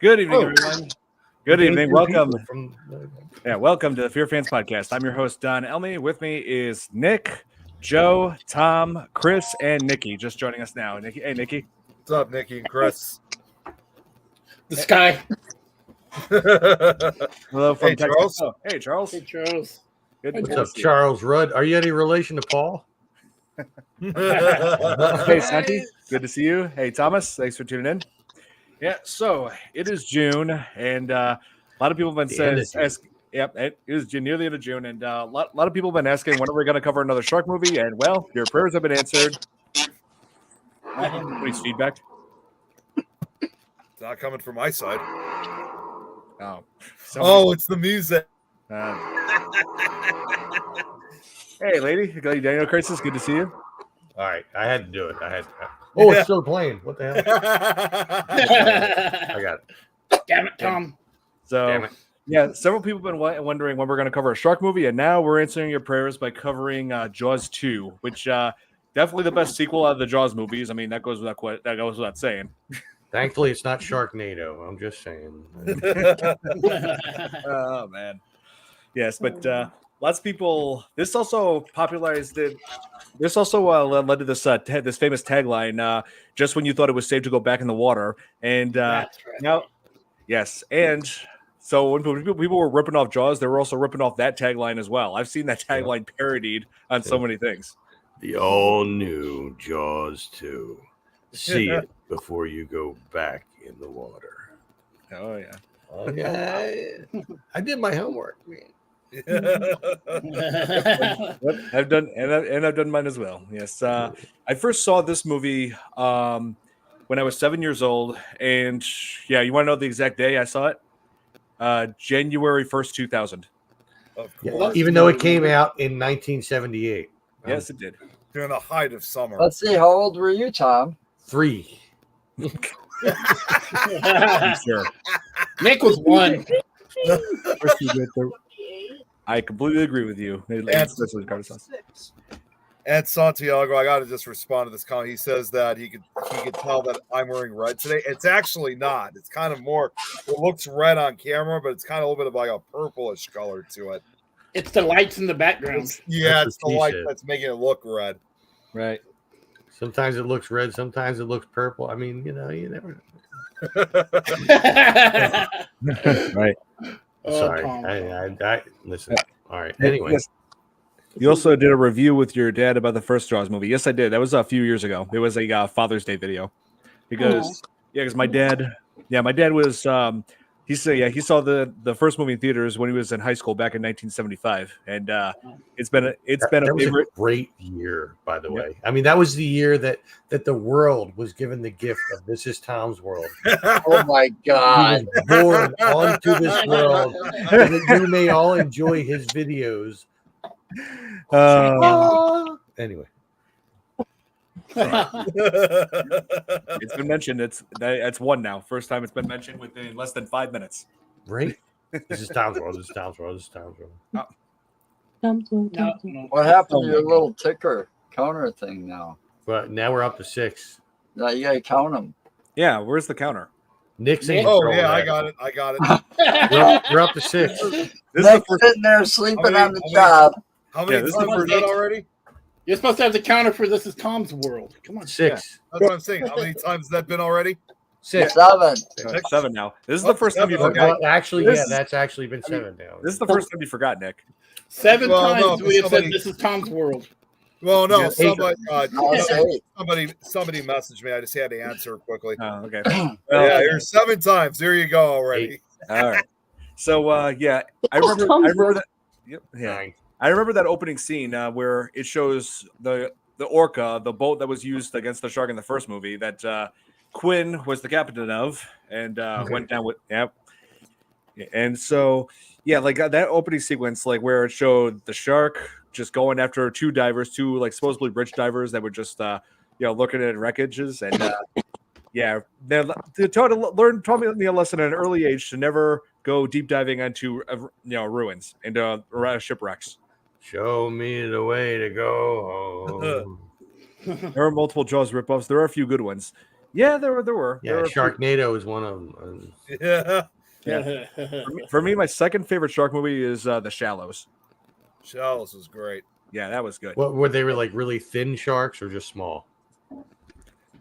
Good evening, everyone. Good evening. Welcome. Welcome to the Fear Fans Podcast. I'm your host, Don Elmy. With me is Nick, Joe, Tom, Chris, and Nikki. Just joining us now. Nikki, hey, Nikki. What's up, Nikki and Chris? The sky. Hello from Hey, Texas. Charles. Oh, hey, Charles. Hey, Charles. Good. What's up, Charles Rudd? Are you any relation to Paul? Hey, Santi. Good to see you. Hey, Thomas. Thanks for tuning in. Yeah, so it is June, and a lot of people have been saying, it is near the end of June, and a lot of people have been asking when are we going to cover another shark movie, and well, your prayers have been answered. Anybody's feedback? It's not coming from my side. Oh, It's the music. Hey, lady, Daniel Crisis, good to see you. All right, I had to do it. Oh, it's still playing. What the hell? I got it. Damn it, Tom. So, yeah, several people have been wondering when we're going to cover a shark movie, and now we're answering your prayers by covering Jaws 2, which definitely the best sequel out of the Jaws movies. I mean, that goes without saying. Thankfully, it's not Sharknado. I'm just saying. Oh man, yes, but lots of people. This also popularized it. This also led to this this famous tagline: "Just when you thought it was safe to go back in the water." And That's right. now, yes, and so when people were ripping off Jaws, they were also ripping off that tagline as well. I've seen that tagline parodied on so many things. The all-new Jaws 2. See it before you go back in the water. Oh yeah. Oh, yeah. I did my homework, man. I've done mine as well. Yes, I first saw this movie when I was 7 years old, and yeah, you want to know the exact day I saw it? January 1st, 2000. Of Yeah, course. even though it came out in 1978. Yes, it did. During the height of summer. Let's see, how old were you, Tom? 3. I'm sure. Nick was one. I completely agree with you. And Santiago, I got to just respond to this comment. He says that he could tell that I'm wearing red today. It's actually not. It's kind of more. It looks red on camera, but it's kind of a little bit of like a purplish color to it. It's the lights in the background. It's That's the what he light said. that's making it look red. Right. Sometimes it looks red. Sometimes it looks purple. I mean, you never know. Right. Sorry. Tom. I listen. All right. Anyway. Yes. You also did a review with your dad about the first Jaws movie. Yes, I did. That was a few years ago. It was a Father's Day video. Because my dad was he saw the first movie in theaters when he was in high school back in 1975, and it's been a favorite. A great year, by the way. I mean, that was the year that the world was given the gift of This Is Tom's World. Oh my God! He was born onto this world, so that you may all enjoy his videos. Anyway, It's been mentioned. It's one now. First time it's been mentioned within less than 5 minutes. right? This is Tom's World. This is Tom's World. This is Tom's World. No. What happened to your little ticker counter thing now? But now we're up to 6. Now you gotta count them. Yeah, where's the counter? Nick's Nick? in Oh control yeah, of I that. got it. You're up to 6. This is the Nick's first. sitting there sleeping How on the many- job. How many this is times the is that already? You're supposed to have the counter for This Is Tom's World. Come on. 6. That's what I'm saying. How many times has that been already? 6. 7. 7 now. This is the first time you Okay. forgot. Actually, This yeah, is- that's actually been 7 now. This is the first time you forgot, Nick. 7 Well, no, times but we have somebody- said This Is Tom's World. Well, no, Yeah, somebody No, it's 8. somebody messaged me. I just had to answer quickly. Oh, okay. Yeah, here's 7 times. There you go already. All right. So I remember that. Yep. Yeah. 9. I remember that opening scene where it shows the orca, the boat that was used against the shark in the first movie, that Quinn was the captain of, and went down with. Yep. And so, yeah, like that opening sequence, like where it showed the shark just going after two like supposedly rich divers that were just looking at wreckages, and they taught me a lesson at an early age to never go deep diving onto ruins and shipwrecks. Show me the way to go home. There are multiple Jaws ripoffs. There are a few good ones. Yeah, there were. Yeah, There were a few. Sharknado is one of them. Yeah, For me, my second favorite shark movie is The Shallows. Shallows was great. Yeah, that was good. What were they? Were like really thin sharks or just small?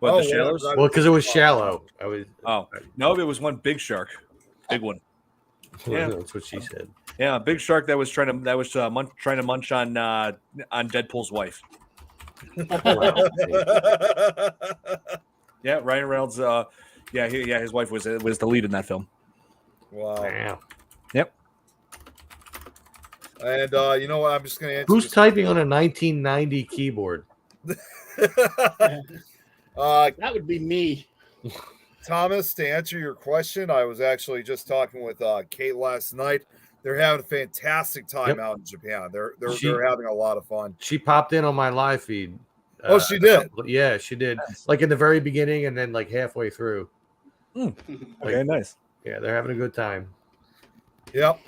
But Oh, The Shallows? yeah, Well, because it was shallow. I was. Oh, no, it was one big shark. Big one. Yeah. That's what she said. Yeah, a big shark that was trying to munch on Deadpool's wife. Yeah, Ryan Reynolds. His wife was the lead in that film. Wow. Wow. And you know what? I'm just going to answer. Who's this- typing on a 1990 keyboard? That would be me. Thomas, to answer your question, I was actually just talking with Kate last night. They're having a fantastic time Yep. out in Japan. They're She- having a lot of fun. She popped in on my live feed. Oh, she did? Yeah, she did. Like in the very beginning and then like halfway through. Okay, nice. Yeah, they're having a good time. Yep.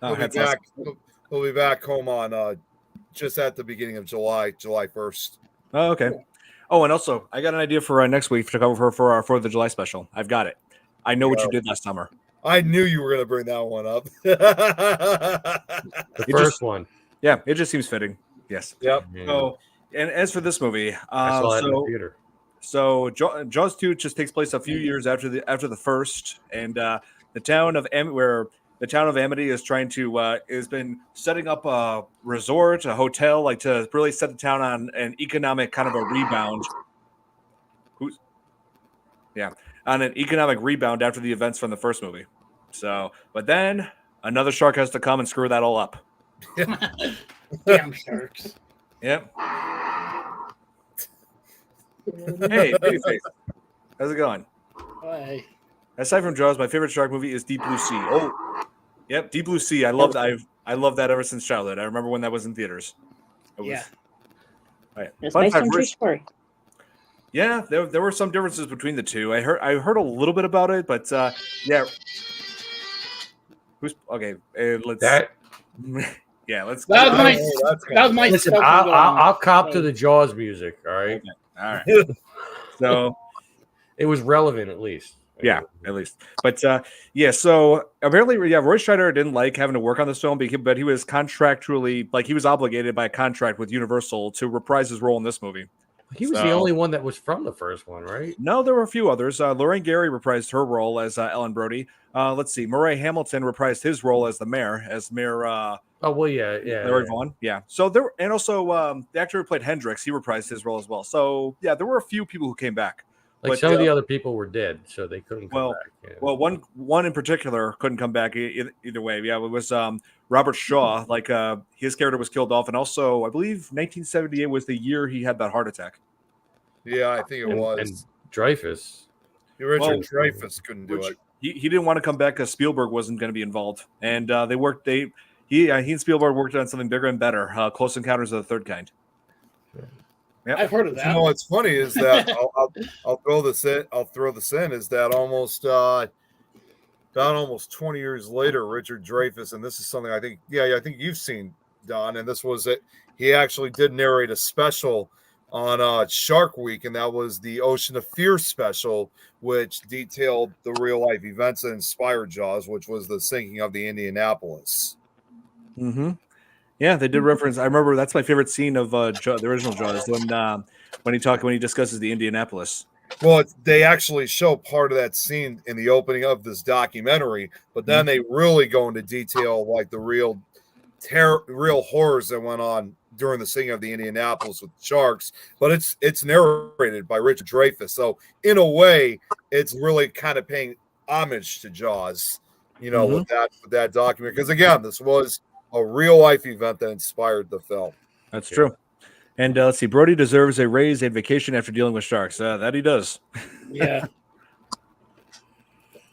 Oh, He'll be hats back. off. He'll be back home on just at the beginning of July 1st. Oh, okay. Oh, and also, I got an idea for next week to cover for our 4th of July special. I've got it. I know what you did last summer. I knew you were going to bring that one up. The It first just- one. Yeah, it just seems fitting. Yes. Yep. Yeah. So, and as for this movie, I saw that in the theater. So Jaws 2 just takes place a few years after the first, and the town of Amity is trying to has been setting up a resort, a hotel, like to really set the town on an economic kind of a rebound. On an economic rebound after the events from the first movie. So, but then another shark has to come and screw that all up. Damn sharks. Yep. Hey, Babyface. How's it going? Bye. Aside from Jaws, my favorite shark movie is Deep Blue Sea. Oh, yep, Deep Blue Sea. I love that ever since childhood. I remember when that was in theaters. It was, Yeah. All right. It's Fun based fact, on true Rich- story. Yeah, there were some differences between the two. I heard a little bit about it, but yeah. Who's okay? Let's That yeah. Let's. That was my. Oh, that's That was my. listen, stuff I'll cop to So- the Jaws music. All right, All right. So it was relevant at least. yeah, at least. But yeah. So apparently, yeah, Roy Scheider didn't like having to work on this film, but he was contractually, like, he was obligated by a contract with Universal to reprise his role in this movie. He was So- the only one that was from the first one, right? No, there were a few others. Lorraine Gary reprised her role as Ellen Brody. Let's see, Murray Hamilton reprised his role as Mayor. Oh well, yeah. Larry Vaughn. Yeah. So there, and also the actor who played Hendrix, he reprised his role as well. So yeah, there were a few people who came back. Like But, some of the other people were dead, so they couldn't come well, back. Yeah. Well, one in particular couldn't come back either way. Yeah, it was Robert Shaw. Like his character was killed off, and also I believe 1978 was the year he had that heart attack. Yeah, I think it and was. Dreyfus. Richard well, Dreyfuss couldn't do Which it. he didn't want to come back because Spielberg wasn't going to be involved, and he and Spielberg worked on something bigger and better, Close Encounters of the Third Kind. Yep. I've heard of You that. know what's funny is that I'll throw this in. I'll throw this in is that almost about almost 20 years later, Richard Dreyfuss, and this is something I think you've seen, Don, and this was it. He actually did narrate a special on Shark Week, and that was the Ocean of Fear special, which detailed the real life events that inspired Jaws, which was the sinking of the Indianapolis. Mm-hmm. Yeah, they did reference. I remember that's my favorite scene of the original Jaws when he discusses the Indianapolis. Well, they actually show part of that scene in the opening of this documentary, but then they really go into detail, like the real horrors that went on during the sinking of the Indianapolis with sharks. But it's narrated by Richard Dreyfuss, so in a way, it's really kind of paying homage to Jaws, with that documentary. Because again, this was a real life event that inspired the film. That's true. And let's see, Brody deserves a raise and vacation after dealing with sharks. That he does. Yeah.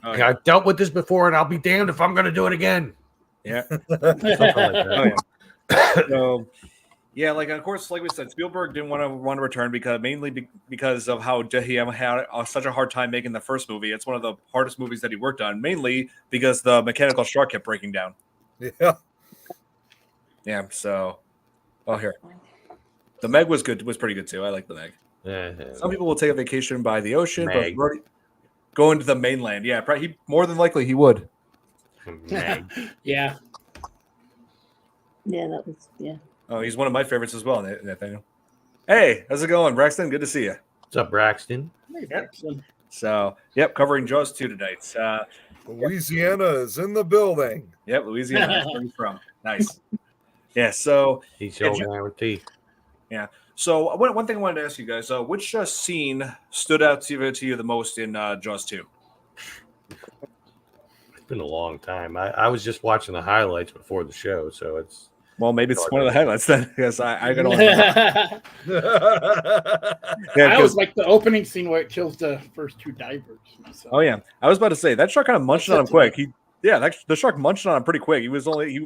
Oh, I've dealt with this before, and I'll be damned if I'm going to do it again. Yeah. Something like that. Oh, yeah. So, yeah, like of course, like we said, Spielberg didn't want to return because of how he had such a hard time making the first movie. It's one of the hardest movies that he worked on, mainly because the mechanical shark kept breaking down. Yeah. Yeah. So, here, the Meg was good. Was pretty good too. I like the Meg. Some people will take a vacation by the ocean, Meg. but going to the mainland. Yeah, probably, more than likely he would. Meg. Yeah. Yeah, that was yeah. Oh, he's one of my favorites as well, Nathaniel. Hey, how's it going, Braxton? Good to see you. What's up, Braxton? Excellent. So, yep, covering Jaws 2 tonight. Louisiana is in the building. Yep, Louisiana. That's where he's from. Nice. Yeah, so He's so down with teeth. So one thing I wanted to ask you guys, which scene stood out to you the most in Jaws 2? It's been a long time. I was just watching the highlights before the show, so it's Well, maybe it's one of the highlights then, because I got on. I Yeah, always like the opening scene where it kills the first two divers. Myself. oh yeah, I was about to say that shark kind of munched on him quick. The shark munched on him pretty quick. He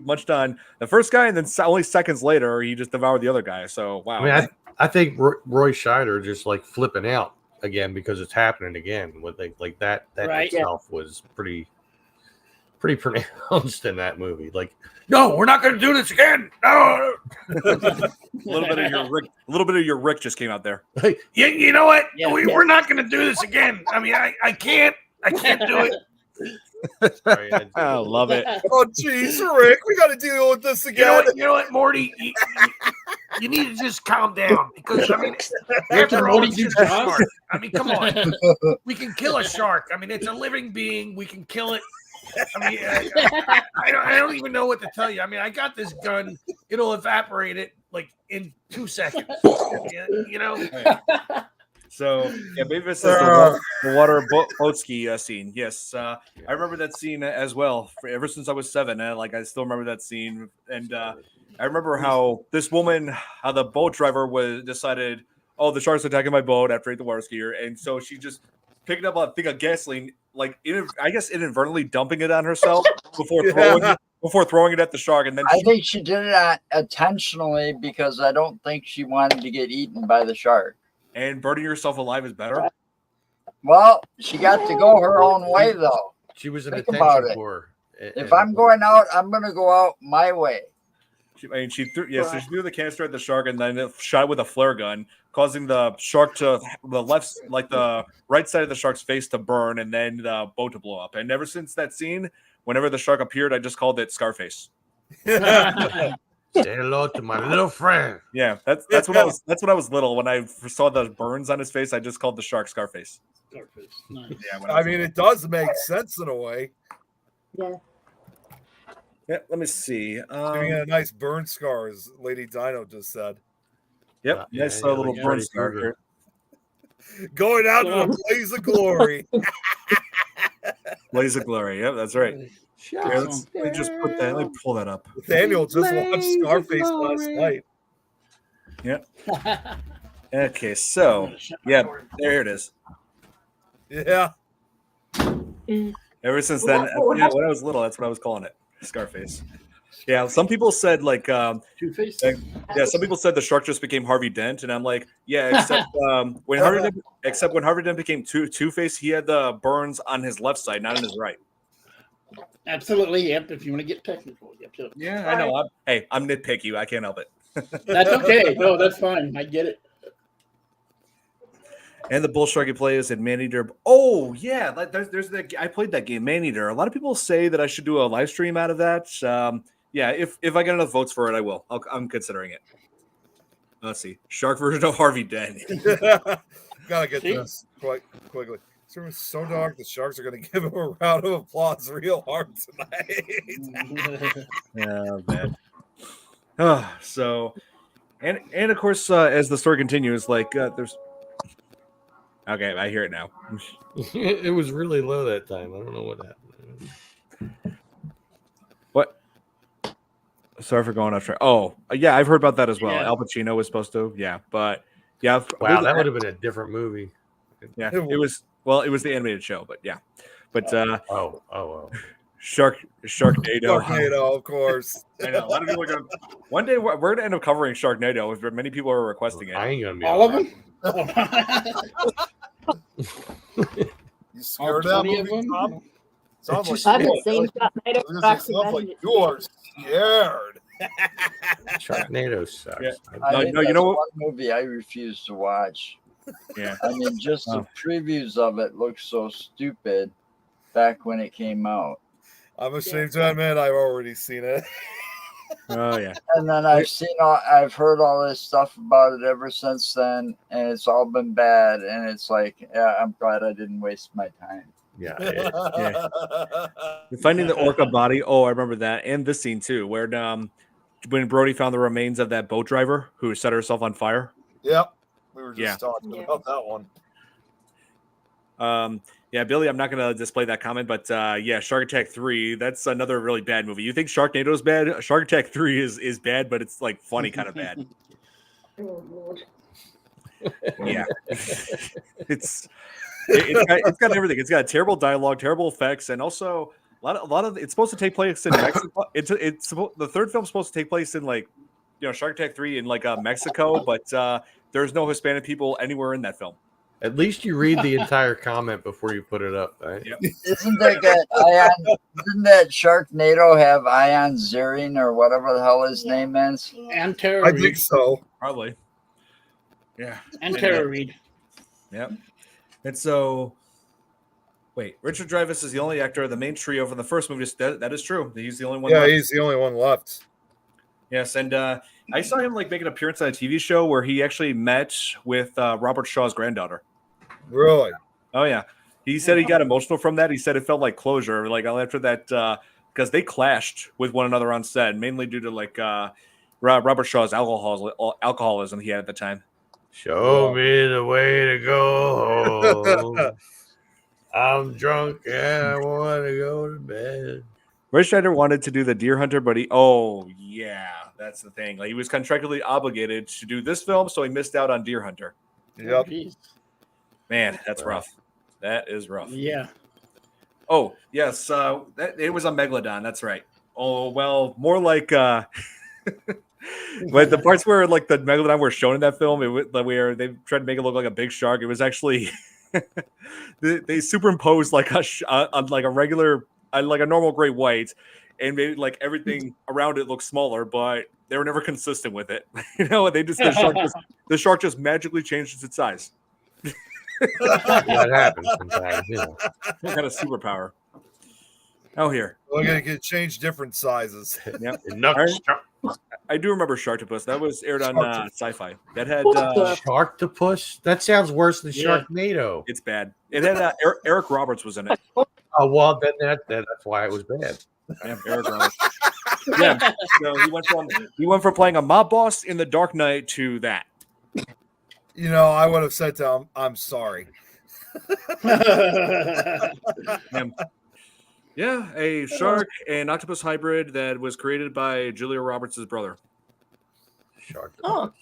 munched on the first guy, and then only seconds later he just devoured the other guy. So wow. I mean, I think Roy Scheider just like flipping out again because it's happening again. With like that Right. itself was pretty pronounced in that movie. Like, no, we're not going to do this again. No. a little bit of your Rick just came out there. Like, you know what? Yeah. We're not going to do this again. I mean, I can't do it. Sorry, I love it. Oh, jeez, Rick, we got to deal with this again. You know what, Morty? You need to just calm down because I mean, After after all, Morty it's do just a Jaws? shark. I mean, come on, we can kill a shark. I mean, it's a living being. We can kill it. I mean, I don't even know what to tell you. I mean, I got this gun. It'll evaporate it like in 2 seconds. You know. So yeah, maybe this is the water boat ski scene. Yes, I remember that scene as well. Ever since I was 7, I still remember that scene. And I remember how this woman, how the boat driver decided, oh, the shark's attacking my boat after I ate the water skier, and so she just picked up a thing of gasoline, I guess inadvertently dumping it on herself before throwing it at the shark, and then I think she did it intentionally because I don't think she wanted to get eaten by the shark. and burning yourself alive is better. Well, she got to go her own way, though. She was an Think about attention it. whore. If I'm going out, I'm going to go out my way. She threw the canister at the shark and then shot it with a flare gun, causing the shark to the right side of the shark's face to burn and then the boat to blow up. And ever since that scene, whenever the shark appeared, I just called it Scarface. Say hello to my little friend. Yeah, that's when I was little. When I saw the burns on his face, I just called the shark Scarface. Scarface. Nice. Yeah, I mean, it does make sense in a way. Yeah. yeah. Let me see. Giving it a nice burn scar, as Lady Dino just said. Yep, Yeah, nice yeah, little like burn Freddy scar. Krueger. Going out in a blaze of glory. Blaze of glory. Yep, that's right. Yeah, let me just put that. Let me pull that up. Nathaniel just watched Scarface last night. Okay, so yeah, there it is. Yeah. Ever since then, when I was little, that's what I was calling it, Scarface. Yeah, some people said Two-Face. some people said the shark just became Harvey Dent, and I'm like, yeah, except when Harvey Dent became Two-Face, he had the burns on his left side, not on his right. Absolutely. Yep. If you want to get technical. Yep. Yeah, I know. I'm nitpicky. I can't help it. That's okay. No, that's fine. I get it. And the bull shark you play is in Maneater. Oh yeah, there's that. I played that game, Maneater. A lot of people say that I should do a live stream out of that. Yeah, if I get enough votes for it, I will. I'm considering it. Let's see, shark version of Harvey Dent. Gotta get this quickly. This room is so dark, the sharks are going to give him a round of applause real hard tonight. Yeah, man. So, and of course, as the story continues, there's. Okay, I hear it now. It was really low that time. I don't know what happened. What? Sorry for going off track. Oh, yeah, I've heard about that as well. Yeah. Al Pacino was supposed to, but yeah. Wow, that would have been a different movie. Yeah, it was. Well, it was the animated show, but yeah, Oh. Sharknado. Sharknado, of course. I know a lot of people are gonna. One day we're gonna end up covering Sharknado. If many people are requesting it. I ain't gonna be All of them? You scared that 20 of movie, them? Tom? Sounds like I've been saying Sharknado I was for gonna say, sounds like you are scared. Sharknado sucks. Yeah. I No, think you that's know what? one movie I refuse to watch. Yeah. I mean, just the previews of it looked so stupid back when it came out. I'm ashamed to admit I've already seen it. Oh yeah. And then I've heard all this stuff about it ever since then, and it's all been bad. And it's like, yeah, I'm glad I didn't waste my time. Yeah. Finding the orca body. Oh, I remember that, and this scene too, where when Brody found the remains of that boat driver who set herself on fire. Yep. We were just Yeah. talking about that one. Yeah, Billy, I'm not going to display that comment, but yeah, Shark Attack 3, that's another really bad movie. You think Sharknado is bad? Shark Attack 3 is bad, but it's like funny kind of bad. Oh, Lord. Yeah. it's got everything. It's got terrible dialogue, terrible effects, and also a lot of it's supposed to take place in Mexico. The third film's supposed to take place in like, Shark Attack 3 in like Mexico, but there's no Hispanic people anywhere in that film. At least you read the entire comment before you put it up, right? Yep. Isn't that Sharknado have Ion Ziering or whatever the hell his name is? And Tara I Reid. think so. Probably. Yeah. And Tara Reid. Yep. And so, wait, Richard Dreyfuss is the only actor of the main trio from the first movie. That is true. He's the only one. Yeah, left. he's the only one left. Yes, and I saw him like make an appearance on a TV show where he actually met with Robert Shaw's granddaughter. Really? Oh yeah, he said he got emotional from that. He said it felt like closure, like after that, because they clashed with one another on set, mainly due to like Robert Shaw's alcoholism he had at the time. Show me the way to go home. I'm drunk and I want to go to bed. Ray Schneider wanted to do the Deer Hunter, but that's the thing. Like he was contractually obligated to do this film, so he missed out on Deer Hunter. Yep. Jeez. Man, that's rough. That is rough. Yeah. Oh, yes. It was a Megalodon. That's right. Oh, well, more like but the parts where like the Megalodon were shown in that film, where they tried to make it look like a big shark. It was actually they superimposed like a regular, like a normal great white, and made like everything around it look smaller, but they were never consistent with it. They just the shark just magically changed its size. That happens sometimes, What kind of superpower? Oh, here. We're going to change different sizes. Yep. Sharktopus. I do remember Sharktopus. That was aired on Sci-Fi. That had Sharktopus? That sounds worse than Yeah. Sharknado. it's bad. It had Eric Roberts was in it. Oh, well, then that's why it was bad. Yeah, Eric Roberts. Yeah. So he went from playing a mob boss in The Dark Knight to that. I would have said to him, I'm sorry. Yeah, a shark and octopus hybrid that was created by Julia Roberts' brother. Sharktopus. Oh,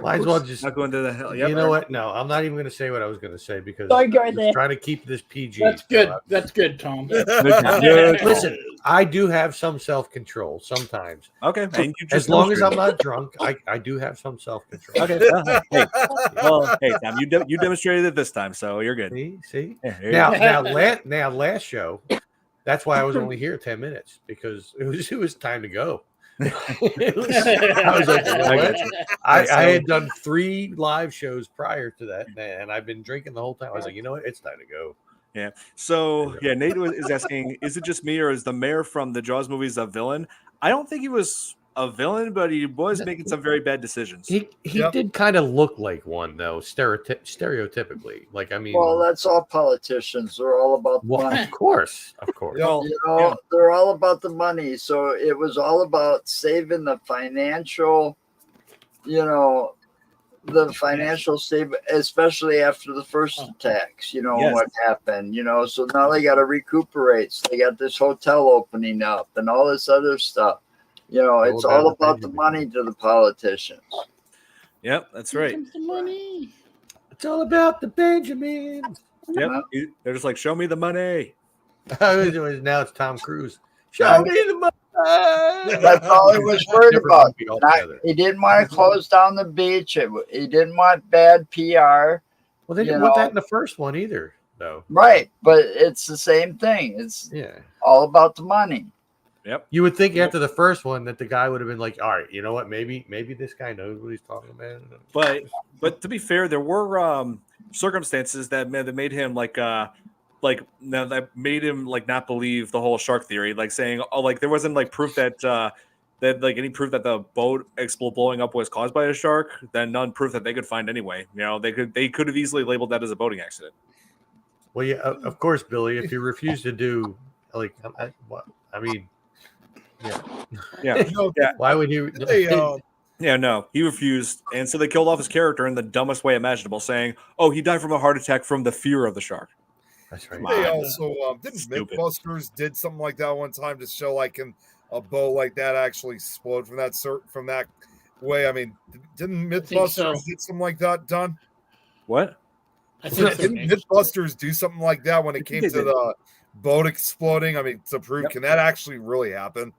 Might as well just. Not going to the hell. You know what? No, I'm not even going to say what I was going to say because Don't go I was there. trying to keep this PG. That's good. That's good, Tom. Listen, I do have some self-control sometimes. Okay, and you just As long as I'm demonstrated. not drunk, I do have some self-control. Okay. Hey, Tom, you demonstrated it this time, so you're good. See? Yeah, here you Now, last show, that's why I was only here 10 minutes because it was time to go. I was like, you know what? I had done 3 live shows prior to that, and I've been drinking the whole time. I was like, you know what? It's time to go. Yeah. So yeah, Nate is asking, is it just me or is the mayor from the Jaws movies a villain? I don't think he was a villain, but he was making some very bad decisions. He Yep. did kind of look like one though, stereotypically. Like I mean, Well, that's all politicians. They're all about the well, money. of course. Well, They're all about the money. So it was all about saving the financial, the financial save, especially after the first attacks, Yes. what happened, so now they got to recuperate. So they got this hotel opening up and all this other stuff. It's about all the about the Benjamin. money to the politicians. Yep, that's right. Comes the money. It's all about the Benjamins. Yep. They're just like, show me the money. Now it's Tom Cruise. Show me the money. That's all he was worried Different about. movie altogether. He didn't want to close down the beach. He didn't want bad PR. Well, they you didn't want know. that in the first one either, though. Right. But it's the same thing. It's Yeah. all about the money. You would think after the first one that the guy would have been like, all right, you know what? Maybe this guy knows what he's talking about. But But to be fair, there were circumstances that made him that made him like not believe the whole shark theory, like saying, oh, like there wasn't like proof that any proof that the boat blowing up was caused by a shark, then none proof that they could find anyway. You know, they could have easily labeled that as a boating accident. Well, yeah, of course, Billy. If you refuse to do yeah. Yeah. Yeah. Why would you? Yeah, no, he refused, and so they killed off his character in the dumbest way imaginable, saying, "Oh, he died from a heart attack from the fear of the shark." That's right. They also didn't Stupid. Mythbusters did something like that one time to show like a boat like that actually explode from that way. I mean, didn't Mythbusters so. did something like that, Don? What? I think so, Didn't Nate. Mythbusters do something like that when it came they to did. the boat exploding? I mean, to prove Yep. can that actually really happen?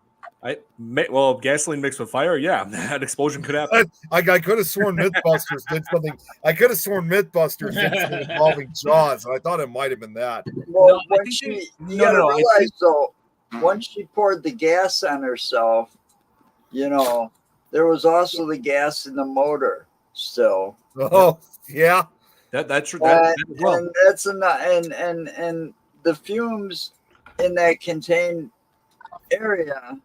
Well, gasoline mixed with fire, yeah, that explosion could happen. I could have sworn Mythbusters did something. I could have sworn Mythbusters did something involving Jaws, and I thought it might have been that. Well, No, I when think she, they- you no, gotta no, I realize though, once she poured the gas on herself, there was also the gas in the motor still. Oh, yeah. That's true. And, That as well. and that's enough. And the fumes in that contained area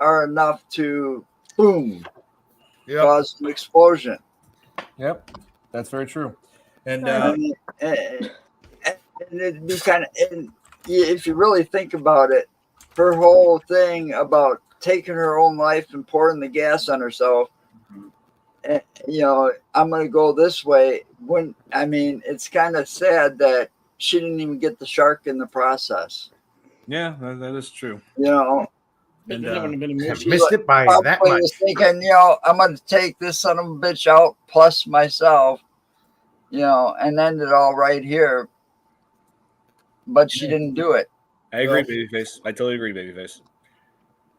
are enough to boom Yeah. cause an explosion. Yep, that's very true. And And it'd be kind of, and if you really think about it, her whole thing about taking her own life and pouring the gas on herself, I'm going to go this way. It's kind of sad that she didn't even get the shark in the process. yeah, that is true. That And, wouldn't have been a movie. Missed it by that Probably much. was thinking, I'm going to take this son of a bitch out plus myself, and end it all right here. But she didn't do it. I agree, Babyface. I totally agree, Babyface.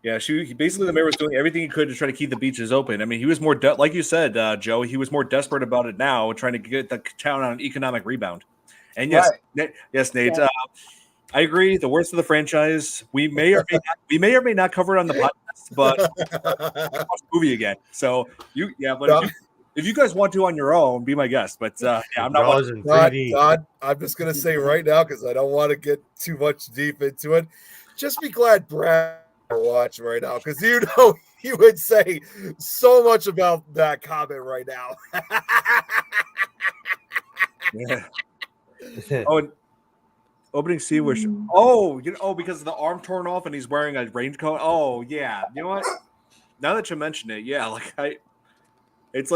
Yeah, basically the mayor was doing everything he could to try to keep the beaches open. I mean, he was more like you said, Joe. He was more desperate about it now, trying to get the town on an economic rebound. And yes, Right. yes, Nate. Yeah. I agree. The worst of the franchise. We may or may not cover it on the podcast, but watch the movie again. So if you guys want to on your own, be my guest. But I'm not. Jaws in Todd, 3D. I'm just gonna say right now because I don't want to get too much deep into it. Just be glad Brad watching right now because he would say so much about that comment right now. Yeah. Oh, and opening scene was because of the arm torn off and he's wearing a raincoat. Oh yeah, you know what? Now that you mention it, yeah, like I was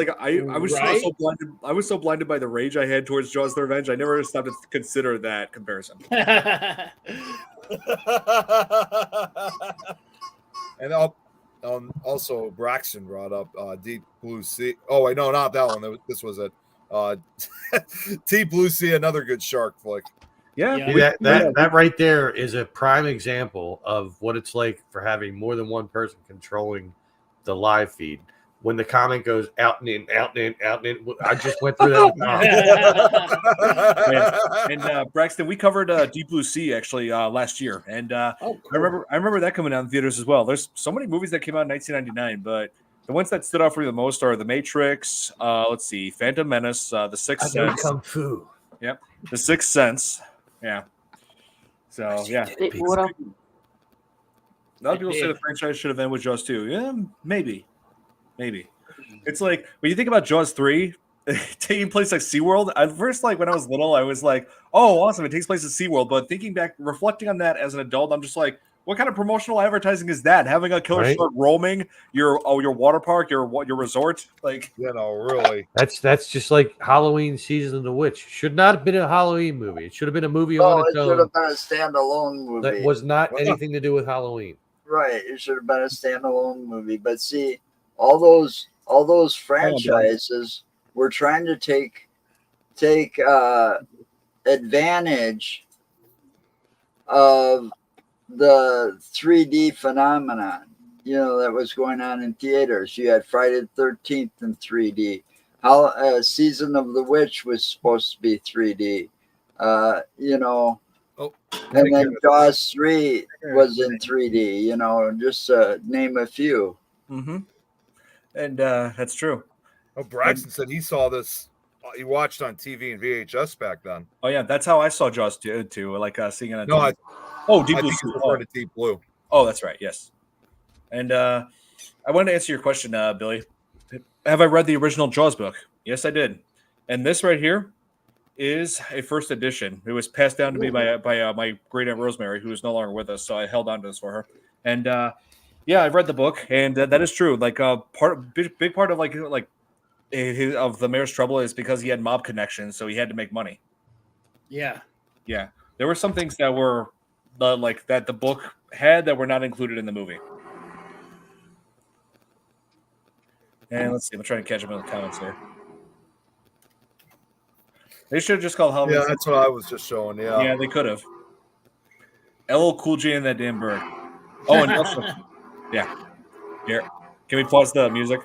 Right? so blinded. I was so blinded by the rage I had towards Jaws: The Revenge. I never stopped to consider that comparison. And also Braxton brought up Deep Blue Sea. Oh wait, no, not that one. This was it. Deep Blue Sea, another good shark flick. Yeah, Yeah. See, that right there is a prime example of what it's like for having more than one person controlling the live feed. When the comment goes out and in, out and in, out and in, I just went through that. with Tom. And Braxton, we covered Deep Blue Sea actually last year, and Oh, I remember that coming out in theaters as well. There's so many movies that came out in 1999, but the ones that stood out for me the most are The Matrix. Let's see, Phantom Menace, The Sixth Sense, Kung Fu. The Sixth Sense. Yeah. So yeah, What up? a lot of people say the franchise should have ended with Jaws 2. Yeah, maybe. It's like when you think about Jaws 3 taking place like SeaWorld, at first, like when I was little, I was like, oh, awesome, it takes place at SeaWorld. But thinking back, reflecting on that as an adult, I'm just like, what kind of promotional advertising is that? Having a killer Right. shark roaming your water park, your resort? Like, Really. That's just like Halloween Season of the Witch. Should not have been a Halloween movie. It should have been a movie No, on it its should own have been a standalone movie. that was not anything to do with Halloween. Right. It should have been a standalone movie. But see, all those franchises were trying to take advantage of the 3D phenomenon, that was going on in theaters. You had Friday the 13th in 3D. How Season of the Witch was supposed to be 3D. And then Jaws 3 was in 3D, just to name a few. and that's true. Oh, Braxton said he saw this. He watched on TV and VHS back then. Oh yeah, that's how I saw Jaws too. Like seeing it on No, TV. Deep I Blue think Sea. he's referring to Deep Blue. Oh, that's right. Yes. And I wanted to answer your question, Billy. Have I read the original Jaws book? Yes, I did. And this right here is a first edition. It was passed down to me by my great aunt Rosemary, who is no longer with us. So I held on to this for her. And yeah, I've read the book, and that is true. Like big part of of the mayor's trouble is because he had mob connections, so he had to make money. Yeah. Yeah, there were some things that were that the book had that were not included in the movie. And let's see, I'm trying to catch up in the comments here. They should have just called Halloween. Yeah, that's what I was just showing. Yeah. Yeah, they could have. LL Cool J and that damn bird. Oh, and also, yeah. Here, can we pause the music?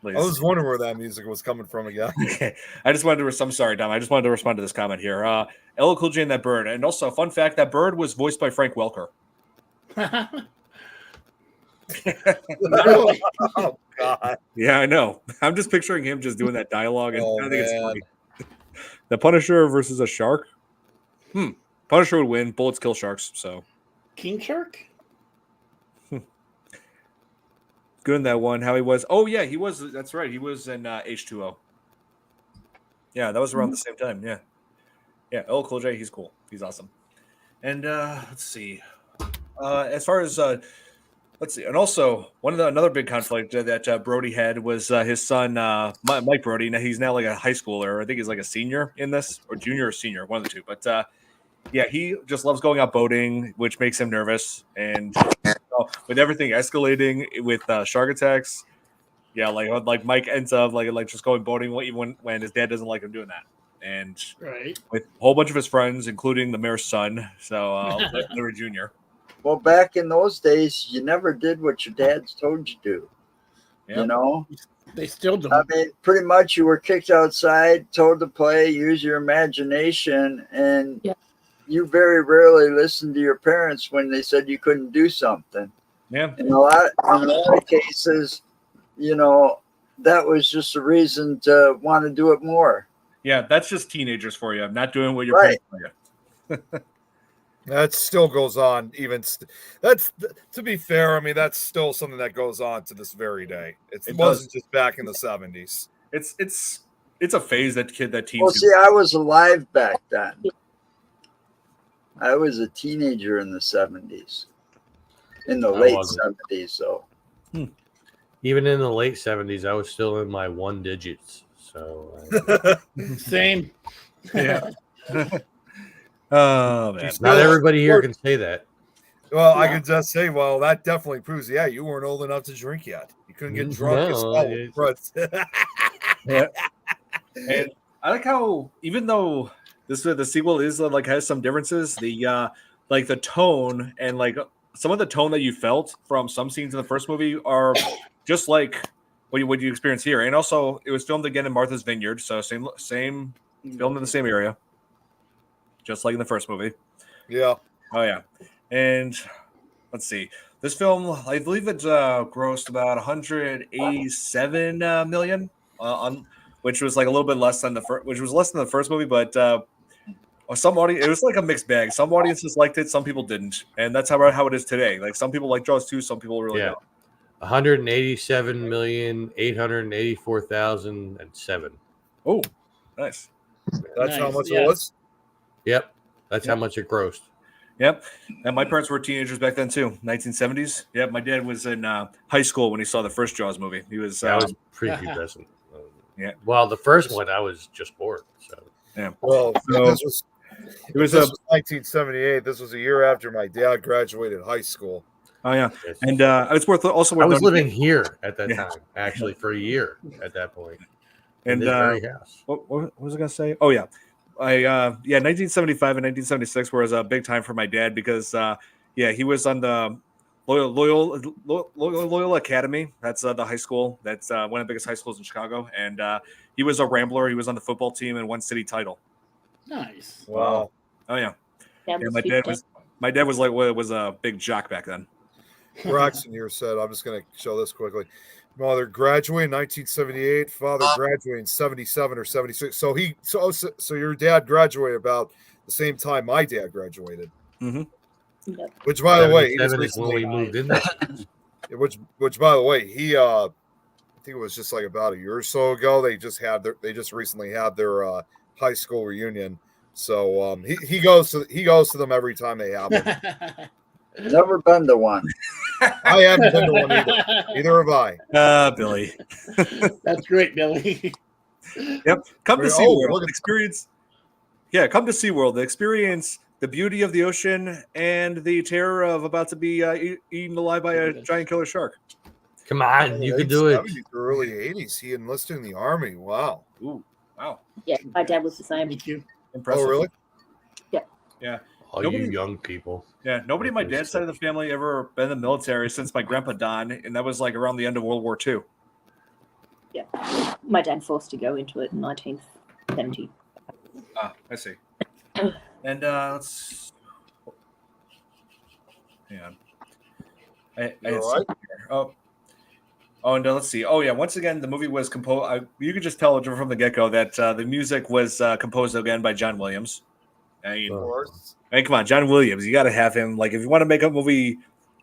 Please. I was wondering where that music was coming from again. Okay. I'm sorry, Dom. I just wanted to respond to this comment here. LL Cool J and that bird. And also, fun fact, that bird was voiced by Frank Welker. Really? Oh God. Yeah, I know. I'm just picturing him just doing that dialogue, and Oh, I think it's man. funny. The Punisher versus a shark. Punisher would win. Bullets kill sharks. So King Shark? good in that one. How he was. Oh yeah, he was. That's right. He was in H2O. Yeah, that was around the same time. Yeah, yeah. LL Cool J. He's cool. He's awesome. And let's see. As far as let's see, and also another big conflict that Brody had was his son Mike Brody. Now he's now like a high schooler. I think he's like a senior in this, or junior or senior, one of the two. But yeah, he just loves going out boating, which makes him nervous. And with everything escalating with shark attacks, yeah, like Mike ends up like just going boating even when his dad doesn't like him doing that. And Right. with a whole bunch of his friends, including the mayor's son, so Larry Jr. Well, back in those days, you never did what your dads told you to do. Yep. You know, They still do. I mean, pretty much you were kicked outside, told to play, use your imagination, and Yeah. you very rarely listened to your parents when they said you couldn't do something. Yeah, In a lot of cases, you know, that was just a reason to want to do it more. yeah, that's just teenagers for you. Not doing what your Right. parents tell you. That still goes on. To be fair. I mean, that's still something that goes on to this very day. It It wasn't does. just back in the 70s. It's a phase that teens. Well, see, I was alive back then. I was a teenager in the 70s, in the I late wasn't. 70s. So, Even in the late 70s, I was still in my one digits. So Same. Yeah. Oh man. not everybody here can say that. Well, I Yeah. could just say, well, that definitely proves, yeah, you weren't old enough to drink yet. You couldn't get drunk as No, well. Yeah. And I like how even though the sequel is has some differences, the the tone and some of the tone that you felt from some scenes in the first movie are just like what you experience here. And also it was filmed again in Martha's Vineyard, so same filmed in the same area. Just like in the first movie. Yeah. Oh yeah, and let's see. This film, I believe it grossed about 187 million, which was like a little bit less than which was less than the first movie. But some audience, it was like a mixed bag. Some audiences liked it, some people didn't, and that's how it is today. Like some people like Jaws 2, some people really Yeah. don't. 187,884,007. Oh, nice. That's how Nice, much yeah. it was. Yep, that's how much it grossed. Yep. And my parents were teenagers back then too, 1970s. Yep. My dad was in high school when he saw the first Jaws movie. He was. That was prepubescent. Yeah. Well, the first one I was just bored. So Well, So- this was It was this was 1978. This was a year after my dad graduated high school. Oh yeah, it's- and it's worth also. I was noting- living here at that Yeah. time, actually, for a year at that point. In and this very house. what was I gonna say? Oh yeah, 1975 and 1976 was a big time for my dad because he was on the Loyola Academy. That's the high school. That's one of the biggest high schools in Chicago, and he was a Rambler. He was on the football team and won city title. Nice. Wow. Oh yeah, That yeah. must My be dad fun. was was a big jock back then. Braxton here said, I'm just going to show this quickly. Mother graduated in 1978. Father graduated in 77 or 76. So your dad graduated about the same time my dad graduated. Mm-hmm. Yep. Which, by the way, he just 77 is when we recently, moved in there. which by the way, he I think it was just like about a year or so ago. They just recently had their high school reunion. So he goes to them every time they have them. Never been to one. I haven't been to one either. Neither have I. Billy. That's great, Billy. Yep. Come to Look SeaWorld. at- Experience. Yeah, come to SeaWorld. Experience the beauty of the ocean and the terror of about to be eaten alive by a giant killer shark. Come on, you can do it. 70s or early 80s. He enlisted in the army. Wow. Ooh, wow. Yeah, my dad was the same. Me too. Impressive. Oh, really? All Nobody- you young people. Yeah, nobody on my dad's side of the family ever been in the military since my grandpa Don, and that was like around the end of World War II. Yeah, my dad forced to go into it in 1970. Ah, I see. And let's hang on. I You all right? and let's see. Oh yeah, once again, the movie was composed. You could just tell from the get go that the music was composed again by John Williams. I mean, Of course. come on, John Williams. You got to have him. Like, if you want to make a movie,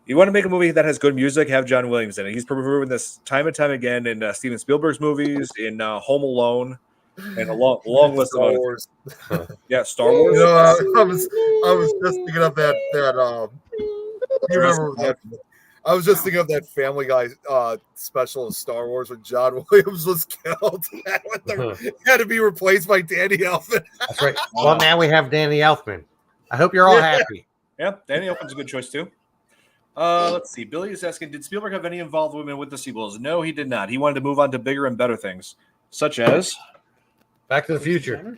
that has good music, have John Williams in it. He's proven this time and time again in Steven Spielberg's movies, in Home Alone, and a long list of Star other. Wars. Yeah, Star Wars. You know, I was just thinking of that you remember that? I was just thinking of that Family Guy special of Star Wars when John Williams was killed. Had to be replaced by Danny Elfman. That's right. Well, now we have Danny Elfman. I hope you're all happy. Yeah, Danny Elfman's a good choice too. Let's see. Billy is asking, did Spielberg have any involvement with the sequels? No, he did not. He wanted to move on to bigger and better things, such as Back to the Future.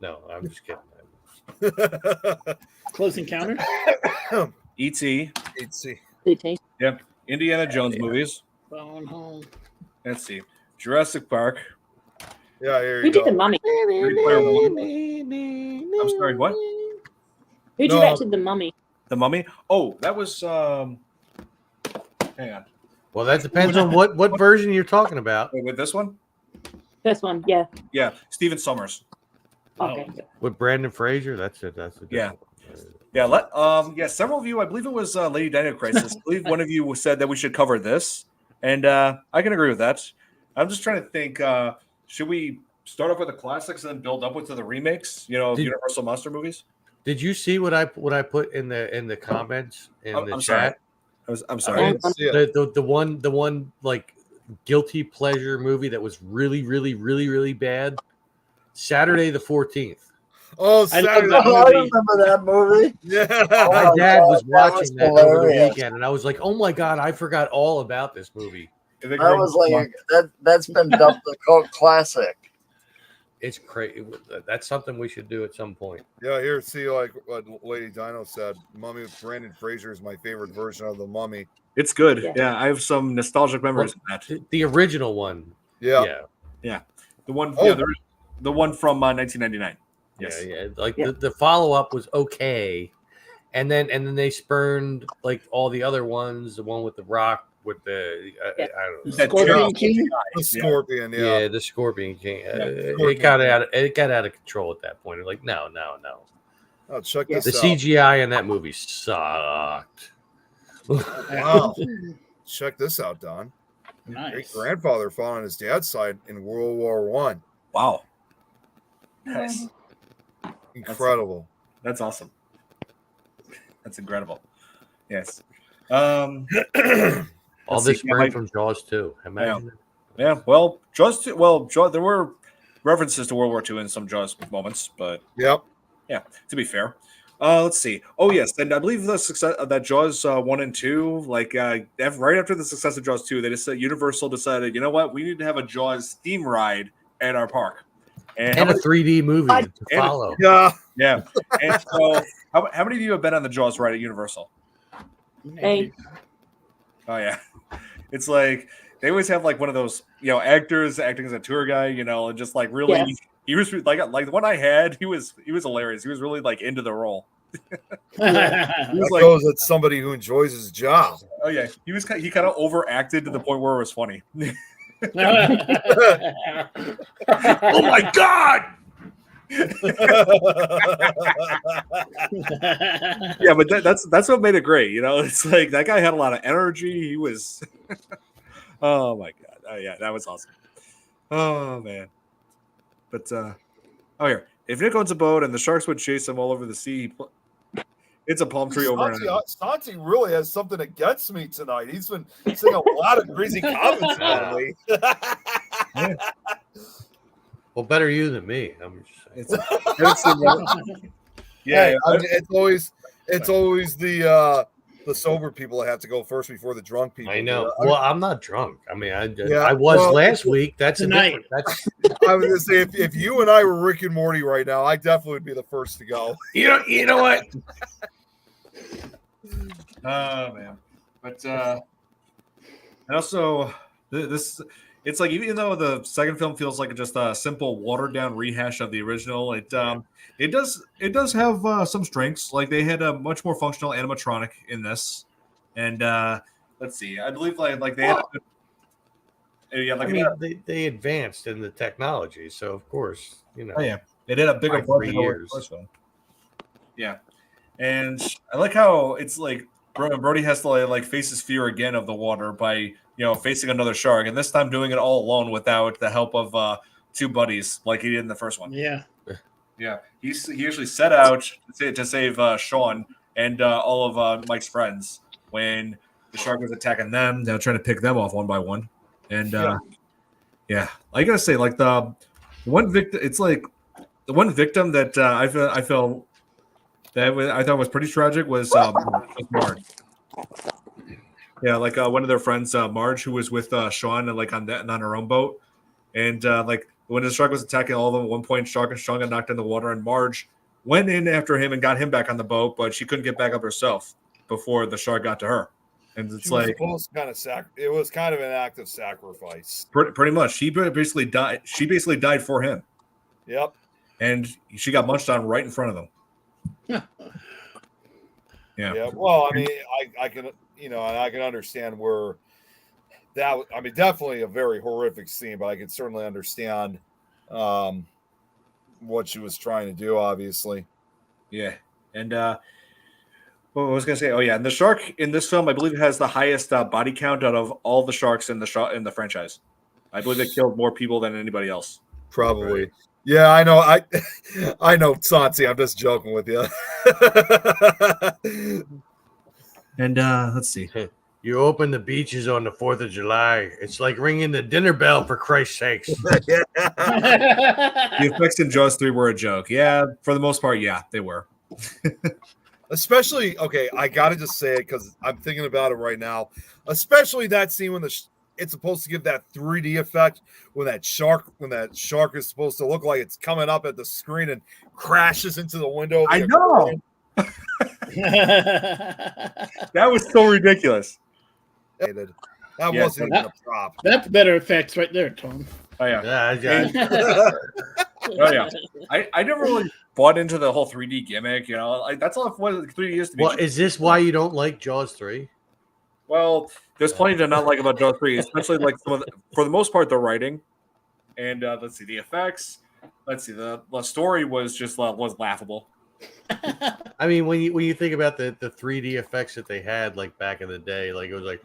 No, I'm just kidding. Close Encounter. E.T., Let's see. CT. Indiana Jones movies. Phone home. Let's see. Jurassic Park. Yeah, here Who you did the go. mummy? Ready Player One. I'm sorry, what? Who No. directed the mummy? The Mummy? Oh, that was hang on. Well, that depends on what version you're talking about. Wait, with this one? First one, yeah. Yeah, Steven Sommers. Okay. With Brandon Fraser, that's it. That's it. Yeah. Yeah, several of you, I believe it was Lady Dino Crisis. I believe one of you said that we should cover this, and I can agree with that. I'm just trying to think, should we start off with the classics and then build upwards to the remakes, of Universal monster movies? Did you see what I put in the comments in the I'm sorry. chat? I'm I sorry. didn't see it. The one like guilty pleasure movie that was really really really really bad. Saturday the 14th. Oh, I love Saturday. that Oh, I movie. remember that movie. Yeah. My Oh, dad God, was that was watching that over the hilarious. weekend, and I was like, "Oh my god, I forgot all about this movie." That was like that's been dubbed the cult classic. It's crazy. That's something we should do at some point. Yeah, here, see, like what Lady Dino said, Mummy with Brandon Fraser is my favorite version of the Mummy. It's good. Yeah. Yeah, I have some nostalgic memories of that. The original one. Yeah. Yeah. The one, Oh. the one from 1999. Yes. Yeah. Like Yeah. the follow up was okay, and then they spurned like all the other ones. The one with the Rock, with the Yeah. I don't know. That Scorpion terrible King. The Scorpion, Yeah, yeah. the Scorpion King. Scorpion It got out of control at that point. Like no. Oh, check Yeah. this The out. CGI in that movie sucked. Wow. Check this out, Don. Great Nice. grandfather fought on his dad's side in World War One. Wow. Nice. Incredible. That's awesome. That's incredible. Yes. Um. All Let's this see, yeah, spurned from Jaws too. Imagine. Yeah. Well, Jaws. Jaws. There were references to World War II in some Jaws moments, but Yep. to be fair. Let's see. Oh yes, and I believe the success that Jaws 1 and 2, like right after the success of Jaws 2, they just Universal decided, you know what, we need to have a Jaws theme ride at our park, and And a 3D movie to follow. Yeah. yeah. And so, how many of you have been on the Jaws ride at Universal? Hey. Oh yeah, it's like they always have like one of those actors acting as a tour guide, and just like really. Yeah. He was like the one I had. He was hilarious. He was really like into the role. That like- goes at somebody who enjoys his job. Oh yeah, he kind of overacted to the point where it was funny. Oh my god! Yeah, but that's what made it great. You know, it's like that guy had a lot of energy. He was, oh my god, oh yeah, that was awesome. Oh man, but oh here, if Nick owns a boat and the sharks would chase him all over the sea, it's a palm tree over. Santi really has something against me tonight. He's been saying a lot of crazy comments about me. Well, better you than me. I'm just saying. Yeah, I mean, it's always the sober people that have to go first before the drunk people. I know. do. Well, I'm not drunk. I mean, I Yeah, was well, last week. That's a tonight. different. That's I was gonna say if you and I were Rick and Morty right now, I definitely would be the first to go. You know what? oh man, but and also this. It's like even though the second film feels like just a simple watered down rehash of the original, it does have some strengths. Like they had a much more functional animatronic in this, and let's see, I believe like they had, yeah, like I mean, they advanced in the technology, so of course, you know. oh yeah, it had a bigger Like 3 budget over the years. first one. Yeah, and I like how it's like Brody has to like face his fear again of the water by facing another shark, and this time doing it all alone without the help of 2 buddies like he did in the first one. Yeah. Yeah, he actually set out to save Sean and all of Mike's friends when the shark was attacking them. They're trying to pick them off one by one, and yeah, I gotta say, like the one victim, it's like the one victim that I felt that I thought was pretty tragic was Marge. Yeah, like one of their friends, Marge, who was with Sean and like on her own boat, and like when the shark was attacking all of them, at one point, Sean got knocked in the water, and Marge went in after him and got him back on the boat, but she couldn't get back up herself before the shark got to her. And it's like It was kind of an act of sacrifice. pretty much, she basically died. She basically died for him, Yep. and she got munched on right in front of them. Yeah. Yeah. Well, I mean, I can and I can understand where that. I mean, definitely a very horrific scene, but I can certainly understand what she was trying to do. Obviously. Yeah, and what was I going to say? Oh yeah, and the shark in this film, I believe, has the highest body count out of all the sharks in the franchise. I believe it killed more people than anybody else. Probably. Right. Yeah, I know. I know, Santi. I'm just joking with you. And let's see. You open the beaches on the 4th of July. It's like ringing the dinner bell, for Christ's sakes. The effects in Jaws 3 were a joke. Yeah, for the most part, yeah, they were. Especially, okay, I gotta just say it because I'm thinking about it right now. Especially that scene when it's supposed to give that 3D effect when that shark is supposed to look like it's coming up at the screen and crashes into the window. I know. That was so ridiculous. That Yeah, wasn't even a prop. That's better effects right there, Tom. Oh yeah. Yeah, Oh yeah. I never really bought into the whole 3D gimmick. That's all what 3D is to me. Well, is this why you don't like Jaws 3? Well, there's plenty to not like about Jaws 3, especially like for the most part, the writing. And let's see, the effects. Let's see, the story was just was laughable. I mean, when you think about the 3D effects that they had like back in the day, like it was like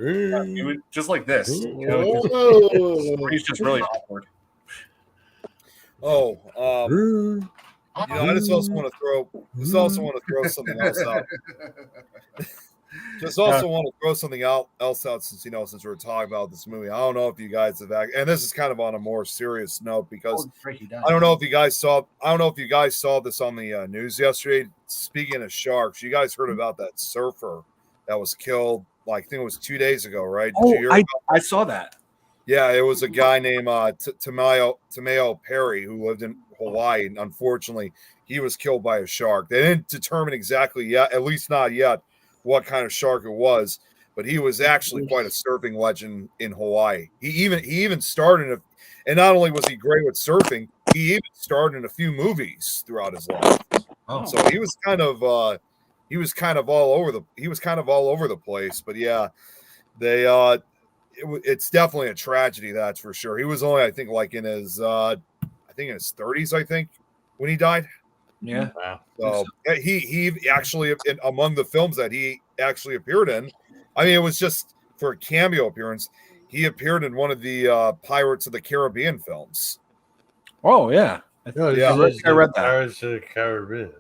It was just like this. Oh. It's just really awkward. I just also want to throw something else out. Just also want to throw something else out since we're talking about this movie. I don't know if you guys have and this is kind of on a more serious note because I don't know if you guys saw this on the news yesterday. Speaking of sharks, you guys heard about that surfer that was killed? Like I think it was 2 days ago, right? Did you hear about I saw that. Yeah, it was a guy named Tameo Perry who lived in Hawaii. And unfortunately, he was killed by a shark. They didn't determine exactly yet, at least not yet, what kind of shark it was. But he was actually quite a surfing legend in Hawaii. He even starred and not only was he great with surfing, he even starred in a few movies throughout his life. Oh. So he was kind of all over the place. But yeah, they it's definitely a tragedy, that's for sure. He was only, I think, like in his in his 30s, I think, when he died. Yeah. Wow. So he actually, among the films that he actually appeared in, I mean, it was just for a cameo appearance. He appeared in one of the Pirates of the Caribbean films. Oh yeah. No, Yeah. I read that. Pirates of the Caribbean.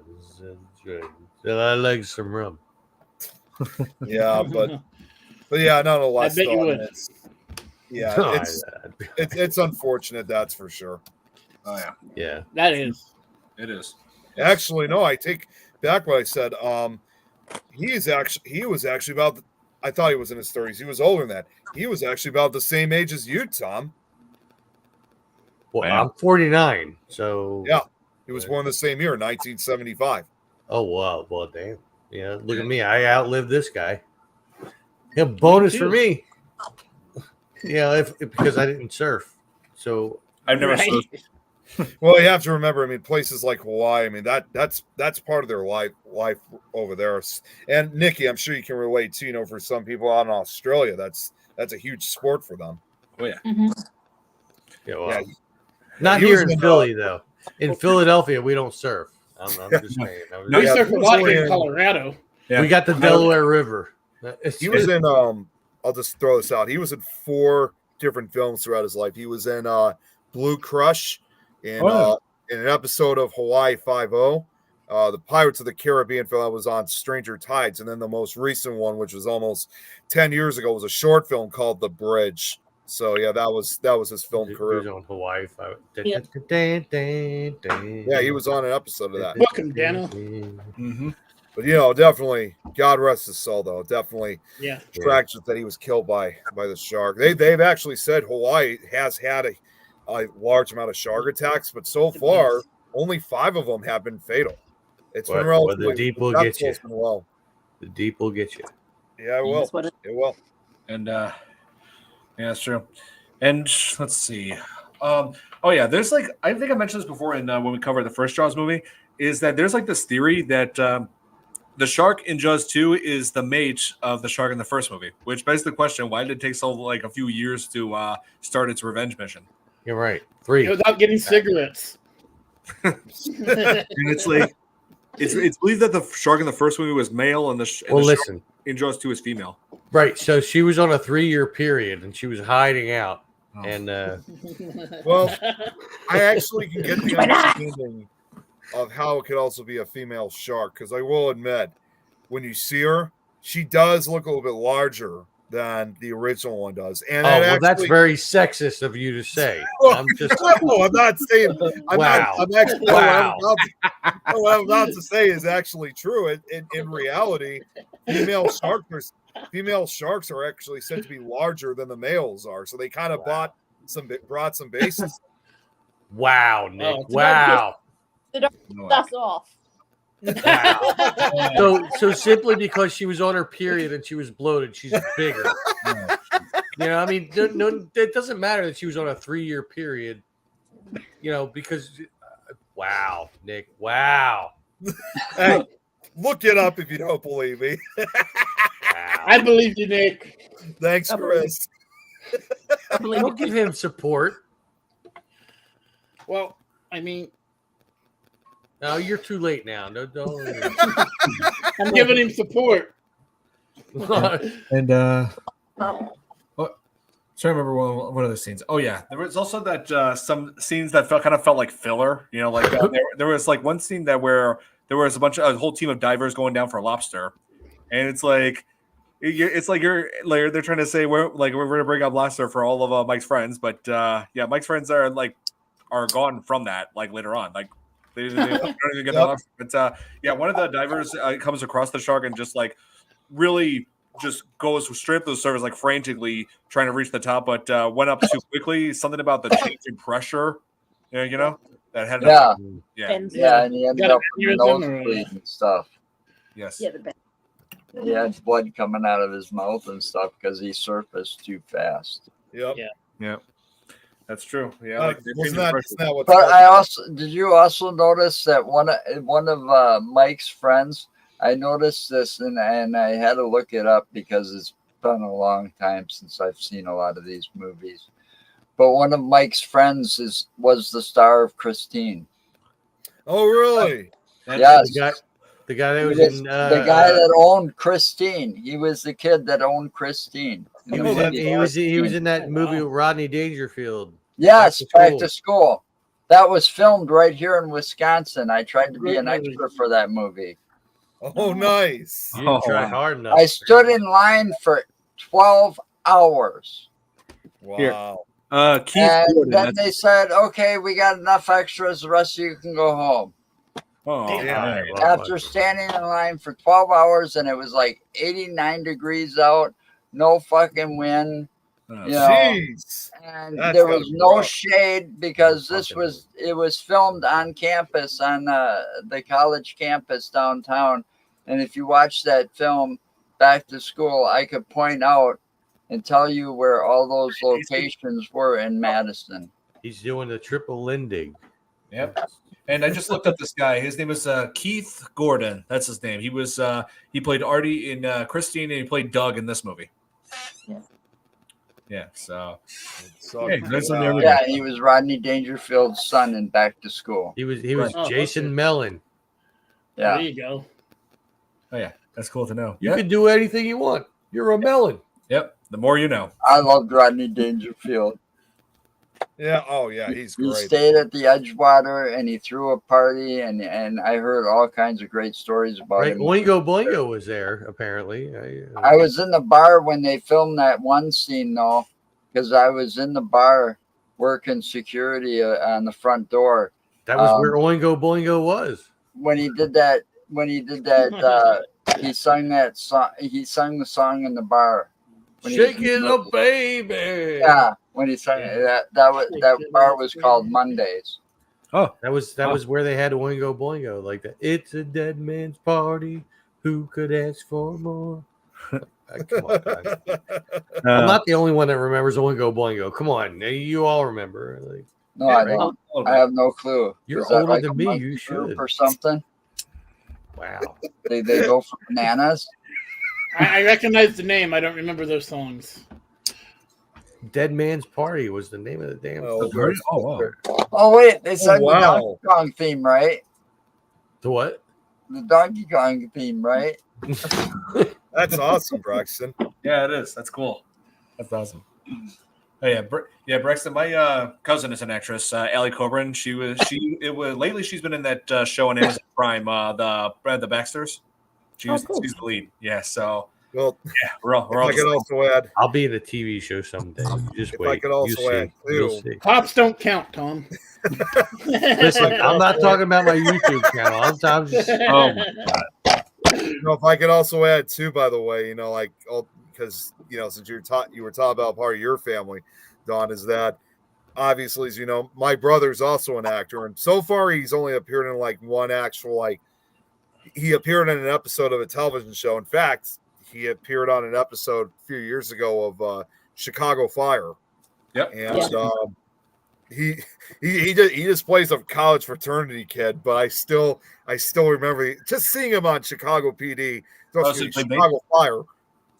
And I like some rum. Yeah, but yeah, nonetheless, I bet you though, would. yeah, it's unfortunate, that's for sure. Oh yeah. Yeah. That is. It is. Actually, no, I take back what I said. He was actually about. I thought he was in his 30s. He was older than that. He was actually about the same age as you, Tom. Well, Wow. I'm 49, so Yeah, he was born the same year, 1975. Oh wow, well damn. Yeah, look at me. I outlived this guy. Yeah, bonus for me. Yeah, if because I didn't surf. So I've never Right? surfed. Well, you have to remember. I mean, places like Hawaii. I mean, that's part of their life over there. And Nikki, I'm sure you can relate to. You know, for some people out in Australia, that's a huge sport for them. Oh yeah. yeah, well, Yeah, not he here was in in, Philly though. In Philadelphia, we don't surf. I'm just saying. No, We yeah, surf a he was lot only here in in- Colorado. Yeah. We got the Delaware River. He was in I'll just throw this out. He was in 4 different films throughout his life. He was in Blue Crush, in an episode of Hawaii Five-0, the Pirates of the Caribbean film that was on Stranger Tides, and then the most recent one, which was almost 10 years ago, was a short film called The Bridge. So yeah, that was his film He career. was on Hawaii. Yeah. Yeah, he was on an episode of that. Welcome, Dano. Mm-hmm. But you know, definitely, God rest his soul, though. Definitely Yeah. tragic that he was killed by the shark. They've actually said Hawaii has had a large amount of shark attacks, but so far only 5 of them have been fatal. It's been Well, relatively. the deep will that's get you. what's been well. The deep will get you. Yeah, it will. That's what it- It will. And yeah, that's true. And let's see. Oh yeah, there's like I think I mentioned this before in when we covered the first Jaws movie. Is that there's like this theory that the shark in Jaws 2 is the mate of the shark in the first movie, which begs the question: why did it take so like a few years to start its revenge mission? You're right. 3. Without getting cigarettes. And it's like it's believed that the shark in the first movie was male and the Well, shark listen. in Jaws 2 is female. Right. So she was on a 3-year period and she was hiding out. Oh. And Well, I actually can get the understanding of how it could also be a female shark, because I will admit, when you see her, she does look a little bit larger than the original one does. And that's very sexist of you to say. Well, I'm just no, I'm not saying. Wow. I'm actually. Wow. What I'm about to say is actually true. In reality, female sharks are actually said to be larger than the males are. So they kind of brought some bases. wow, Nick. Oh, Wow. That's off. Wow. So simply because she was on her period and she was bloated, she's bigger. You know, I mean, no, it doesn't matter that she was on a 3-year period. You know, because wow, Nick, wow. Hey, look it up if you don't believe me. Wow. I believe you, Nick. Thanks, Chris. Don't give him support. Well, I mean, No, you're too late now. No, don't. I'm giving him support. And trying to remember one of the scenes. Oh yeah, there was also that some scenes that kind of felt like filler. You know, like there was like one scene where there was a whole team of divers going down for a lobster, and it's like they're trying to say we're gonna bring up lobster for all of Mike's friends, but yeah, Mike's friends are gone from that later on. Like they don't even get the lobster. But yeah, one of the divers comes across the shark and just really just goes straight up to the surface, frantically trying to reach the top, but went up too quickly. Something about the change in pressure, you know, that had Yeah. Yeah. And he ended Gotta up with use them nosebleed and stuff. Yes. Yeah, the best. He had blood coming out of his mouth and stuff because he surfaced too fast. Yep. Yeah. That's true. Yeah, like isn't that what's But called- I also did you also notice that one of Mike's friends? I noticed this and I had to look it up because it's been a long time since I've seen a lot of these movies. But one of Mike's friends was the star of Christine. Oh, really? Yes, The guy that He was was in the guy that owned Christine. He was the kid that owned Christine. he in was the in, movie. he was in that Oh, movie wow. with Rodney Dangerfield. Yes, Back Back to to School. That was filmed right here in Wisconsin. I tried to be Great an movie. extra for that movie. Oh, nice. You didn't try wow. hard enough. I stood in line for 12 hours. Wow. Keith And Gordon. then That's, they said, okay, we got enough extras. The rest of you can go home. oh, Damn. Yeah. man. Well, After standing in line for 12 hours and it was like 89 degrees out, no fucking wind. Oh, Yeah. Jeez. And That's there gotta was be no rough. shade because Fucking it was filmed on campus on the college campus downtown. And if you watch that film Back to School, I could point out and tell you where all those locations were in Madison. he's doing the triple Lindig. Yep. And I just looked up this guy. His name is Keith Gordon. That's his name. He was he played Artie in Christine, and he played Doug in this movie. Yeah. Yeah. So So, Hey, that's on there. Yeah, he was Rodney Dangerfield's son in Back to School. He was Right. Oh, Jason okay. Mellon. Yeah. There you go. oh yeah, that's cool to know. You Yep. can do anything you want. You're a melon. Yep. The more you know. I loved Rodney Dangerfield. yeah. Oh, yeah. He's He great. stayed at the Edgewater and he threw a party and I heard all kinds of great stories about Right? him. Oingo Boingo was there, apparently. I was in the bar when they filmed that one scene though, because I was in the bar working security on the front door. That was where Oingo Boingo was. When he did that, he sung that song. He sung the song in the bar. When he was- Shaking up, baby. Yeah, when he sang it, that bar was called Mondays. That was where they had Oingo Boingo, like that. It's a dead man's party. Who could ask for more? Come on, guys. I'm not the only one that remembers Oingo Boingo. Come on, you all remember. Like, No, Yeah, I right. don't. I have no clue. You're Is that older like than a me, monkey you group should. or something. wow. They go for bananas. I recognize the name. I don't remember those songs. Dead Man's Party was the name of the damn. Oh, song. Oh wow. Oh wait, they sang wow. the Donkey Kong theme, right? The what? The Donkey Kong theme, right? That's awesome, Braxton. Yeah, it is. That's cool. That's awesome. Oh yeah, Braxton. My cousin is an actress, Allie Coburn. Lately she's been in that show on Amazon Prime, the Baxters. She's cool. the lead. Yeah, so Well, yeah, we're all if I could also add, I'll be in a TV show someday. Just If I wait. could also You'll add, see. You'll too. see. Cops don't count, Tom. Listen, I'm not talking about my YouTube channel. I'm just oh my if I could also add too, by the way, because since you were talking about part of your family, Don, is that obviously, as you know, my brother's also an actor, and so far he's only appeared in like one actual he appeared in an episode of a television show. In fact, he appeared on an episode a few years ago of Chicago Fire. Yep. And he just plays a college fraternity kid, but I still remember just seeing him on Chicago PD, so he played Chicago Fire,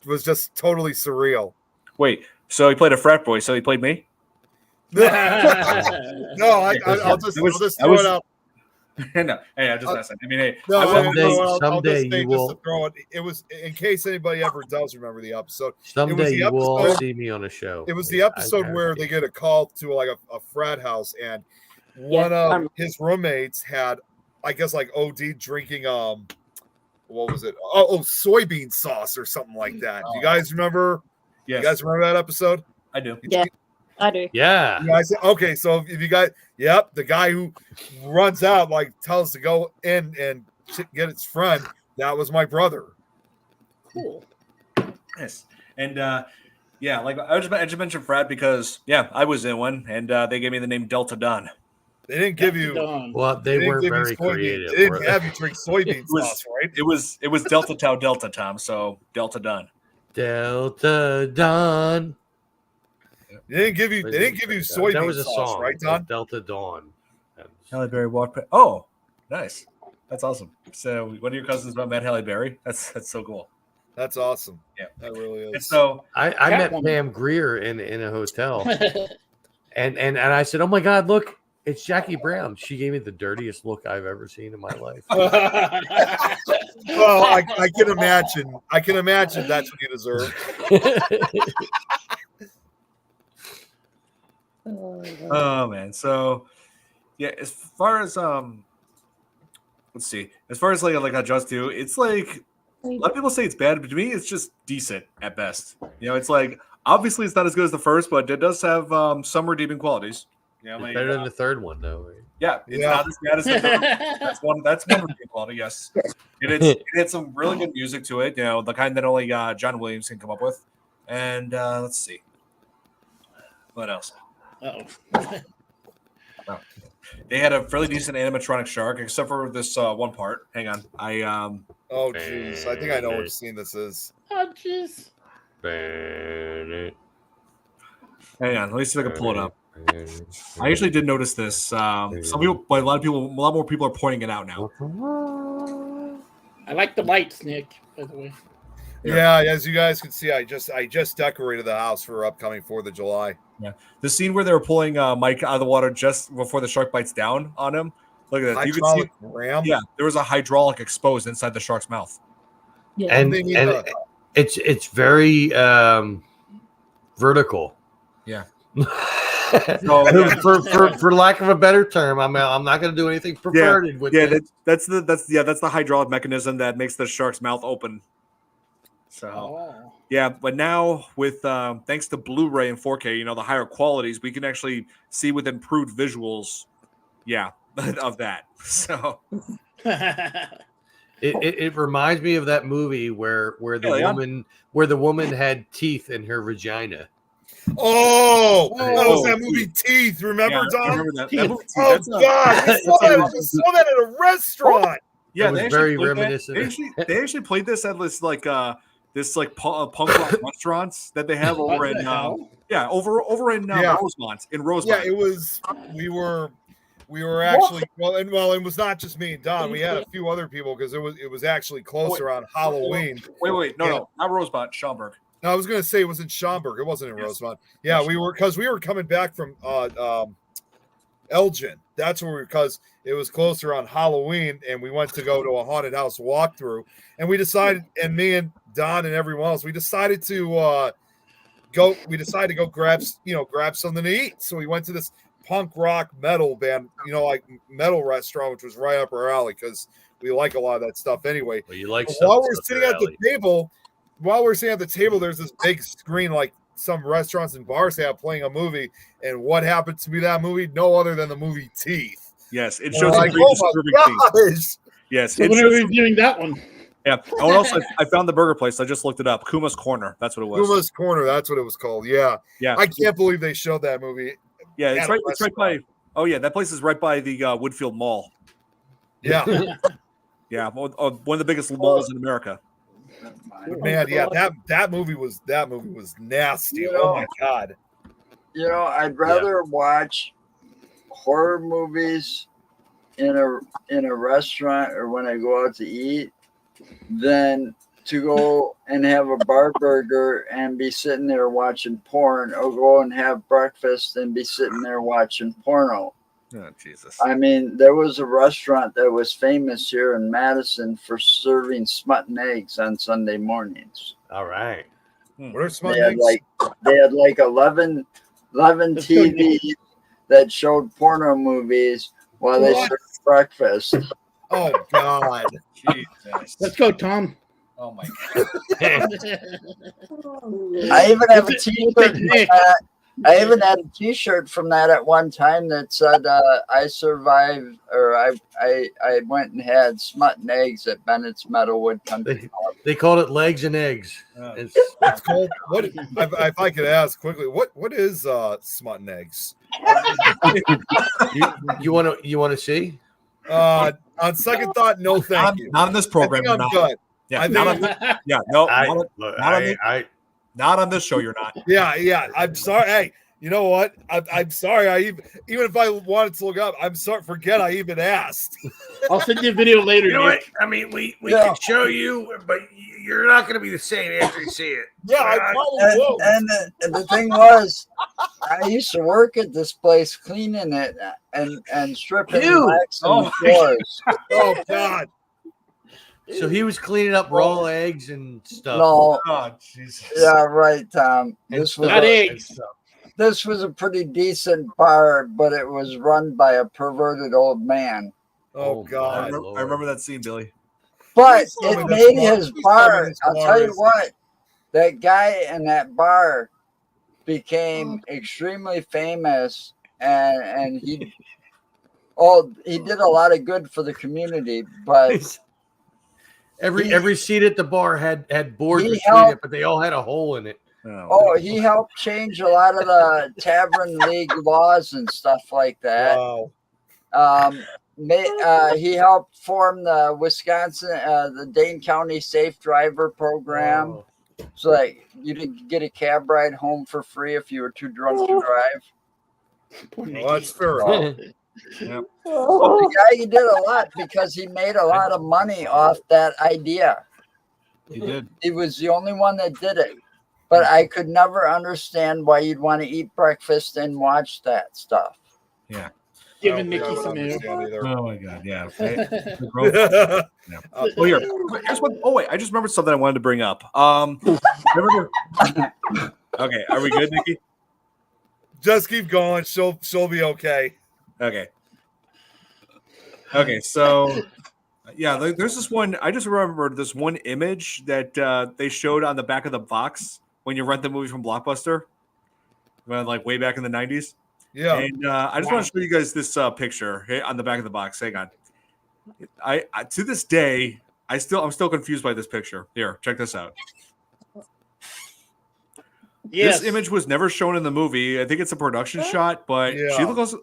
was just totally surreal. Wait, so he played a frat boy, so he played me? No, I'll just throw it out. No, hey, I'm just messing. I mean, hey, No, Someday you will- Just to throw it. It was in case anybody ever does remember the episode. someday the you will all episode- see me on a show. It was the I episode where guarantee. they get a call to like a frat house, and one of his roommates had, I guess, like OD drinking what was it? Oh, soybean sauce or something like that. You guys remember? yes, You guys remember that episode? I do. Yeah, I do. Yeah. You guys, okay, so if you guys, the guy who runs out tells to go in and get his friend. That was my brother. Cool. Yes, and yeah, like I just mentioned Frat because I was in one, and they gave me the name Delta Don. They didn't give you. Done. Well, they didn't weren't give you very soybean- creative. They didn't were they? have you drink soybean was- sauce, right? It was Delta Tau Delta Tom, so Delta Don. Delta Don. They didn't give you soybean That was a sauce, song, right, Don? Delta Dawn. Halle Berry walked. Oh, nice. That's awesome. So one of your cousins met Halle Berry. That's so cool. That's awesome. Yeah. That really And is. so I met Catwoman. Pam Grier in a hotel, and I said, "Oh my God, look, it's Jackie Brown." She gave me the dirtiest look I've ever seen in my life. Well, I can imagine. I can imagine that's what you deserve. oh man. So yeah, as far as let's see. As far as like how Just Do, it's like a lot of people say it's bad, but to me, it's just decent at best. You know, it's like obviously it's not as good as the first, but it does have some redeeming qualities. You know, It's like, better than the third one, though. Right? yeah, it's Yeah. not as bad as the third. That's one redeeming quality. Yes, it had some really good music to it. You know, the kind that only John Williams can come up with. And let's see, what else? Uh-oh. They had a fairly decent animatronic shark, except for this one part. Hang on, Oh, jeez. I think I know which scene this is. Oh, jeez. hang on. Let me see if I can pull it up. I actually did notice this. Some people, but a lot more people are pointing it out now. I like the lights, Nick, by the way. Yeah, as you guys can see, I just decorated the house for upcoming 4th of July. The scene where they were pulling Mike out of the water just before the shark bites down on him. Look at that. You can see, Hydraulic ram. yeah, there was a hydraulic exposed inside the shark's mouth. Yeah. And They need and a- it's very vertical. Yeah. So, for lack of a better term, I'm not going to do anything perverted with Yeah, it. that's the hydraulic mechanism that makes the shark's mouth open. So Oh. yeah, but now with thanks to Blu-ray and 4K, you know, the higher qualities, we can actually see with improved visuals, yeah, of that. So It reminds me of that movie where the Yeah. woman had teeth in her vagina. Oh, that was Oh, that movie Teeth. Remember, yeah, I Don? remember that. That movie, Oh that's- God, we saw that at a restaurant. yeah, It was they actually very played that- reminiscent. They actually played this at this punk rock restaurants that they have over What in the hell? yeah over in Yeah. Rosemont. In Rosemont. Yeah, it was. We were actually it was not just me and Don. We had a few other people because it was actually close around Halloween. Wait, Yeah. no, not Rosemont, Schaumburg. No, I was gonna say it was in Schaumburg. It wasn't in Yes. Rosemont. Yeah, we were coming back from Elgin. That's where because it was closer on Halloween, and we went to go to a haunted house walkthrough, and we decided, and me and Don and everyone else, we decided to go. We decided to go grab something to eat. So we went to this punk rock metal band, like metal restaurant, which was right up our alley because we like a lot of that stuff anyway. Well, you like But some while we're stuff sitting there, at the Allie. table, there's this big screen like some restaurants and bars have playing a movie. And what happened to be that movie? No other than the movie Teeth. Yes, it And shows I'm a like, pretty disturbing oh thing. my gosh. Yes, So it when are shows we some- reviewing that one? yeah. Oh, and also, I found the burger place. I just looked it up. Kuma's Corner. That's what it was. Kuma's Corner, that's what it was called. Yeah. Yeah, I can't believe they showed that movie. yeah. at It's a right. It's right by. restaurant. Oh yeah, that place is right by the Woodfield Mall. Yeah. Yeah, one of the biggest malls in America. Man, yeah, that movie was nasty. You Oh know- my god. I'd rather watch horror movies in a restaurant or when I go out to eat than to go and have a bar burger and be sitting there watching porn, or go and have breakfast and be sitting there watching porno. Oh Jesus. I mean, there was a restaurant that was famous here in Madison for serving smut and eggs on Sunday mornings. All right. What are smart They had eggs? like 11 TVs that showed porno movies while they What? served breakfast. Oh god. Jesus. Let's go, Tom. Oh my God. I even have a We'll T-shirt. take from Nick. that. I even had a T-shirt from that at one time that said, "I survived," or I went and had smut and eggs at Bennett's Meadowwood Country Club. They called it legs and eggs. Oh. It's, It's called what if I could ask quickly, what is smut and eggs? you want to see? On second thought, no thank you. Not on this I program. think I'm not. good. Yeah, I not think on, yeah, no, I, not on, look, not on I, the- I not on this show. You're not. Yeah. I'm sorry. Hey, You know what? I'm sorry. Even if I wanted to look up, I'm sorry. Forget I even asked. I'll send you a video later, You know what? Nick. I mean, we Yeah. can show you, but you're not going to be the same after you see it. Yeah, I probably will. And the thing was, I used to work at this place cleaning it and stripping Ew. wax Oh and my floors. Oh God. So he was cleaning up raw eggs and stuff. No, Oh Jesus. yeah, right, Tom. And This was Not a, eggs. this was a pretty decent bar, but it was run by a perverted old man. Oh my God. Lord. I remember that scene, Billy. But Please tell it me made this bar- his please tell me bar. this I'll bar tell you is- what, that guy in that bar became extremely famous, and he did a lot of good for the community. But Every seat at the bar had boards He between helped- it, but they all had a hole in it. he helped change a lot of the tavern league laws and stuff like that. Wow. He helped form the Wisconsin, the Dane County Safe Driver Program, Oh. so that you could get a cab ride home for free if you were too drunk to drive. Poor Nicky. Well, that's fair enough. The guy, he did a lot because he made a lot of money off that idea. He did. He was the only one that did it. But I could never understand why you'd want to eat breakfast and watch that stuff. Giving I Nicky don't some air. understand either. Oh my God. Yeah. Oh, here. Here's one. Oh wait, I just remembered something I wanted to bring up. Remember? Okay, are we good, Nikki? Just keep going. She'll be okay. Okay. Okay, so yeah, there's this one. I just remembered this one image that they showed on the back of the box when you rent the movie from Blockbuster, like way back in the 90s. Yeah. And I just want to show you guys this picture on the back of the box. Hang on. I to this day, I'm still confused by this picture. Here, check this out. Yes. This image was never shown in the movie. I think it's a production shot, but she Yeah. looks.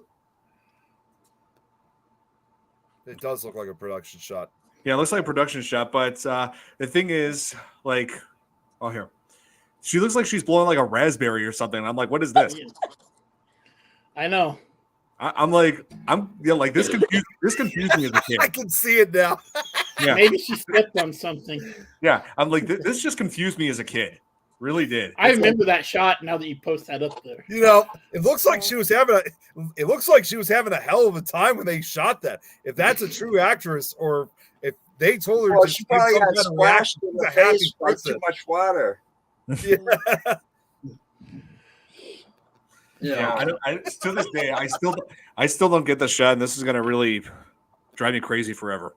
It does look like a production shot. Yeah, it looks like a production shot, but the thing is, like, oh here, she looks like she's blowing like a raspberry or something. I'm like, what is this? I know. I'm like this confused me as a I kid. can see it now. Yeah, Maybe she slipped on something. yeah. I'm like, this just confused me as a kid. Really did. I It's like- remember that shot now that you post that up there. You know, it looks like she was having a hell of a time when they shot that. If that's a true actress, or if they told her Well, to she give probably some got kind of splashed reaction, in she's the a happy face by person. too much water. Yeah. Yeah, to this day, I still don't get the shot, and this is gonna really drive me crazy forever.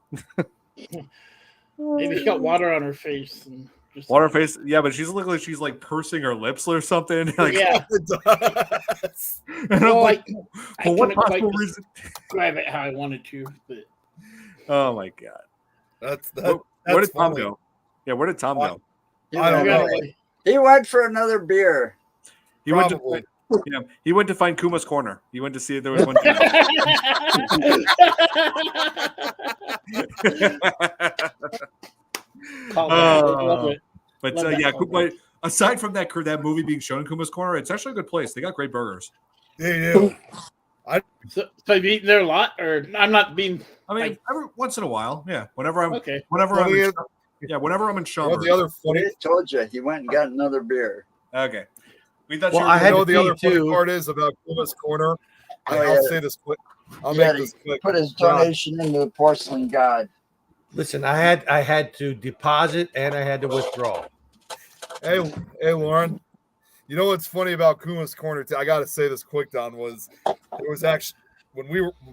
Maybe she got water on her face. And just Water face, yeah, but she's looking like she's like pursing her lips or something. Like, Yeah. It does. and I'm Well, like, I for what couldn't quite possible reason? describe it how I wanted to, but Oh my God. That's Where that's did Tom funny. go? Yeah, where did Tom go? I don't know. He went for another beer. He went Probably. he went to find Kuma's Corner. He went to see if there was one. Call back. Love it. But Love that yeah, callback. aside from that movie being shown in Kuma's Corner, it's actually a good place. They got great burgers. They do. So have you eaten there a lot, or I'm not being I mean, Like- every once in a while, yeah. Whenever I'm okay? whenever Well, I'm in, yeah. whenever I'm in You know, Schaumburg. the other I funny, told you he went and got another beer. Okay. We thought Well, you were I you had know to the other pee, funny too. part is about Kuma's Corner. Oh, I'll yeah. say this quick. I'll Yeah, make this quick. Put his John, donation into the porcelain god. Listen, I had to deposit and I had to withdraw. Hey, Lauren. You know what's funny about Kuma's Corner? I got to say this quick, Don. Was it was actually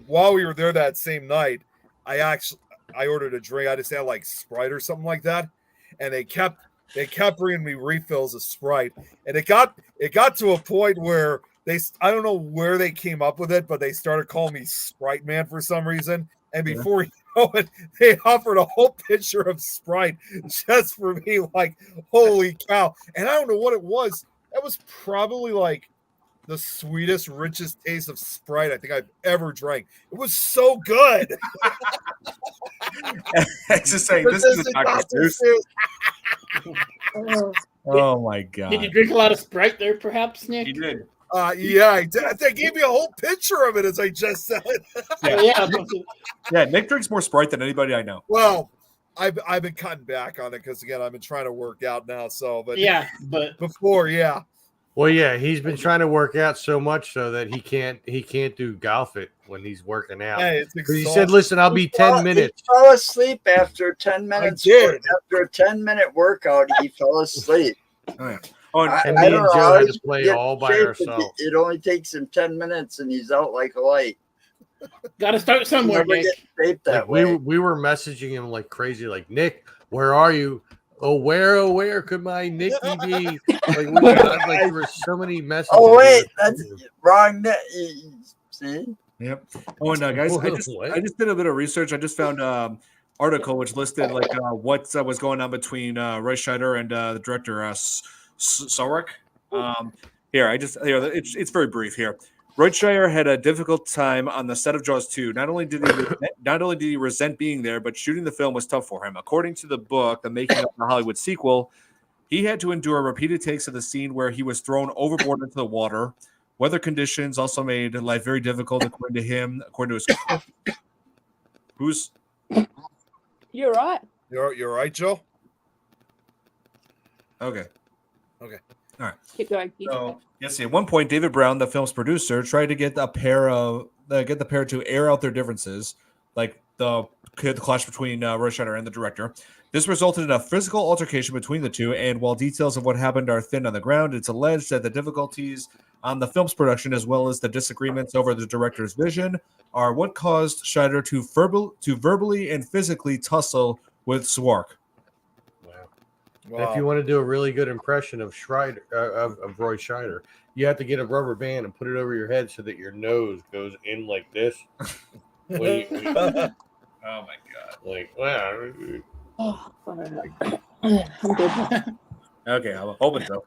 while we were there that same night, I ordered a drink. I just had like Sprite or something like that, and they kept bringing me refills of Sprite, and it got to a point where I don't know where they came up with it, but they started calling me Sprite Man for some reason. And before you know it, they offered a whole pitcher of Sprite just for me. Like, holy cow! And I don't know what it was. That was probably like the sweetest, richest taste of Sprite I think I've ever drank. It was so good. It's just saying this is a Dr. Seuss. Oh my Did you God. drink a lot of Sprite there, perhaps, Nick? He did. Yeah, they gave me a whole picture of it as I just said. Yeah. Yeah, Nick drinks more Sprite than anybody I know. Well, I've been cutting back on it because again I've been trying to work out now. So, but Yeah, but before, yeah, Well, yeah, he's been trying to work out so much so that he can't do golf it when he's working out. hey, it's 'Cause he exhausting. said, "Listen, I'll be 10 minutes." He fell asleep after 10 minutes. did. After a 10-minute workout, he fell asleep. Oh, yeah. Oh, and, And I me don't and know Joe how had he to play get all by shape if ourselves. It only takes him 10 minutes and he's out like a light. got to start somewhere, Never Nick. get shape that Like way. we were messaging him like crazy, like, "Nick, where are you? Oh, where could my Nicky be?" Like we got like there were so many messages. Oh we wait, were that's sending him. wrong. See, yep. Oh, and guys, What? I just did a bit of research. I just found article which listed like what was going on between Roy Scheider and the director Sarek. Here, it's very brief here. Roy Scheider had a difficult time on the set of Jaws 2. Not only did he resent being there, but shooting the film was tough for him. According to the book, The Making of the Hollywood Sequel, he had to endure repeated takes of the scene where he was thrown overboard into the water. Weather conditions also made life very difficult, according to him. According to his, who's You're right. You're right, Joe. okay. Keep going. Keep going. So yes, at one point, David Brown, the film's producer, tried to get the pair to air out their differences, like the clash between Roy Scheider and the director. This resulted in a physical altercation between the two, and while details of what happened are thin on the ground, it's alleged that the difficulties on the film's production, as well as the disagreements over the director's vision, are what caused Scheider to verbally and physically tussle with Swark. If you want to do a really good impression of Schreider, of Roy Scheider, you have to get a rubber band and put it over your head so that your nose goes in like this. Oh my god! Like, wow. Oh, I'm good. Okay, I'm hoping so.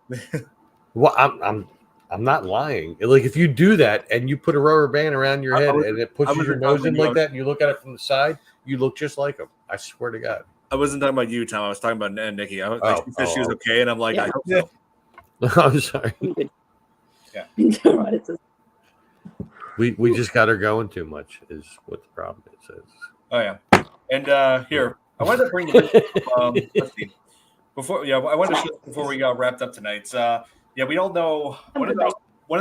Well, I'm not lying. Like, if you do that and you put a rubber band around your head and it pushes your nose in like that, and you look at it from the side, you look just like him. I swear to God. I wasn't talking about you, Tom. I was talking about Nikki. She said she was okay, and I'm like, Yeah. I hope so. I'm sorry. I'm good. Yeah. It's all right. It's a, We just got her going too much is what the problem is. Oh yeah, and here I wanted to bring the let's see. I wanted to show before we got wrapped up tonight. We all know one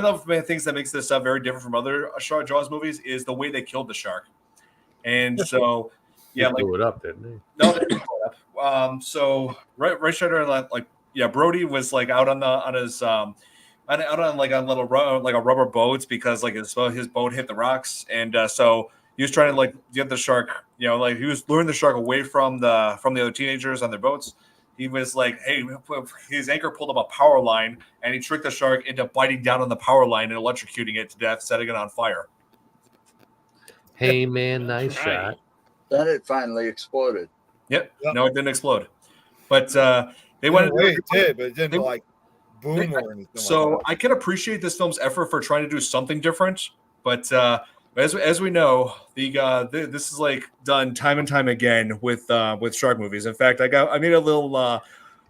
of the things that makes this very different from other Jaws movies is the way they killed the shark, and so. Yeah, blew it up, didn't he? No, they didn't blow it up. So Roy Scheider, Brody was like out on his out on like a little like a rubber boat because like his boat hit the rocks, and so he was trying to like get the shark. He was luring the shark away from the other teenagers on their boats. He was like, hey, his anchor pulled up a power line, and he tricked the shark into biting down on the power line and electrocuting it to death, setting it on fire. Hey man, nice shot. Then it finally exploded. Yep. No, it didn't explode. But they wanted It did, but it didn't like boom or anything. So like I can appreciate this film's effort for trying to do something different, but as we know, this is like done time and time again with shark movies. In fact, I made a little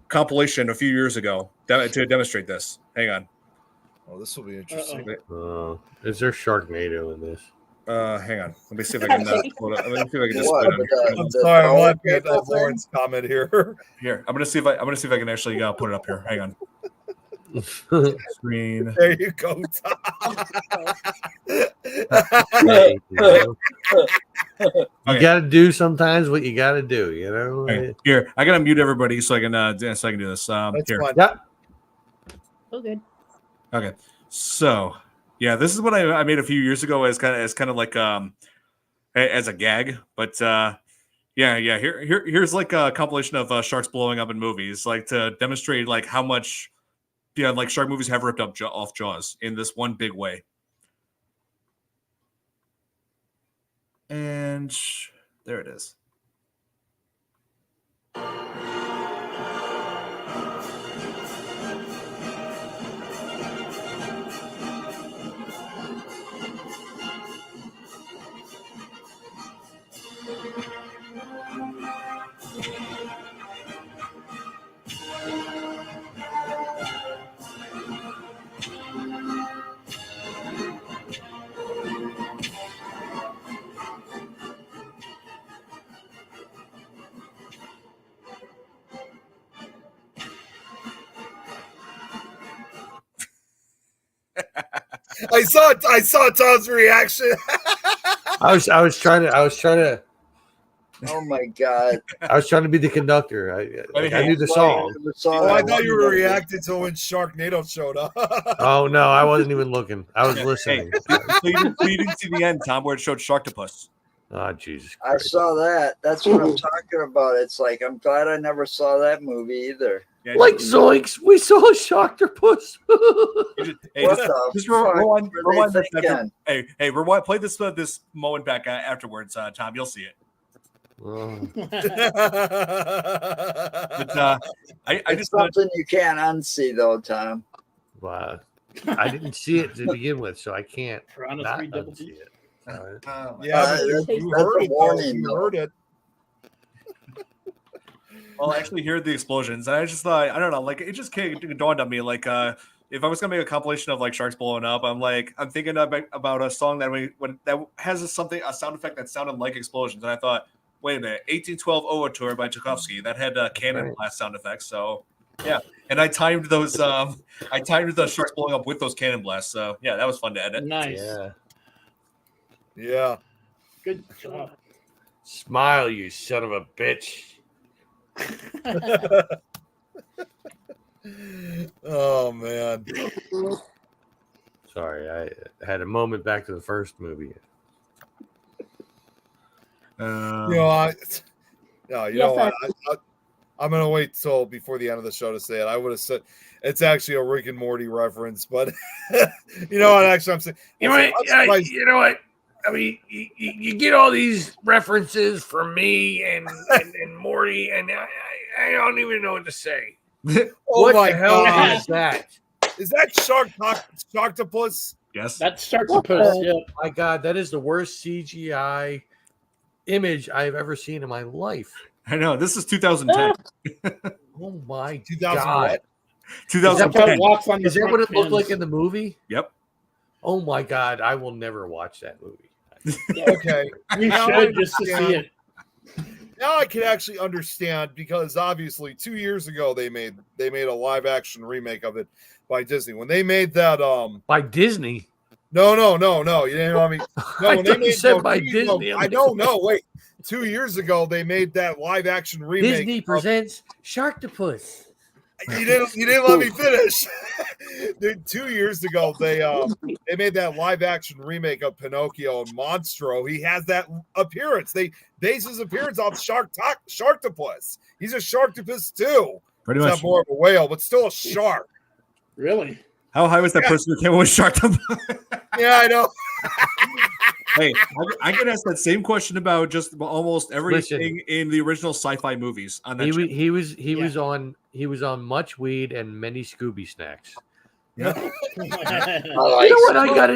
compilation a few years ago to demonstrate this. Hang on. Oh, this will be interesting. Is there Sharknado in this? Hang on. Let me see if I can. Let me see if I can just. What? Put it on. I'm sorry, I'm laughing at Lauren's comment here. Here, I'm gonna see if I can actually put it up here. Hang on. Screen. There you go, Tom. You got to do sometimes what you got to do, you know. Okay. Here, I gotta mute everybody so I can do this. That's Here. fine. Yeah. all good. Okay, so yeah, this is what I made a few years ago as kind of like as a gag, but here's like a compilation of sharks blowing up in movies, like to demonstrate like how much like shark movies have ripped up off Jaws in this one big way. And there it is. I saw Tom's reaction. I was trying to Oh my God. be the conductor. I knew the song. Never saw Oh, I that thought you one. were reacting to when Sharknado showed up. Oh no, I wasn't even looking. I was Hey, listening. so you didn't see the end, Tom, where it showed Sharktopus. Oh Jesus I Christ. saw that. That's what I'm talking about. It's like I'm glad I never saw that movie either. Yeah, Like zoinks, we saw a Sharktopus. hey, What just, the just fuck rewind were they this after, thinking? hey, rewind. Play this this moment back afterwards, Tom. You'll see it. Oh, But I It's just something you can't unsee, though, Tom. wow. I didn't see it to begin with, so I can't We're on a not three double unsee D. it. oh, my Yeah, Uh, but you that's heard a it. Though. warning, You though. heard it. Well, I actually heard the explosions, and I just thought, I don't know, like it just dawned on me, like if I was gonna make a compilation of like sharks blowing up, I'm thinking about a song that has a sound effect that sounded like explosions, and I thought, wait a minute, 1812 Overture by Tchaikovsky that had cannon Right. blast sound effects, so yeah, and I timed those, I timed the sharks blowing up with those cannon blasts, so yeah, that was fun to edit. Nice. Yeah. Yeah. Good job. Smile, you son of a bitch. Oh man. Sorry, I had a moment back to the first movie. You know, I'm gonna wait till before the end of the show to say it. I would have said it's actually a Rick and Morty reference, but you know what? Actually, I'm saying You know what? You know what? I mean, you get all these references from me and Morty, and I don't even know what to say. oh What my the hell god, is that? is that Sharktopus? Yes. That starts to post. Yeah. My God, that is the worst CGI image I've ever seen in my life. I know. This is 2010. Oh my 2000 God. what? That's how 2010. it walks on the Is that what it front looked like pins. in the movie? Yep. Oh my God, I will never watch that movie. Okay. You Now I should just to see understand. it. Now I can actually understand because obviously 2 years ago they made a live action remake of it by Disney. When they made that By Disney. no, you didn't want me. No, I when thought you said by no, Disney. I know, no, wait. 2 years ago they made that live action remake. Disney of- presents Sharktopus. You didn't let me finish. Dude, 2 years ago they made that live action remake of Pinocchio and Monstro. He has that appearance. They base his appearance off Sharktopus. He's a Sharktopus too. Pretty He's much. not more of a whale, but still a shark. Really? How high was that person who came up with Sharktopus? Yeah, I know. Hey, I can ask that same question about just almost everything in the original sci-fi movies. On that channel. He was on much weed and many Scooby snacks. Yeah. I You like know what? I got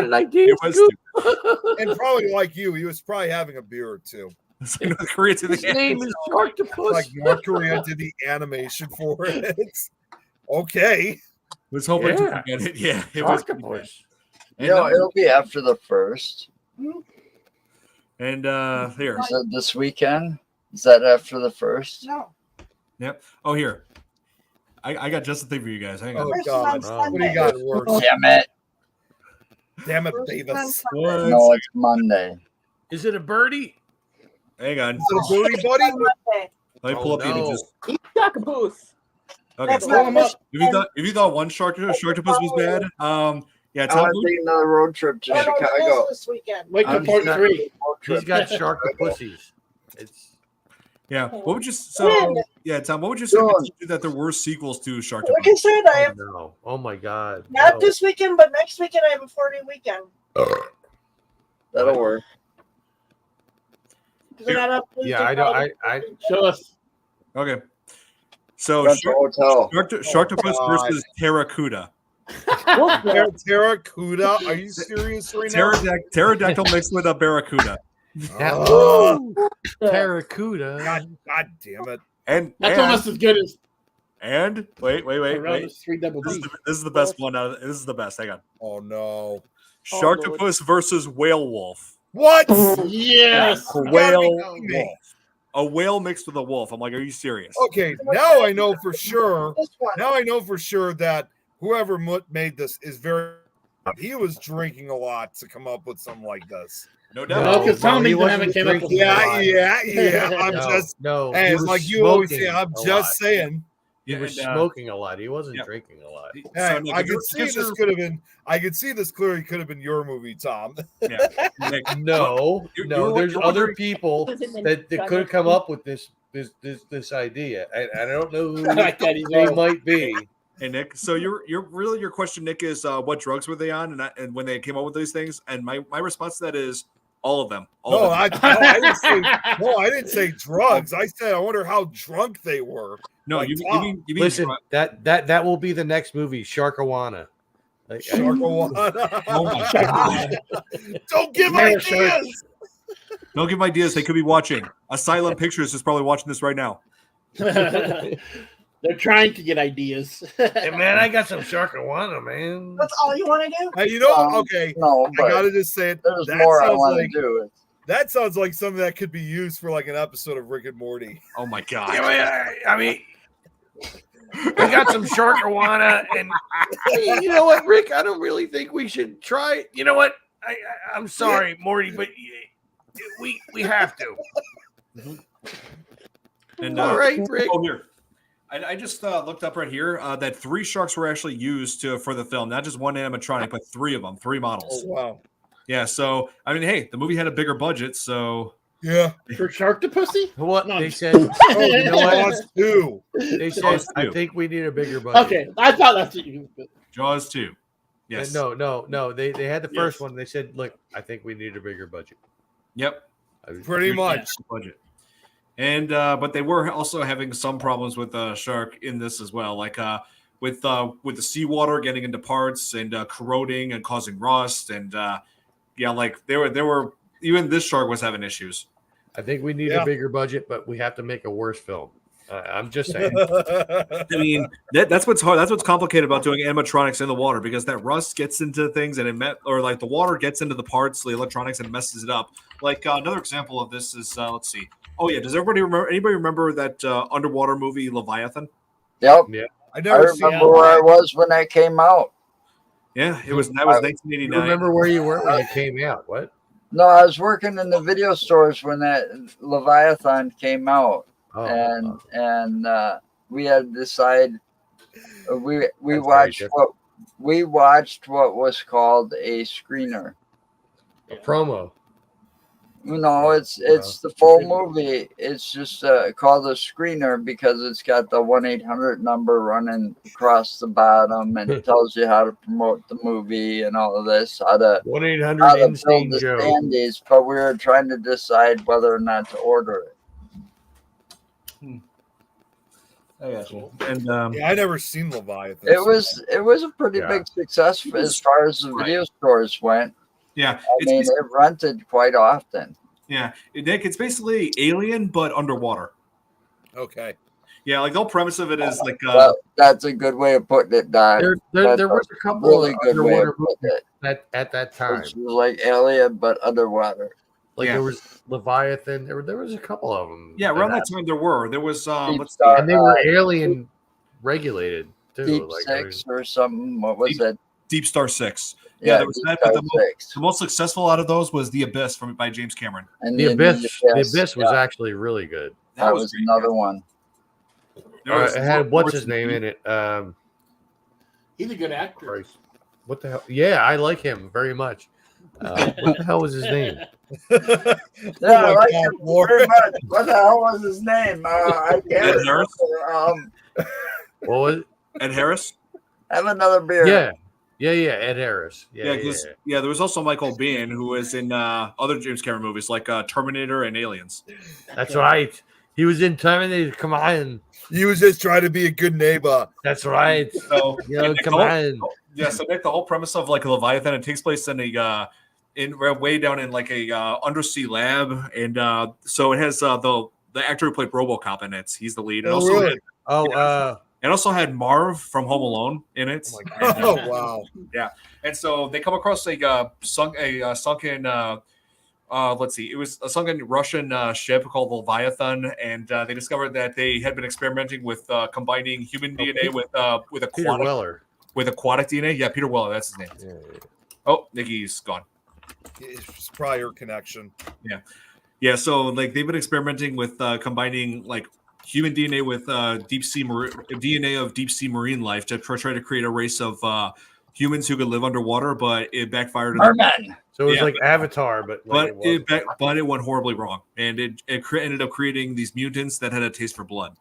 an idea. It was Scoob. And probably like you, he was probably having a beer or two. it's like North Korea to His the name is Sharktopus. Like North Korea did the animation for it. Okay. was hoping to Yeah. forget it. Yeah, it was pretty bad. Sharktopus. And, No, it'll be after the first. and here. Is it this weekend? Is that after the first? No. Yep. Oh, here. I got just the thing for you guys. Hang on. Oh First is God. on What do you Sunday. got worse? Damn it. Damn it, First is on Davis. Sunday. No, it's Monday. Is it a birdie? Hang on. Is it a booty buddy? Monday. Let me pull Oh, up the no. images. Sharktopus. Okay. That's So Call him up. if you thought one Sharktopus was bad, yeah, I tell want to take another road trip to I don't Chicago. know this weekend. Wait till I'm part not- 3. Road trip. He's got Sharktopussies. It's yeah. What would you Tom? What would you say Go on. that there were sequels to Like I Sharktopus? said, I have no. Oh my God. not no. this weekend, but next weekend I have a 4-day weekend. That'll work. Because I got up. Yeah, I don't. I Show us. Okay. So Rent a hotel. Sharktopus God. versus Terracuda. Terracuda? Are you serious right now? Pterodactyl mixed with a barracuda. Oh, Terracuda. God damn it. And That's and, almost as good as wait. Around 3 double This D. is the best one. This is the best. Hang on. Oh no. Sharktopus versus whale wolf. What? Yes. A You whale gotta be kidding me. wolf. A whale mixed with a wolf. I'm like, are you serious? Okay, now I know for sure. This one. Now I know for sure that whoever made this is very He was drinking a lot to come up with something like this. No No, doubt. because No, Tom he even wasn't haven't came up with drinking a Yeah. one. I'm just, no. hey, he it's was like you always say. smoking I'm a just lot. saying. He was and, smoking a lot. He wasn't yeah. drinking a lot. Hey, So, Nick, I if you're- could see if this you're- could have been. I could see this clearly could have been your movie, Tom. Yeah. Nick, No, You're- no. you're- There's you're other wondering- people Was in the that could Dragon come King. up with this idea. I don't know who I like that he's they all- might be. Hey Nick, so your question, Nick, is what drugs were they on, and when they came up with these things, and my response to that is all of them. All No, of them. I didn't say drugs. I said I wonder how drunk they were. No, like you Tom. mean Listen, drug- that will be the next movie, Sharkawana. Like, Sharkawana. Oh my God. Don't give Never ideas. Don't give them ideas. They could be watching. Asylum Pictures is probably watching this right now. They're trying to get ideas. hey, man, I got some Sharkawana, man. That's all you want to do? Hey, you know, okay. No, I but gotta just say it. there's That more I sounds want like to do. that sounds like something that could be used for like an episode of Rick and Morty. Oh my God. I mean, we got some Sharkawana, and you know what, Rick? I don't really think we should try it. You know what? I'm sorry, Morty, but we have to. And All right, Rick. Oh, here. I just looked up right here that 3 sharks were actually used for the film, not just one animatronic, but 3 of them, 3 models. Oh wow. Yeah, so I mean, hey, the movie had a bigger budget, so Yeah. For Sharktopusy? What No, they I'm- said? Oh, You know what? Jaws 2. They said, Jaws I 2. think we need a bigger budget. Okay, I thought that's what you. Jaws 2. Yes. No. They had the first Yes. one. They said, look, I think we need a bigger budget. Yep. Pretty much. Budget. And but they were also having some problems with the shark in this as well, like with the seawater getting into parts and corroding and causing rust, and yeah, like there were even this shark was having issues. I think we need Yeah. a bigger budget, but we have to make a worse film. I'm just saying. I mean, that's what's hard. That's what's complicated about doing animatronics in the water, because that rust gets into things and or like the water gets into the parts, the electronics, and messes it up. Like another example of this is let's see. Oh yeah, does everybody remember? Anybody remember that underwater movie Leviathan? Yep. I I never seen remember where I was when that came out. Yeah, that was I 1989. remember where you were when it came out. What? No, I was working in the video stores when that Leviathan came out, Oh, and we had to decide. We That's very watched different. what was called a screener. a promo. No, it's the full movie. It's just called a screener because it's got the 1-800 number running across the bottom, and it tells you how to promote the movie and all of this, how to 1-800 build Insane the Joe. standees. But we were trying to decide whether or not to order it. I got you. And Yeah, I never seen Leviathan. It was a pretty Yeah. big success as far as the video stores went. yeah, I mean, it rented quite often. yeah, Nick, it's basically Alien but underwater. Okay. Yeah, like the whole premise of it is like Well, that's a good way of putting it, Don. There was a couple Really of good way underwater of putting movies it. at that time. It's like Alien, but underwater. Like Yeah. there was Leviathan. There was a couple of them. yeah, around that time there was Deep let's Star- and they were alien regulated too. Deep like, I mean, Six or something. What was Deep- it? Deep Star 6. Yeah, there was Deep that, but Star the 6. most successful out of those was The Abyss by James Cameron. And the then Abyss. The Abyss was yeah, actually really good. that was great. another one. There was- It had what's his name in it? He's a good actor. Christ. What the hell? Yeah, I like him very much. What the hell was his name? Yeah, I Oh my like God, him Lord. very much. What the hell was his name? I can't Ed Harris? remember. What was it? Ed Harris. Have another beer. Yeah. Ed Harris. Yeah, there was also Michael Biehn, who was in other James Cameron movies like Terminator and Aliens. That's right. He was in Terminator. Come on. You was just trying to be a good neighbor. That's right. So Yo, Nick, come the on. whole- yeah, so Nick, the whole premise of like Leviathan, it takes place in a way down in like a undersea lab, and so it has the actor who played RoboCop in it. He's the lead, and Oh, also really? it also had Marv from Home Alone in it. Oh wow. And so they come across a sunken let's see, it was a sunken Russian ship called Leviathan, and they discovered that they had been experimenting with combining human DNA with a Peter quantum. Weller. with aquatic DNA. Yeah, Peter Weller, that's his name. Yeah. Oh, Nikki's gone. It's probably your connection. Yeah, so like they've been experimenting with combining like human DNA with DNA of deep sea marine life to try to create a race of humans who could live underwater, but it backfired. Merman. So it was Yeah. like Avatar, but like But it went horribly wrong, and it ended up creating these mutants that had a taste for blood.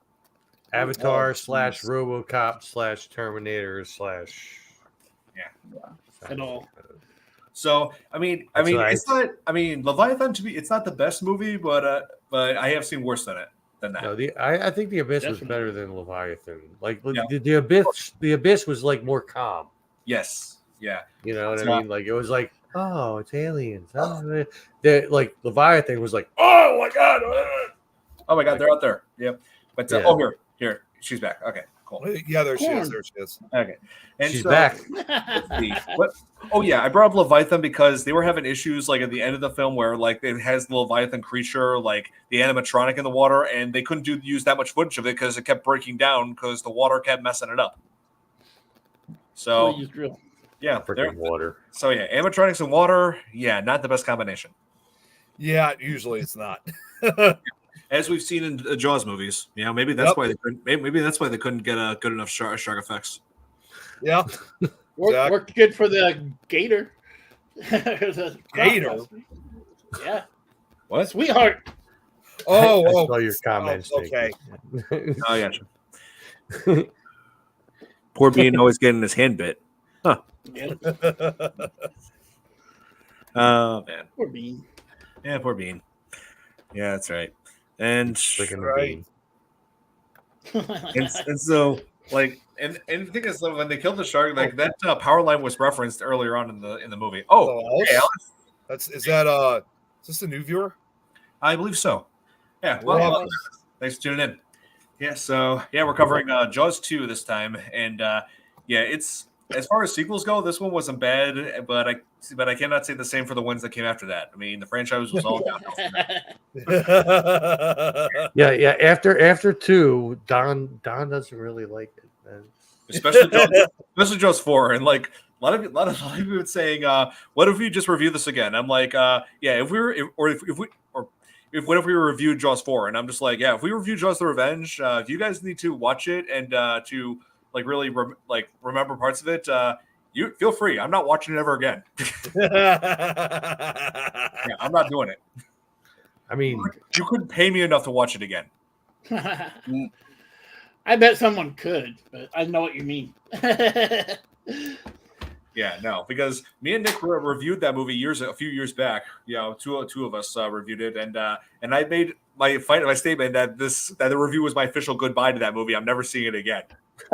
Avatar Oh, / jeez. RoboCop / Terminator / At all. So I mean, That's right. it's not. I mean, Leviathan it's not the best movie, but I have seen worse than that. No, I think the Abyss was Definitely. better than Leviathan. Like Yeah. the Abyss was like more calm. Yes, yeah, You know what It's I not- mean? Like it was like, oh, it's aliens. Oh, like Leviathan was like, oh my god. Oh my God, they're out there. Yep. But Yeah. here, she's back. Okay, cool. Yeah, there she Corn. is. There she is. Okay, and She's so- back. Let's see. What? Oh yeah, I brought up Leviathan because they were having issues like at the end of the film where like it has the Leviathan creature, like the animatronic in the water, and they couldn't use that much footage of it because it kept breaking down because the water kept messing it up. So Use drill. yeah, Freaking water. so yeah, animatronics and water, yeah, not the best combination. Yeah, usually it's not. As we've seen in the Jaws movies, you know, maybe that's Yep. why they couldn't. Maybe that's why they couldn't get good enough shark effects. Yeah. Worked good for the gator. The Gator? Yeah. What? Sweetheart. Oh, I oh, saw your comments. okay. Nick. Oh yeah. Poor Bean always getting his hand bit. Yeah. Oh man. Poor Bean. Yeah, poor Bean. Yeah, that's right. And Freaking Right. bean. and so like and the thing is when they killed the shark, like that power line was referenced earlier on in the movie. Oh, Hello, hey, Alex. Is this a new viewer? I believe so. Yeah. Well, Well, thanks for tuning in. Yeah. So yeah, we're covering Jaws 2 this time, and yeah, it's as far as sequels go, this one wasn't bad, but I cannot say the same for the ones that came after that. I mean, the franchise was all downhill from there. Yeah. After 2, Don doesn't really like it. Man. especially Jaws 4, and like a lot of people would saying, "What if we just review this again?" I'm like, "Yeah, if what if we reviewed Jaws 4?" And I'm just like, "Yeah, if we review Jaws: The Revenge, if you guys need to watch it and to like really remember parts of it, you feel free. I'm not watching it ever again. Yeah, I'm not doing it. I mean, You couldn't pay me enough to watch it again." I bet someone could, but I know what you mean. Yeah, no, because me and Nick reviewed that movie a few years back. You know, two of us reviewed it, and I made my statement that the review was my official goodbye to that movie. I'm never seeing it again.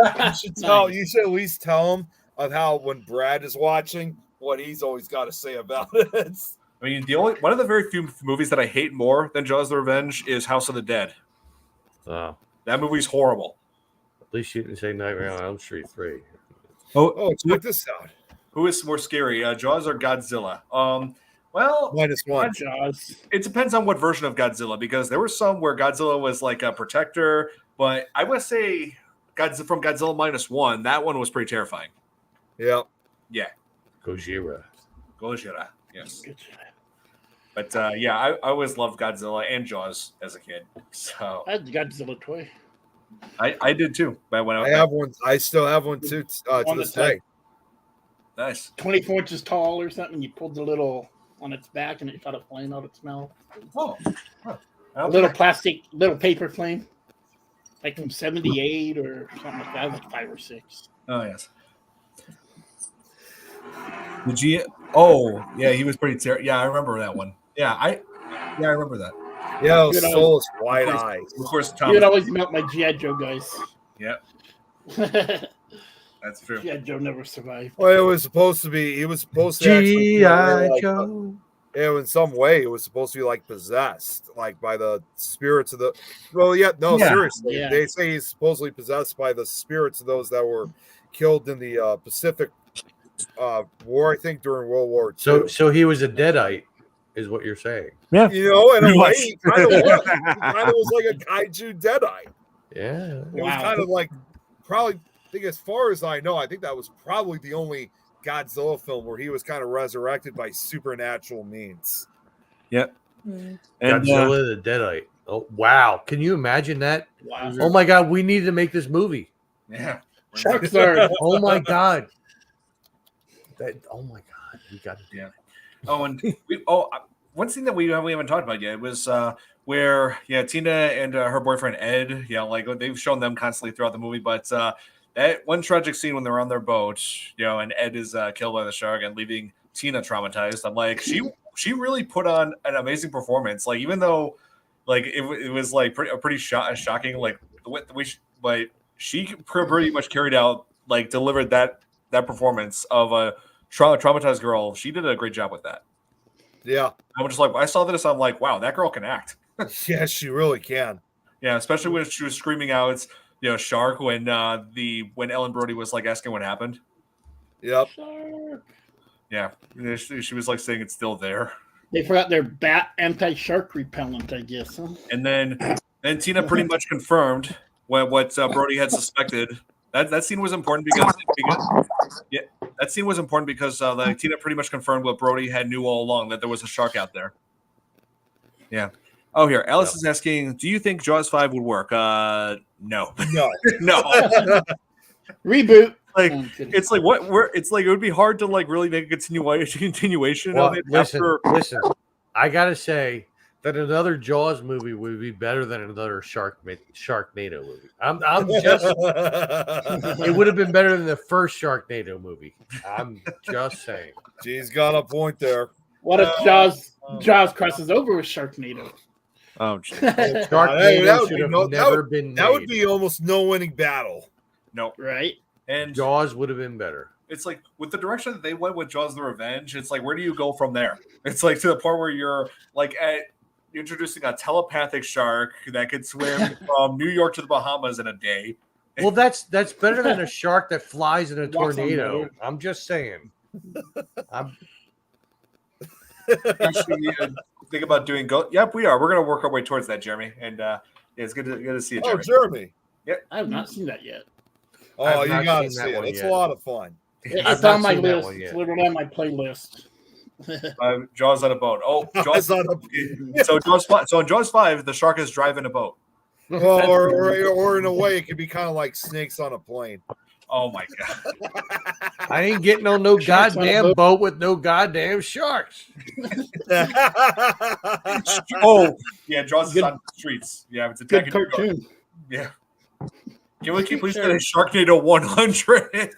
You should at least tell him of how when Brad is watching, what he's always got to say about it. I mean, one of the very few movies that I hate more than Jaws: The Revenge is House of the Dead. at That movie's horrible. least you didn't say Nightmare on Elm Street 3. Oh, check this out. Who is more scary, Jaws or Godzilla? Well, -1. Jaws. it depends on what version of Godzilla, because there were some where Godzilla was like a protector, but I would say from Godzilla -1, that one was pretty terrifying. Yeah. Yeah, Gojira. Gojira, yes. But yeah, I always loved Godzilla and Jaws as a kid, so I had the Godzilla toy. I did too. But when I have one. I still have one too to On this the side. day. nice. 24 inches tall or something. You pulled the little on its back and it shot a flame out its mouth. Oh, A little plastic, little paper flame. Like from 78 or something like that. Like 5 or 6. Oh yes. Did you? Oh yeah, he was pretty terrible. Yeah, I remember that one. Yeah, I remember that. Yeah, those Good soulless white eyes. Of course, You Tom. would always melt my G.I. Joe guys. Yeah, G.I. that's true. Joe never survived. Well, it was supposed to be. It was supposed to actually be G.I. like, Joe. in some way, it was supposed to be like possessed, like by the spirits of the. Well, yeah, no, Yeah. seriously, Yeah. they say he's supposedly possessed by the spirits of those that were killed in the Pacific War, I think, during World War II. So he was a deadite, is what you're saying. You know, in Pretty a way, much. he kind of was. He kind of was like a kaiju deadite. Yeah. It was kind of like probably think as far as I know, I think that was probably the only Godzilla film where he was kind of resurrected by supernatural means. Yep. Mm. And Godzilla the Deadite. Oh wow! Can you imagine that? Wow. Oh my God, we need to make this movie. yeah. Sharks are Oh my God. Oh my God, we got to do it. Oh, and one scene that we haven't talked about yet was where Tina and her boyfriend Ed, like they've shown them constantly throughout the movie, but that one tragic scene when they're on their boat, and Ed is killed by the shark and leaving Tina traumatized. I'm like, she really put on an amazing performance. Like, even though like it was like pretty shocking, like the way she pretty much carried out, like delivered that performance of a traumatized girl. She did a great job with that. Yeah. I'm just like, I saw this, I'm like, wow, that girl can act. Yes, she really can. Yeah, especially when she was screaming out, shark when Ellen Brody was like asking what happened. Yep. shark. Yeah, she was like saying it's still there. They forgot their bat anti-shark repellent, I guess. Huh? And then Tina pretty much confirmed what Brody had suspected. That scene was important because that scene was important because Tina pretty much confirmed what Brody had knew all along, that there was a shark out there. Yeah. Oh, here, Alice is asking, do you think Jaws 5 would work? No. No. No. Reboot. Like, Oh, kidding. it's like it's like it would be hard to like really make a continuation Well, of it listen, after. listen. I gotta say that another Jaws movie would be better than another Sharknado movie. I'm just. It would have been better than the first Sharknado movie. I'm just saying. She's got a point there. What if Jaws crosses over with Sharknado? Oh, geez. Sharknado that would should be have no- never been That would made. be almost no winning battle. No. Right? And Jaws would have been better. it's like with the direction that they went with Jaws the Revenge, it's like, where do you go from there? It's like to the point where you're like introducing a telepathic shark that could swim from New York to the Bahamas in a day. Well, that's better than a shark that flies in a Walks on tornado. water. I'm just saying. Actually, think about doing Yep, we are. We're going to work our way towards that, Jeremy. And it's good to see you, Oh, Jeremy. Jeremy. I have not seen that yet. Oh, I've you not gotta seen that see it. one It's yet. a lot of fun. It's not on my seen that list. one yet. It's literally on my playlist. Jaws on a boat. Oh, Jaws on So Jaws 5. So in Jaws 5, the shark is driving a boat. Well, or in a way, it could be kind of like snakes on a plane. Oh my god! I ain't getting on no Sharks on a goddamn boat. boat with no goddamn sharks. Oh yeah, Jaws is Good- on the streets. Yeah, it's Good attacking your boat. cartoon. Yeah. Can we please get a Sharknado 100?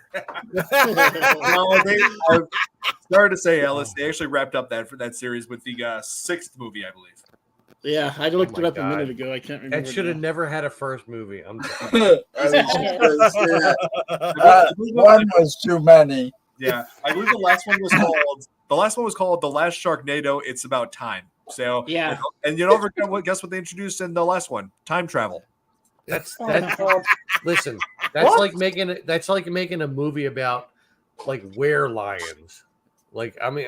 No, I'm sorry to say, Alice, they actually wrapped up that series with the 6th movie, I believe. Yeah, I looked Oh it my up a God. minute ago. I can't remember. That should have now. never had a first movie. I'm One was too many. Yeah, I believe the last one was called The Last Sharknado. It's about time. So Yeah. and you don't forget guess what they introduced in the last one? Time travel. that's Oh, listen. That's like making a movie about like were lions. Like I mean,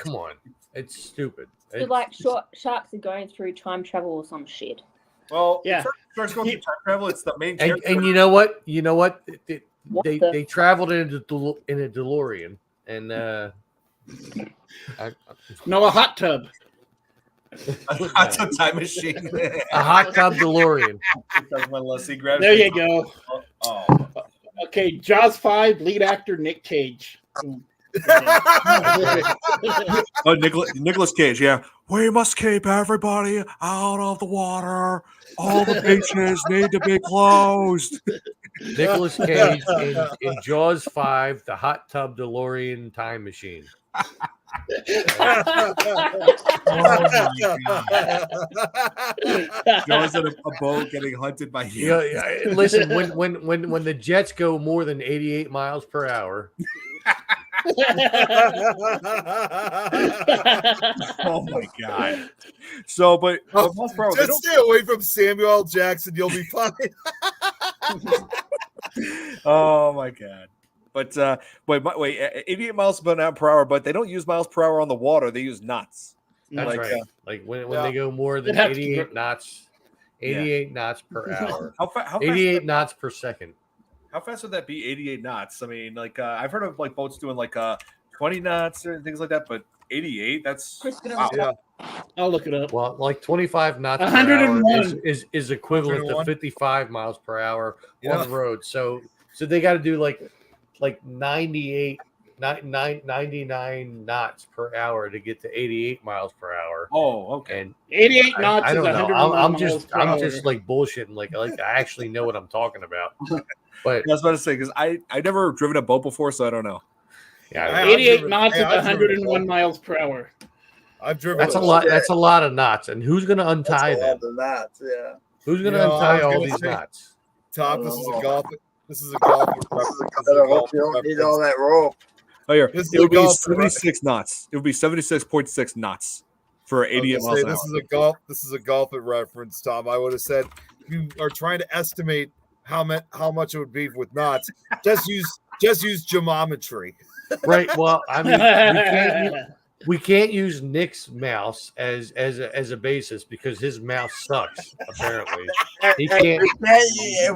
come on, it's stupid. So like sharks are going through time travel or some shit. Well, Yeah. Sharks going through time travel. It's the main And, character. and you know what? What They the- they traveled in a DeLorean, and No, a hot tub. That's a time machine. a hot tub DeLorean. That's my Leslie grabs There it. you go. Oh. Okay, Jaws 5, lead actor Nick Cage. Oh, Nicholas Cage, yeah. We must keep everybody out of the water. All the beaches need to be closed. Nicholas Cage in Jaws 5, the hot tub DeLorean time machine. Jaws in a boat getting hunted by you. Listen, when the jets go more than 88 miles per hour, Oh my god. So, but most probably Just stay away from Samuel L. Jackson. You'll be fine. oh my god. But wait, 88 miles per hour, but they don't use miles per hour on the water. They use knots. that's Like, right. Like when yeah. they go more than It'd have to 88 knots, 88 knots per hour, How 88 knots per second. How fast would that be? 88 knots. I mean, like I've heard of like boats doing like 20 knots or things like that, but 88. That's Chris, can I wow. Yeah. I'll look it up. Well, like 25 knots per hour 101. is equivalent to 101. 55 miles per hour Yeah. on the road. So they got to do like 99 knots per hour to get to 88 miles per hour. Oh, okay. And 88 knots I is don't know. 101 I'm miles per I'm hour. just like bullshitting. Like I actually know what I'm talking about. But I was about to say because I never driven a boat before, so I don't know. yeah, I've 88 driven- knots hey, is I've driven a 101 boat. miles per hour. I've driven. that's a lot. That's a lot of knots. And who's going to That's untie a them? lot of knots, yeah. Who's going to You know, I untie was all gonna these say- knots? Tom, this is a golf. This is a golf. Better hope you don't need all that rope. Oh, here This is it would a be golf, 76 knots. It would be 76.6 knots for 88 miles an hour. This is a golf. This is a golf reference, Tom. I would have said if you are trying to estimate how much it would be with knots. Just use geometry. Right. Well, I mean, we can't use Nick's mouse as a basis because his mouse sucks. Apparently, he can't.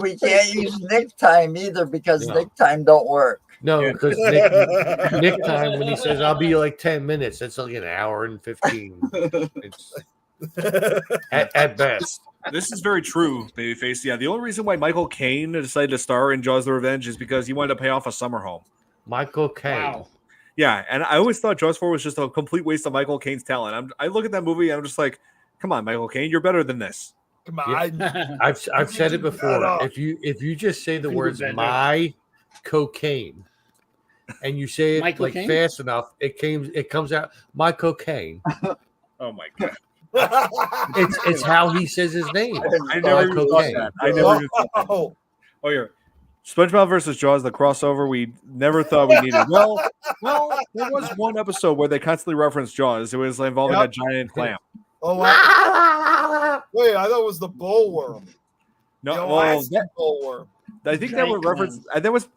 We can't use Nick time either because No. Nick time don't work. No, because Nick time when he says I'll be like 10 minutes, that's like an hour and 15. It's at best. This is very true, Babyface. Yeah, the only reason why Michael Caine decided to star in Jaws: The Revenge is because he wanted to pay off a summer home. Michael Caine. Wow. Yeah, and I always thought Jaws 4 was just a complete waste of Michael Caine's talent. I look at that movie and I'm just like, come on, Michael Caine, you're better than this. Come on. I've said it Shut before. up. If you just say the Couldn't words do better. "my cocaine" and you say it Michael like Caine? fast enough, it comes out my cocaine. Oh my god. It's how he says his name. I never even thought cocaine. that. I never even thought that. Oh, Oh, here. SpongeBob versus Jaws, the crossover we never thought we needed. Well, there was one episode where they constantly referenced Jaws. It was involving Yep. a giant clam. oh wow. Wait, I thought it was the bullworm. No, The well, Alaskan bullworm. I think that would Giant reference.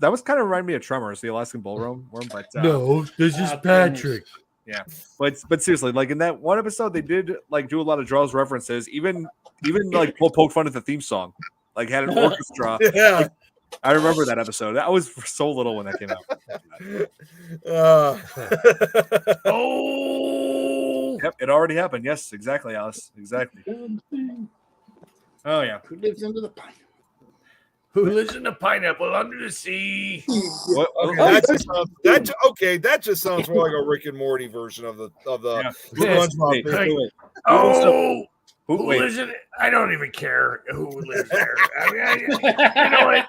That was kind of remind me of Tremors, the Alaskan bullworm. But No, this is Patrick. but seriously, like in that one episode, they did like do a lot of Jaws references. Even like poke fun at the theme song. Like had an orchestra. Yeah. I remember that episode. I was so little when that came out. Oh, Yep, it already happened. Yes, exactly, Alice. Exactly. Oh yeah. Who lives under the pine? who lives in a pineapple under the sea? What, That just sounds more like a Rick and Morty version of the Yeah. SpongeBob Wait, thing. wait. Oh, Who, who wait. lives in it? I don't even care who lives there. I mean, you know what?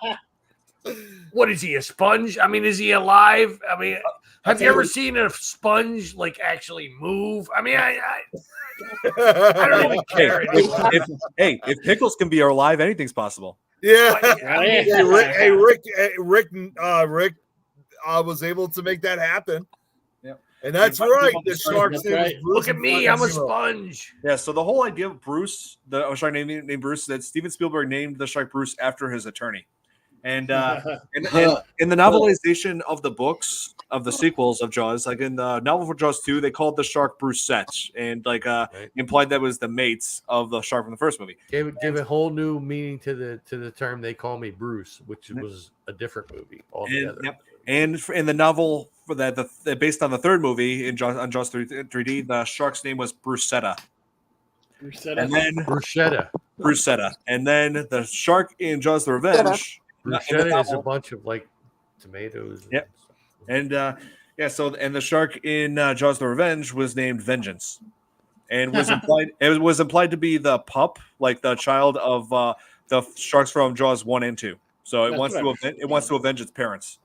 What is he, a sponge? I mean, is he alive? I mean, have you ever seen a sponge like actually move? I mean, I don't even Hey, care anymore. if Pickles can be alive, anything's possible. Yeah. I mean, Hey, Rick was able to make that happen. Yep. And that's Hey, right. The that's shark's name is right. Bruce look at me, I'm a Zero. sponge. Yeah. So the whole idea of Bruce, the shark named Bruce, that Steven Spielberg named the shark Bruce after his attorney, and in the novelization of the books of the sequels of Jaws, like in the novel for Jaws 2, they called the shark Brucette, and implied that was the mates of the shark from the first movie. Gave a whole new meaning to the term they call me Bruce, which was a different movie altogether. And in the novel for that, based on the third movie on Jaws 3D, the shark's name was Brucetta. And then Bruschetta. And then the shark in Jaws: The Revenge. Bruschetta is a bunch of like tomatoes. Yep. And the shark in Jaws: The Revenge was named Vengeance, and was implied. It was implied to be the pup, like the child of the sharks from Jaws 1 and 2. So it wants to avenge its parents.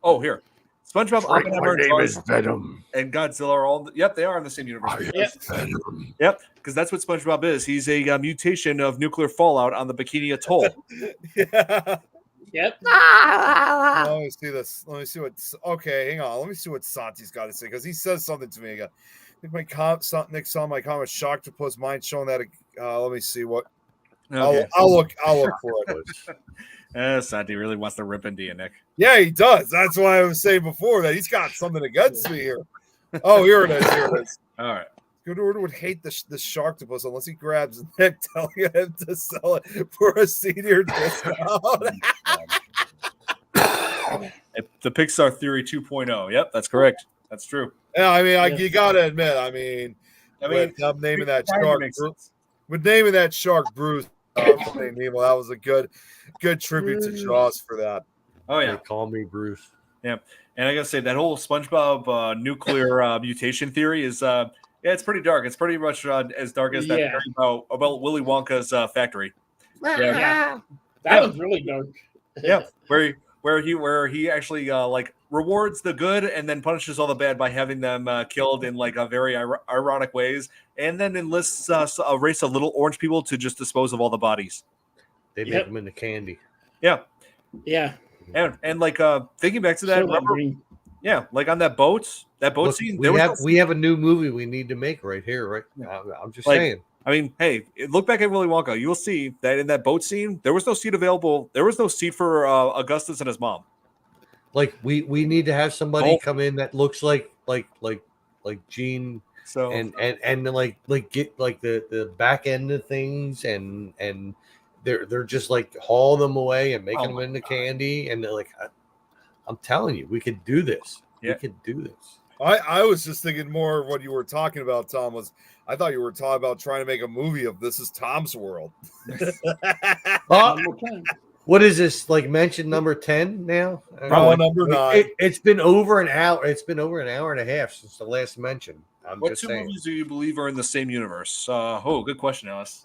Oh, here, SpongeBob, Oppenheimer, and Jaws Venom. and Godzilla are all. Yep, they are in the same universe. Venom. Yep, because that's what SpongeBob is. He's a mutation of nuclear fallout on the Bikini Atoll. Yeah. Yep. Let me see this. Let me see what. Okay, hang on. Let me see what Santi's got to say because he says something to me again. I think Nick saw my comment. Shocked to post mine showing that. Let me see what. Okay. I'll look for it. Santi really wants to rip into you, Nick. Yeah, he does. That's why I was saying before that he's got something against me here. Oh, here it is. Here it is. All right. Goodward would hate the Sharktopus unless he grabs Nick, telling him to sell it for a senior discount. The Pixar Theory 2.0. Yep, that's correct. That's true. Yeah, I mean, Yes. you gotta admit, I mean, with naming that shark, with naming that shark Bruce, Finding Nemo, that was a good tribute to Jaws for that. Oh They yeah, call me Bruce. and I gotta say that whole SpongeBob nuclear mutation theory is it's pretty dark. It's pretty much as dark as that Yeah. theory about Willy Wonka's factory. Yeah. That was really dark. Yeah, where he actually like rewards the good and then punishes all the bad by having them killed in like a very ironic ways, and then enlists a race of little orange people to just dispose of all the bodies. They make Yep. them into candy. Yeah, Yeah. and like thinking back to that, So remember, green. yeah, like on that boat Look, scene. we have a new movie we need to make right here, right? I'm just Like, saying. I mean, hey, look back at Willy Wonka. You will see that in that boat scene, there was no seat available. There was no seat for Augustus and his mom. Like we need to have somebody Oh. come in that looks like Gene So and like get like the back end of things and they're just like hauling them away and making Oh them my into candy and they're like, I'm telling you, we could do this. Yeah. We could do this. I was just thinking more of what you were talking about, Tom. Was I thought you were talking about trying to make a movie of This Is Tom's World. Oh, One more time. what is this? Like mention number 10 now? Probably number 9. It's been over an hour. It's been over an hour and a half since the last mention. I'm what just two saying. movies do you believe are in the same universe? Good question, Alice.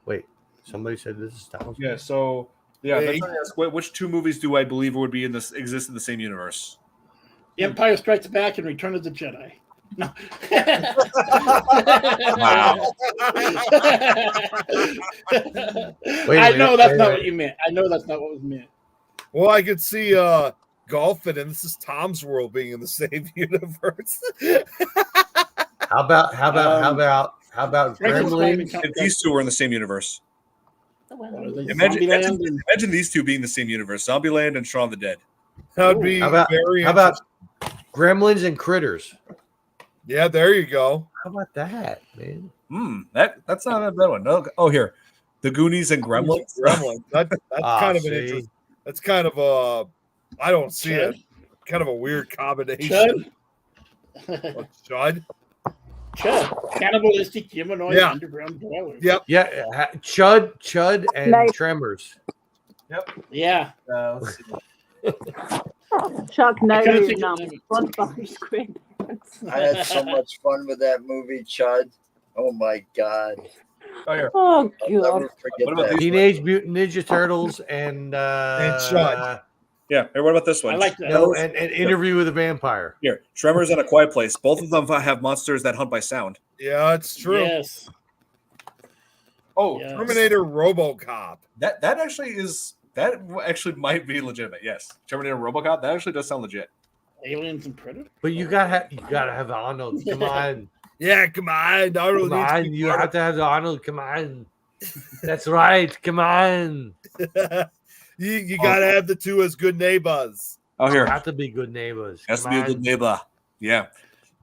Wait, somebody said this is Tom's. Yeah. So yeah, Hey. that's what I asked. Which two movies do I believe would be exist in the same universe? The Empire Strikes Back and Return of the Jedi. No. Wow. I know that's not wait. what you meant. I know that's not what was meant. Well, I could see Golfin and This Is Tom's World being in the same universe. How about Franklin's not even Gremlins? count If these two were in the same universe, Zombieland and- imagine these two being in the same universe: Zombieland and Shaun of the Dead. That would be How about very Gremlins and Critters? Yeah, there you go. How about that, man? That's not a bad one. No, here, The Goonies and Gremlins. Gremlin. That's kind of an see. interest. That's kind of a I don't see Chud? it. Kind of a weird combination. Chud? Chud? Chud. Cannibalistic humanoid Yeah. underground dweller. Yep. Yeah, Chud, and Nice. Tremors. Yeah. Let's see. I couldn't Sharknado, think of no, them. SpongeBob SquarePants. I had so much fun with that movie, Chud. Oh my god. Oh, here. Oh I'll god. never forget What about that. Teenage Mutant Ninja Turtles and Chud. Yeah. Here, what about this one? I like that. no, and Interview with a Vampire. Here, Tremors and A Quiet Place. Both of them have monsters that hunt by sound. Yeah, it's true. Yes. Oh, Yes. Terminator RoboCop. that actually might be legitimate. Yes, Terminator RoboCop. That actually does sound legit. Aliens and Predator. But you gotta have Arnold. Come on, Yeah, come on. come on. You have to have Arnold. Come on. That's right. Come on. you gotta have the two as good neighbors. Oh, You here have to be good neighbors. has to Come be a good on. neighbor. Yeah,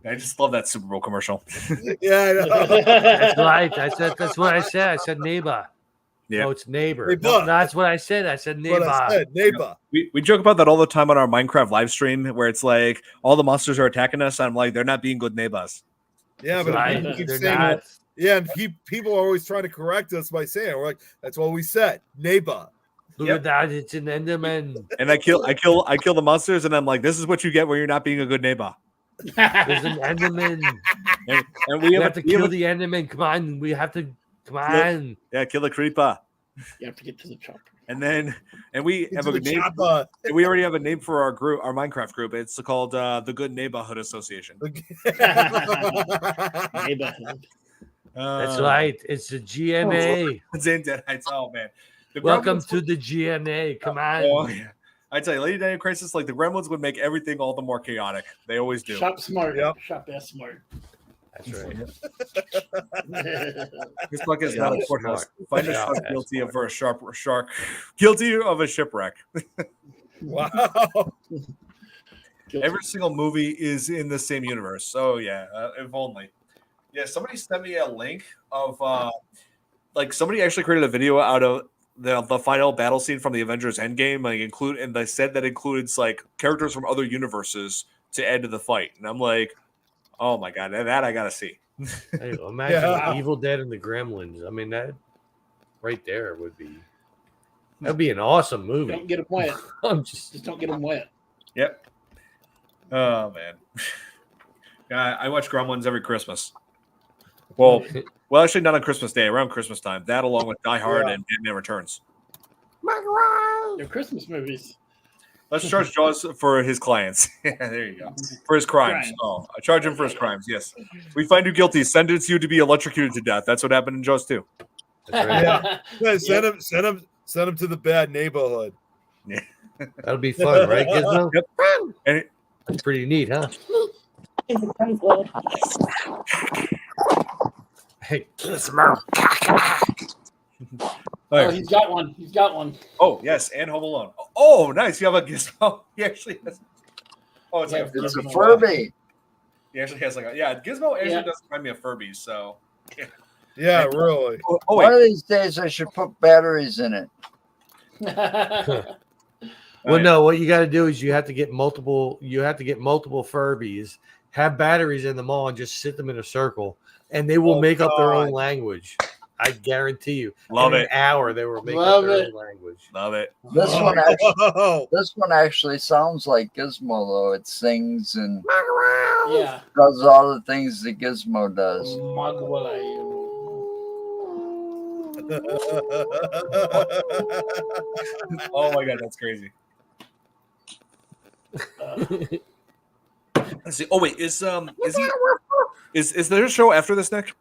I just love that Super Bowl commercial. Yeah, I know. That's right. That's what I said. I said neighbor. Yeah. No, it's neighbor. Neighbor. No, that's what I said. I said What neighbor. I said, neighbor. We joke about that all the time on our Minecraft live stream, where it's like all the monsters are attacking us. I'm like, they're not being good neighbors. Yeah, but Right. people keep They're saying not. yeah, and people are always trying to correct us by saying we're like, that's what we said, neighbor. Look Yep. at that. It's an Enderman. And I kill the monsters, and I'm like, this is what you get when you're not being a good neighbor. There's an Enderman. And We have to kill the Enderman. Come on. We have to. Come on. kill the creeper. You have to get to the chopper. And we have Into a the good name. chopper. We already have a name for our group, our Minecraft group. It's called the Good Neighborhood Association. Neighborhood. That's right. It's the GNA. Zane Deadites. Oh man. The Welcome Gremlins to the GNA. Come on. Oh, yeah. I tell you, Lady Daniel Crisis, like the Gremlins would make everything all the more chaotic. They always do. Shop smart. Yep. Shop that smart. That's right. This book is not a courthouse. Find a Yeah, shark that's guilty smart. of a shark guilty of a shipwreck. Wow. Every single movie is in the same universe. So yeah, if only. Yeah, somebody sent me a link of like somebody actually created a video out of the final battle scene from the Avengers Endgame, and they said that includes like characters from other universes to add to the fight, and I'm like, oh my god, that I gotta see. Hey, imagine Yeah. Evil Dead and the Gremlins. I mean, that right there that'd be an awesome movie. Don't get them wet. I'm just Just don't get them wet. Yep. Oh man, yeah, I watch Gremlins every Christmas. Well, actually, not on Christmas Day. Around Christmas time, that along with Die Hard Yeah. and Batman Returns. They're Christmas movies. Let's charge Jaws for his clients. Yeah, there you go. For his crimes. Crimes. Oh, I charge him for his crimes. Yes. We find you guilty. Sentence you to be electrocuted to death. That's what happened in Jaws 2. that's right. Yeah, send him to the bad neighborhood. That'll be fun, right, Gizmo? Yep. And it- That's pretty neat, huh? Is the King's word. Hey, Gizmo. Oh, he's got one. He's got one. oh, yes. And Home Alone. Oh, nice. You have a Gizmo. He actually has. Oh, it's like a It's a Furby. Furby. He actually has like a. Yeah, Gizmo actually Yeah. does remind me of Furby. So. Yeah, really. Oh, One wait. of these days, I should put batteries in it. well, no. What you got to do is you have to get multiple. You have to get multiple Furbies, have batteries in them all, and just sit them in a circle, and they will Oh, make up their own God. language. I guarantee you. Love in it. an hour, they will make Love up their it. own language. Love it. This one actually, Oh, this one actually sounds like Gizmo though. It sings and Yeah. does all the things that Gizmo does. Mogwai. Oh my god, that's crazy. Let's see. Oh wait, is there a show after this, Nick?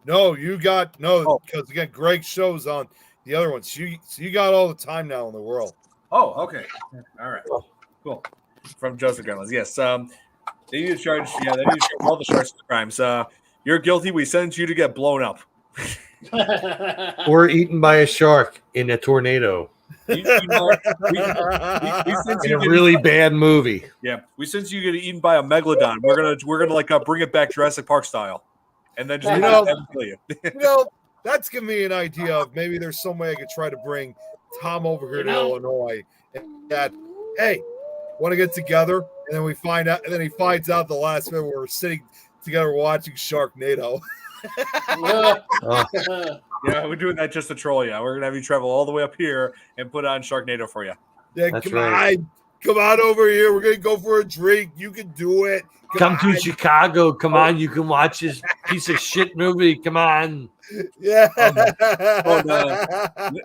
no, you got Oh. because again, Greg shows on the other ones. So you got all the time now in the world. Oh, okay. All right. Cool. From Joseph Gremlins. Yes. They need to charge. Yeah, they need to charge all the sharks for the crimes. You're guilty. We sentence you to get blown up. Or eaten by a shark in a tornado. We sentence In you a to- really bad movie. Yeah, we since you get eaten by a megalodon, we're gonna like bring it back Jurassic Park style, and then just You know- kill you. That's giving me an idea of maybe there's some way I could try to bring Tom over here to Illinois. And that, hey, want to get together? And then we find out, and then he finds out the last minute we're sitting together watching Sharknado. Yeah, we're doing that just to troll you. We're gonna have you travel all the way up here and put on Sharknado for you. Yeah, That's come right. on. Come on over here. We're gonna go for a drink. You can do it. Come to on. Chicago. Come on. You can watch this piece of shit movie. Come on. Yeah. Oh,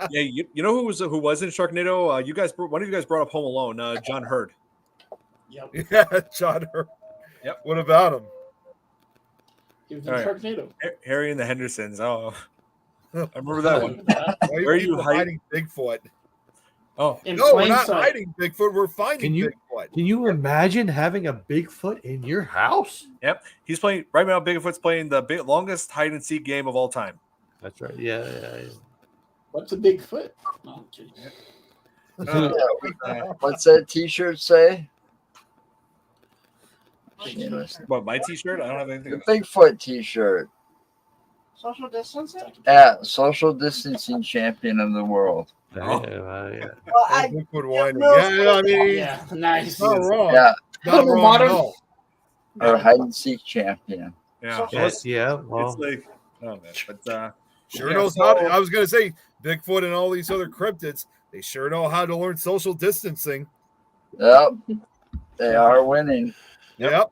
Yeah, you know who was in Sharknado? You guys, one of you guys brought up Home Alone. John Hurd. Yep. Yeah, John Hurt. Yep. What about him? He was in All right. Sharknado. Harry and the Hendersons. Oh, I remember that one. Why Where are you people hiding? hiding Bigfoot? Oh, In No, we're plain not sight. hiding Bigfoot. We're finding Can you- Bigfoot. Can you imagine having a Bigfoot in your house? yep. He's playing right now. Bigfoot's playing the longest hide and seek game of all time. That's right. Yeah. What's a Bigfoot? No, I'm kidding. What's that T-shirt say? What, my T-shirt? I don't have anything. The Bigfoot T-shirt. Social distancing? At social distancing champion of the world. Oh. Yeah. Well, I Bigfoot whining. no, Yeah, I mean, Yeah, nice. he's not wrong. Yeah, Not Little wrong modern- at all. or hide and seek champion. Yeah. Yeah. It's Well, like, oh man, but Sure Yeah, knows so- how to, I was going to say, Bigfoot and all these other cryptids, they sure know how to learn social distancing. Yep, they are winning. Yep.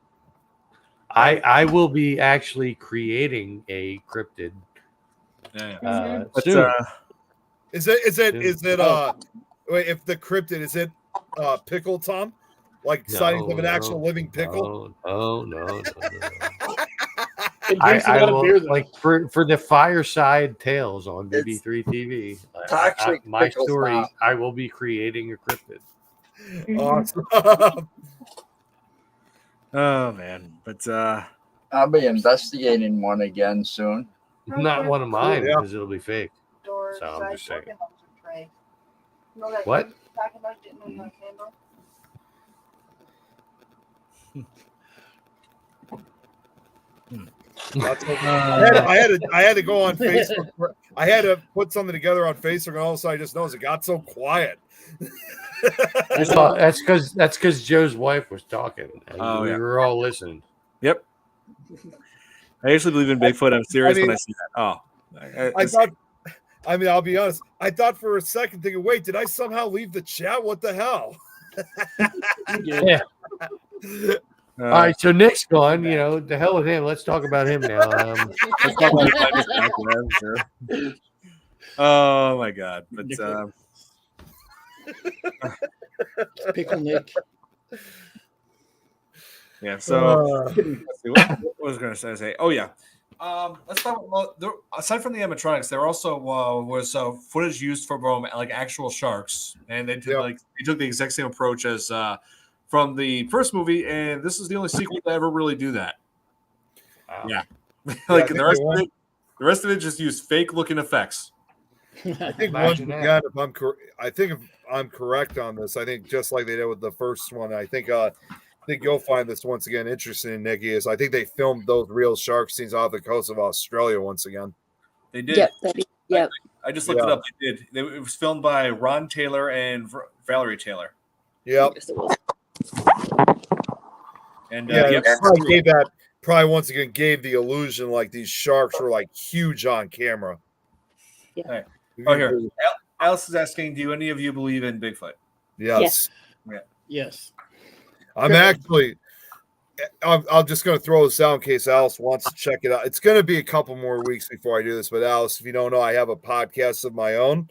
I will be actually creating a cryptid. yeah. But, Soon. Is it, Oh. wait, if the cryptid, is it pickle, Tom? Like sightings of an actual living pickle? No. It drinks a I lot of beer, will, though. like for the Fireside Tales on It's BB3 TV. toxic My pickles story. now. I will be creating a cryptid. Awesome. oh man, but I'll be investigating one again soon. Not one of mine Yeah. because it'll be fake. doors. So I'm I just saying. working on some tray. You know that What? thing you're talking about getting in the candle? I had to go on Facebook. I had to put something together on Facebook, and all of a sudden I just noticed it got so quiet. That's because Joe's wife was talking, and Oh, we yeah. were all listening. Yep. I actually believe in Bigfoot. I'm serious when I see that. Oh, I thought. I mean, I'll be honest. I thought for a second, thinking, "Wait, did I somehow leave the chat? What the hell?" Yeah. All right, so Nick's gone. You know, the hell with him. Let's talk about him now. let's talk about it. Sure. Oh my God! But Pickle Nick. yeah. So let's see, what was I going to say? Oh yeah. Let's talk about, aside from the animatronics, there also was footage used from like actual sharks, and they did they took the exact same approach as from the first movie, and this is the only sequel to ever really do that. Wow. Yeah, like the rest of it just used fake looking effects. I think once again, if I'm correct on this, I think just like they did with the first one, I think you'll find this once again interesting, Nikki. Is I think they filmed those real shark scenes off the coast of Australia once again. They did. Yep. I just looked it up. They did. It was filmed by Ron Taylor and Valerie Taylor. Yep. Yes, it was. And probably once again gave the illusion like these sharks were like huge on camera. Yeah. Right. Oh, here. Alice is asking, do any of you believe in Bigfoot? Yes. Yes. I'm just going to throw this out in case Alice wants to check it out. It's going to be a couple more weeks before I do this, but Alice, if you don't know, I have a podcast of my own.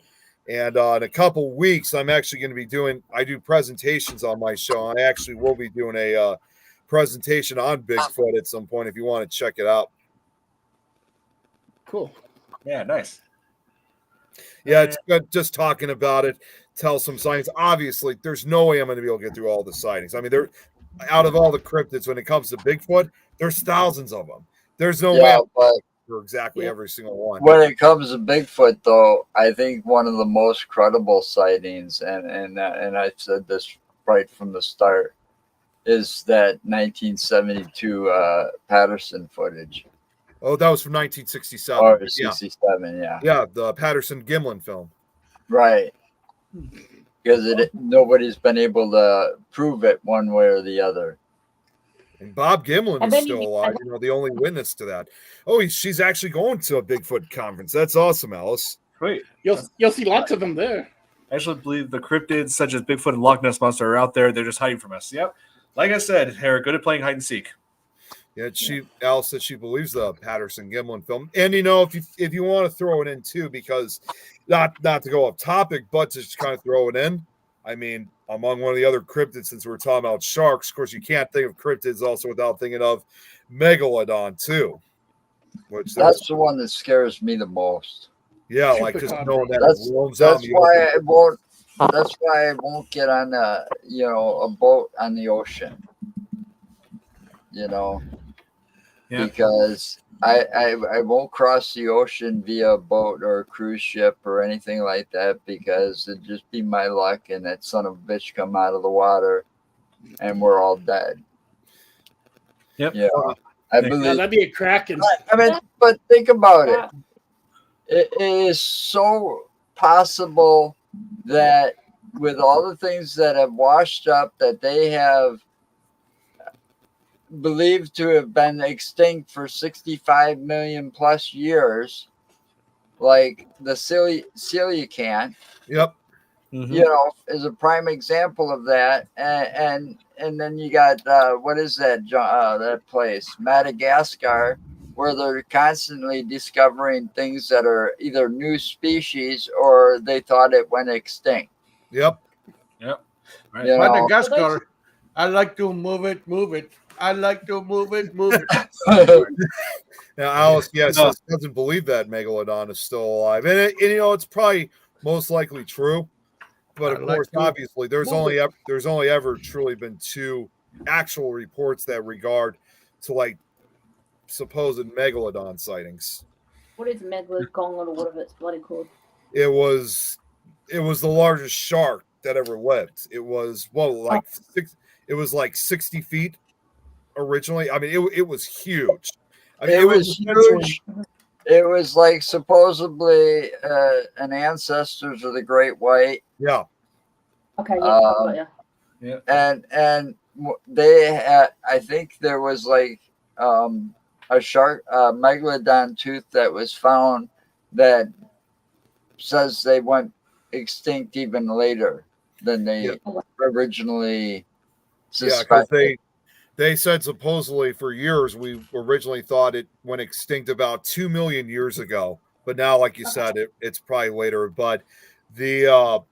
And in a couple weeks, I'm actually going to be I do presentations on my show. I actually will be doing a presentation on Bigfoot at some point if you want to check it out. Cool. Yeah, nice. Yeah, it's good just talking about it, tell some sightings. Obviously, there's no way I'm going to be able to get through all the sightings. I mean, out of all the cryptids, when it comes to Bigfoot, there's thousands of them. There's no way for exactly every single one. When it comes to Bigfoot, though, I think one of the most credible sightings, and I said this right from the start, is that 1972 Patterson footage. Oh, that was from 1967. Or 67, yeah. Yeah, the Patterson Gimlin film. Right. Because nobody's been able to prove it one way or the other. And Bob Gimlin is still alive, the only witness to that. Oh, she's actually going to a Bigfoot conference. That's awesome, Alice. Great. You'll see lots of them there. I actually believe the cryptids such as Bigfoot and Loch Ness Monster are out there. They're just hiding from us. Yep. Like I said, they're good at playing hide and seek. Yeah, Alice said she believes the Patterson Gimlin film. And if you want to throw it in too, because not to go off topic, but to just kind of throw it in. I mean, among one of the other cryptids, since we're talking about sharks, of course, you can't think of cryptids also without thinking of Megalodon too. That's the one that scares me the most. Yeah, like just knowing that that's why I won't get on a boat on the ocean. Because I won't cross the ocean via a boat or a cruise ship or anything like that, because it'd just be my luck and that son of a bitch come out of the water and we're all dead. Yep. Yeah. I believe that'd be a Kraken. I mean, but think about it. It is so possible that with all the things that have washed up, that they have believed to have been extinct for 65 million plus years, like the coelacanth. Yep. Mm-hmm. Is a prime example of that. And then you got what is that that place, Madagascar, where they're constantly discovering things that are either new species or they thought it went extinct. Yep. Right. Madagascar. I like to move it. I like to move it. Now, Alice, doesn't believe that Megalodon is still alive, and it's probably most likely true. But of course, obviously, there's only ever truly been two actual reports that regard to like supposed Megalodon sightings. What is Megalodon or whatever it's bloody called? It was the largest shark that ever lived. It was it was like 60 feet originally. I mean, it was huge. I mean, it was huge. It was like supposedly an ancestors of the great white, Yeah. Okay, yeah, got ya. and they had. I think there was like a shark, megalodon tooth that was found that says they went extinct even later than they originally Yeah, because suspected. they said supposedly for years we originally thought it went extinct about 2 million years ago, but now, like you said, it's probably later. But the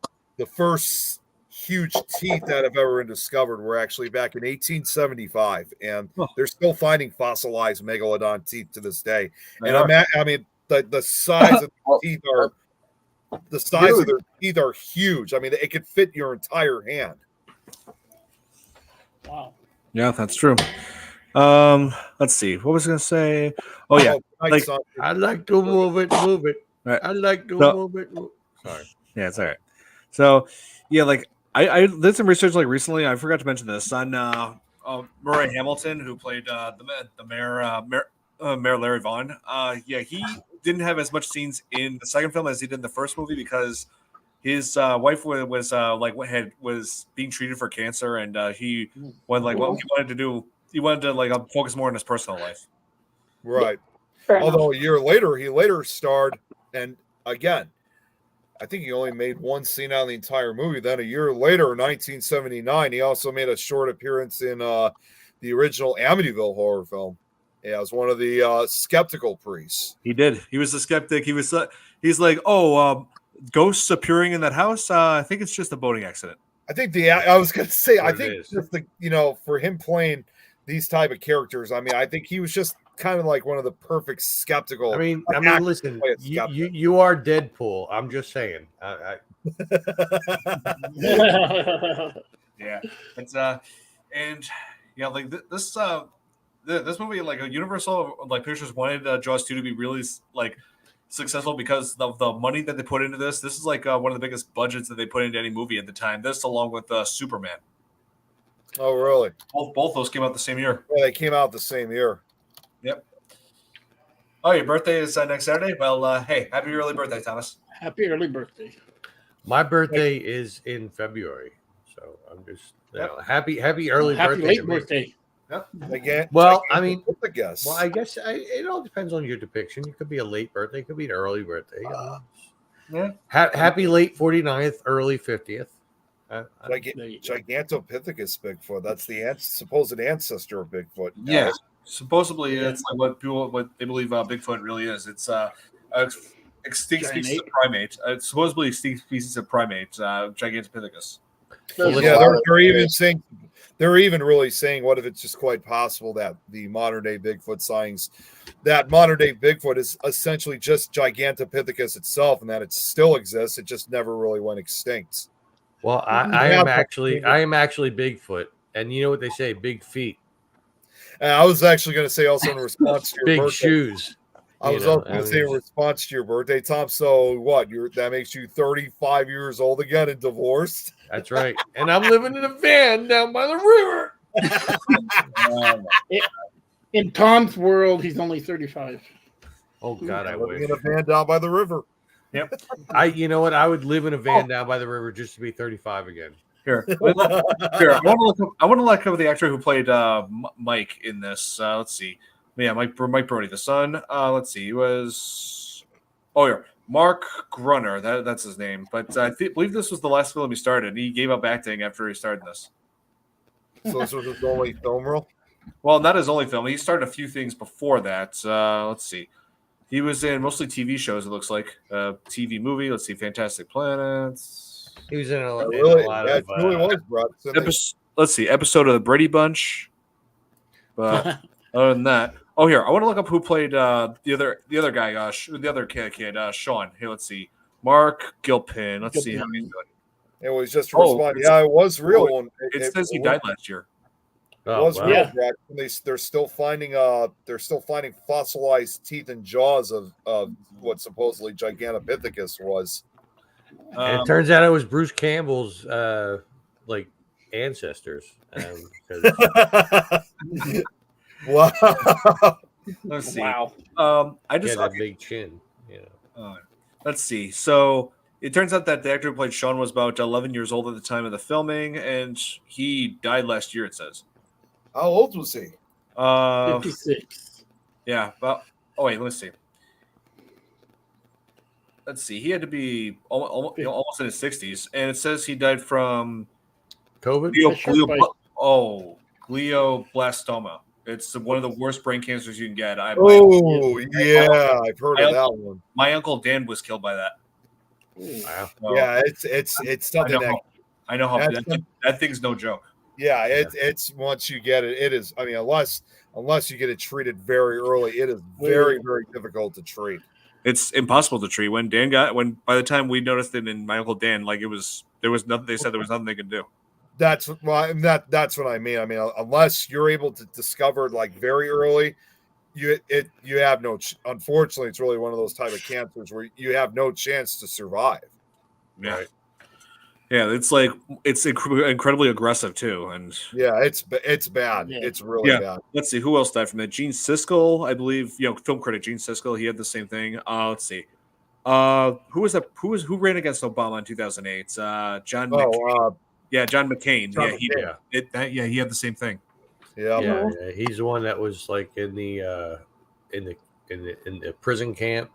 first huge teeth that have ever been discovered were actually back in 1875, and they're still finding fossilized megalodon teeth to this day. And I mean the size of the teeth are the size of their teeth are huge. I mean, it could fit your entire hand. Wow. Yeah, that's true. Let's see. What was I gonna say? Oh yeah, like I like to move it. Right. I like to So- move it. Sorry. yeah, it's all right. So yeah, like I did some research like recently. I forgot to mention this on Murray Hamilton, who played the Mayor Larry Vaughn. Yeah, he didn't have as much scenes in the second film as he did in the first movie because his wife was being treated for cancer, and he what he wanted to do. He wanted to focus more on his personal life. Right. Fair enough. Although a year later, he later starred, and again, I think he only made one scene out of the entire movie. Then a year later, in 1979, he also made a short appearance in the original Amityville horror film. Yeah, as one of the skeptical priests. He did. He was a skeptic. He's like, oh, ghosts appearing in that house. I think it's just a boating accident. I think I was going to say, I What it think is. just for him playing these type of characters, I mean, I think he was just kind of like one of the perfect skeptical. I mean, actors listen, play a skeptic. you are Deadpool. I'm just saying. Yeah, it's and yeah, like this movie, like Universal Pictures wanted Jaws 2 to be really successful because of the money that they put into this. This is like one of the biggest budgets that they put into any movie at the time. This along with Superman. Oh, really? Both those came out the same year. Yeah, they came out the same year. Yep. Oh, your birthday is next Saturday. Well, hey, happy early birthday, Thomas. Happy early birthday. My birthday is in February, so I'm just happy early Happy birthday. late to me. birthday. Again, Well, I mean, I guess. Well, I guess it all depends on your depiction. It could be a late birthday, it could be an early birthday. Yeah. Happy late 49th, early 50th. Gigantopithecus Bigfoot. That's the supposed ancestor of Bigfoot. Yeah. Supposedly, it's like what they believe Bigfoot really is. It's extinct Giant species ape. of primate. Supposedly extinct species of primate, Gigantopithecus. Well, Yeah, listen, they're even really saying, what if it's just quite possible that the modern day Bigfoot sightings, that modern day Bigfoot is essentially just Gigantopithecus itself, and that it still exists. It just never really went extinct. well, I am actually Bigfoot, and you know what they say, big feet, And I was actually going to say also in response to your big birthday. shoes. I was also going to say in response to your birthday, Tom. So what? That makes you 35 years old again and divorced. That's right, and I'm living in a van down by the river. In Tom's world, he's only 35. Oh God, I Living wish. in a van down by the river. You know what? I would live in a van down by the river just to be 35 again. Here, I want to look up the actor who played Mike in this. Let's see. Yeah, Mike Brody, the son. Let's see. He was. Oh yeah, Mark Grunner. That's his name. But I believe this was the last film he started. He gave up acting after he started this. So this was his only film role. Well, not his only film. He started a few things before that. Let's see. He was in mostly TV shows. It looks like TV movie. Let's see, Fantastic Planets. He was in a lot It of. really was, bro. Let's see, episode of the Brady Bunch. But other than that, oh here, I want to look up who played the other guy, the other kid, Sean. Here, let's see, Mark Gilpin. Let's see how he's doing. It was just responding. Yeah, it was real. It says he died last year. It was wow. real. Jack. They're still finding fossilized teeth and jaws of what supposedly Gigantopithecus was. And it turns out it was Bruce Campbell's ancestors. 'Cause Wow. Let's see. Wow. I just that big chin. let's see. So it turns out that the actor who played Sean was about 11 years old at the time of the filming, and he died last year. It says. How old was he? 56. Yeah. But let me see. Let's see. He had to be almost in his 60s, and it says he died from COVID. glioblastoma. It's one of the worst brain cancers you can get. I've heard of that one. My uncle Dan was killed by that. Wow. So, Yeah, it's something I know how that thing's no joke. Yeah, it's once you get it, it is. I mean, unless you get it treated very early, it is very, very difficult to treat. It's impossible to treat. By the time we noticed it in my uncle Dan, like there was nothing. They said there was nothing they could do. That's what I mean. I mean, unless you're able to discover it like very early, you have no. Unfortunately, it's really one of those type of cancers where you have no chance to survive. Yeah. Right. Yeah, it's incredibly aggressive too, and yeah, it's bad. Yeah. It's really bad. Let's see who else died from it. Gene Siskel, I believe. Film critic Gene Siskel. He had the same thing. Let's see. Who was that? Who ran against Obama in 2008? John McCain. John McCain. He had the same thing. Yeah. He's the one that was like in the prison camp.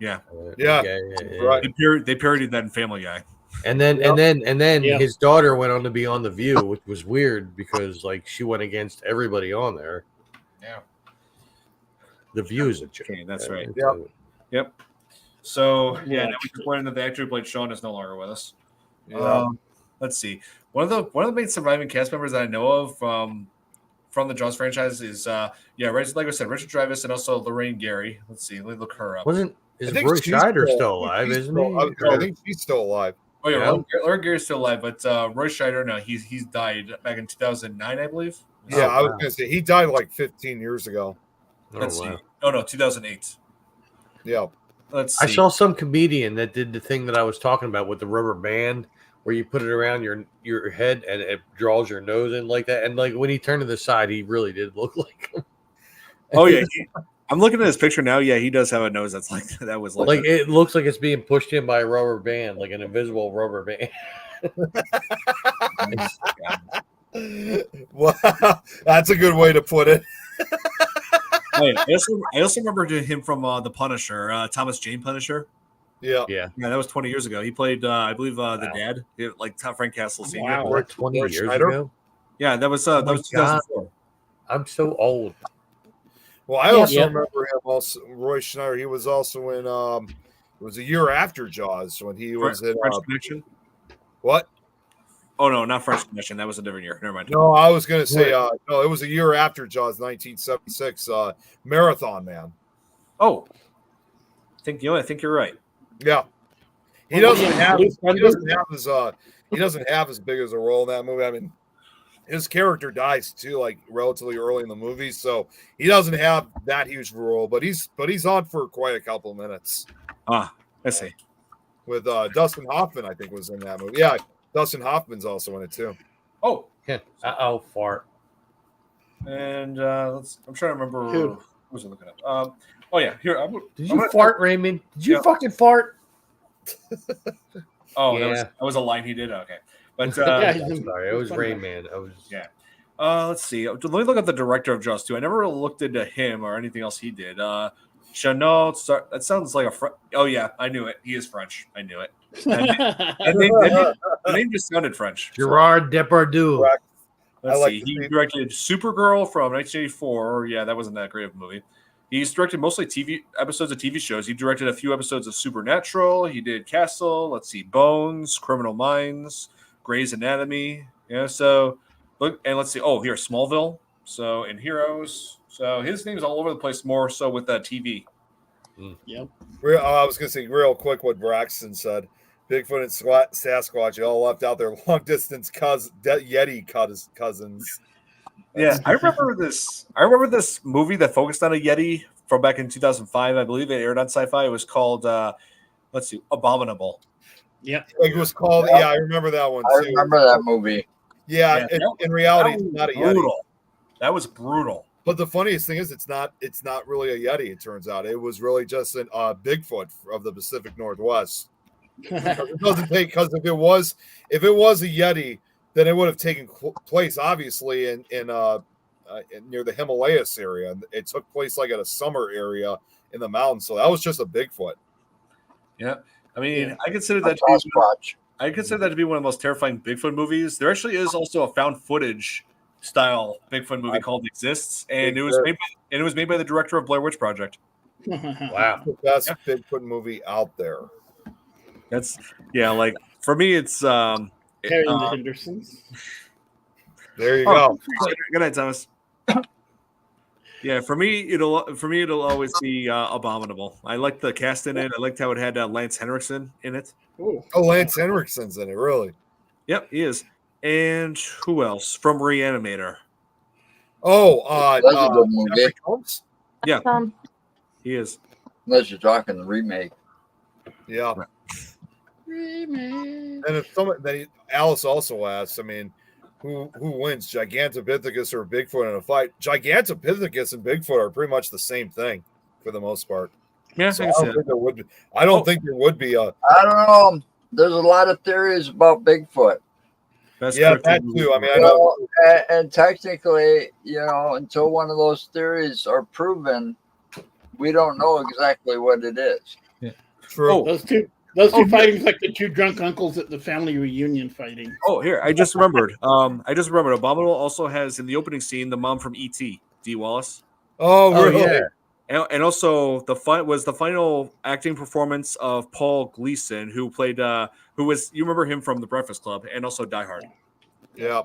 Yeah. Right. They parodied that in Family Guy. And then his daughter went on to be on The View, which was weird because like she went against everybody on there. Yeah. The View is a joke. Okay, that's right. Yep. So now we just learned that the actor who played Sean is no longer with us. Yeah. Let's see. One of the main surviving cast members that I know of from the Jaws franchise is like I said, Richard Dreyfuss and also Lorraine Gary. Let's see. Let me look her up. Is Roy Scheider still alive? Isn't he? I think she's still alive. Oh yeah, Lorraine Gary's still alive, but Roy Scheider, no, he's died back in 2009, I believe. Yeah, I was gonna say he died like 15 years ago. Let's see. Oh no, 2008. Yeah. Let's see. I saw some comedian that did the thing that I was talking about with the rubber band, where you put it around your head and it draws your nose in like that. And like when he turned to the side, he really did look like him. Oh yeah. I'm looking at his picture now. Yeah, he does have a nose that's like that. Was like it looks like it's being pushed in by a rubber band, like an invisible rubber band. Wow, that's a good way to put it. I also remember him from The Punisher, Thomas Jane Punisher. Yeah, that was 20 years ago. He played, I believe, the dad, like Frank Castle Sr. Wow, 20 years ago. Yeah, that was 2004. I'm so old. Well, I also remember him. Also, Roy Schneider. He was also in. It was a year after Jaws when he was in French Connection. What? Oh no, not French Connection. That was a different year. Never mind. No, I was going to say no. It was a year after Jaws, 1976. Marathon Man. Oh, I think you're right. Yeah, he doesn't have as big as a role in that movie. I mean, his character dies too, like relatively early in the movie, so he doesn't have that huge of a role. But he's on for quite a couple of minutes. I see. With Dustin Hoffman, I think was in that movie. Yeah, Dustin Hoffman's also in it too. Oh, fart. And I'm trying to remember who was I looking at. Oh yeah, here. Did you fart, Raymond? Did you fucking fart? Oh, that was a line he did. Okay, but sorry, it was Rain Man. Let's see. Let me look at the director of Jaws 2. I never really looked into him or anything else he did. Chanel. That sounds like a. Oh yeah, I knew it. He is French. I knew it. The name just sounded French. Gerard Depardieu. Let's see. He directed Supergirl from 1984. Yeah, that wasn't that great of a movie. He's directed mostly episodes of TV shows. He directed a few episodes of Supernatural. He did Castle. Let's see, Bones, Criminal Minds, Grey's Anatomy. Yeah, so look and let's see. Oh, here Smallville. So in Heroes. So his name's all over the place. More so with TV. Yep. I was gonna say real quick what Braxton said. Bigfoot and Sasquatch all left out their long distance Yeti cousins. Yeah, I remember this movie that focused on a Yeti from back in 2005. I believe it aired on Sci-Fi. It was called, Abominable. Yep. It was called. Yeah, I remember that one too. I remember that movie. Yeah, in reality, it's not a Yeti. That was brutal. But the funniest thing is, it's not really a Yeti. It turns out it was really just an Bigfoot of the Pacific Northwest. It doesn't take, because if it was a Yeti, then it would have taken place obviously in near the Himalayas area. And it took place like at a summer area in the mountains. So that was just a Bigfoot. Yeah, I mean, Yeah. I consider A that to be Sasquatch. I consider that to be one of the most terrifying Bigfoot movies. There actually is also a found footage style Bigfoot movie called Exists, and it was made by the director of Blair Witch Project. Wow. The best Bigfoot movie out there. That's like for me, it's Harry and the Hendersons. There you go. Good night, Thomas. Yeah, for me, it'll always be Abominable. I like the cast in it. I liked how it had Lance Henriksen in it. Ooh. Oh, Lance Henriksen's in it, really. Yep, he is. And who else from Reanimator? Oh, That's a good movie. Jeffrey Combs? Yeah, he is. Unless you're talking the remake. Yeah. Right. And if someone then Alice also asks, I mean, who wins, Gigantopithecus or Bigfoot in a fight? Gigantopithecus and Bigfoot are pretty much the same thing for the most part. Yeah, So I I can see don't that. think there would be. I don't think there would be a. I don't know. There's a lot of theories about Bigfoot. Best Yeah, cryptid that movie. too. I mean, I You know. know, and technically, until one of those theories are proven, we don't know exactly what it is. True. Oh. Those two fighting's like the two drunk uncles at the family reunion fighting. Oh, here I just remembered. Abominable also has in the opening scene the mom from E.T. Dee Wallace. Oh, Oh really? yeah. And also the final acting performance of Paul Gleason, who played you remember him from The Breakfast Club and also Die Hard. Yeah.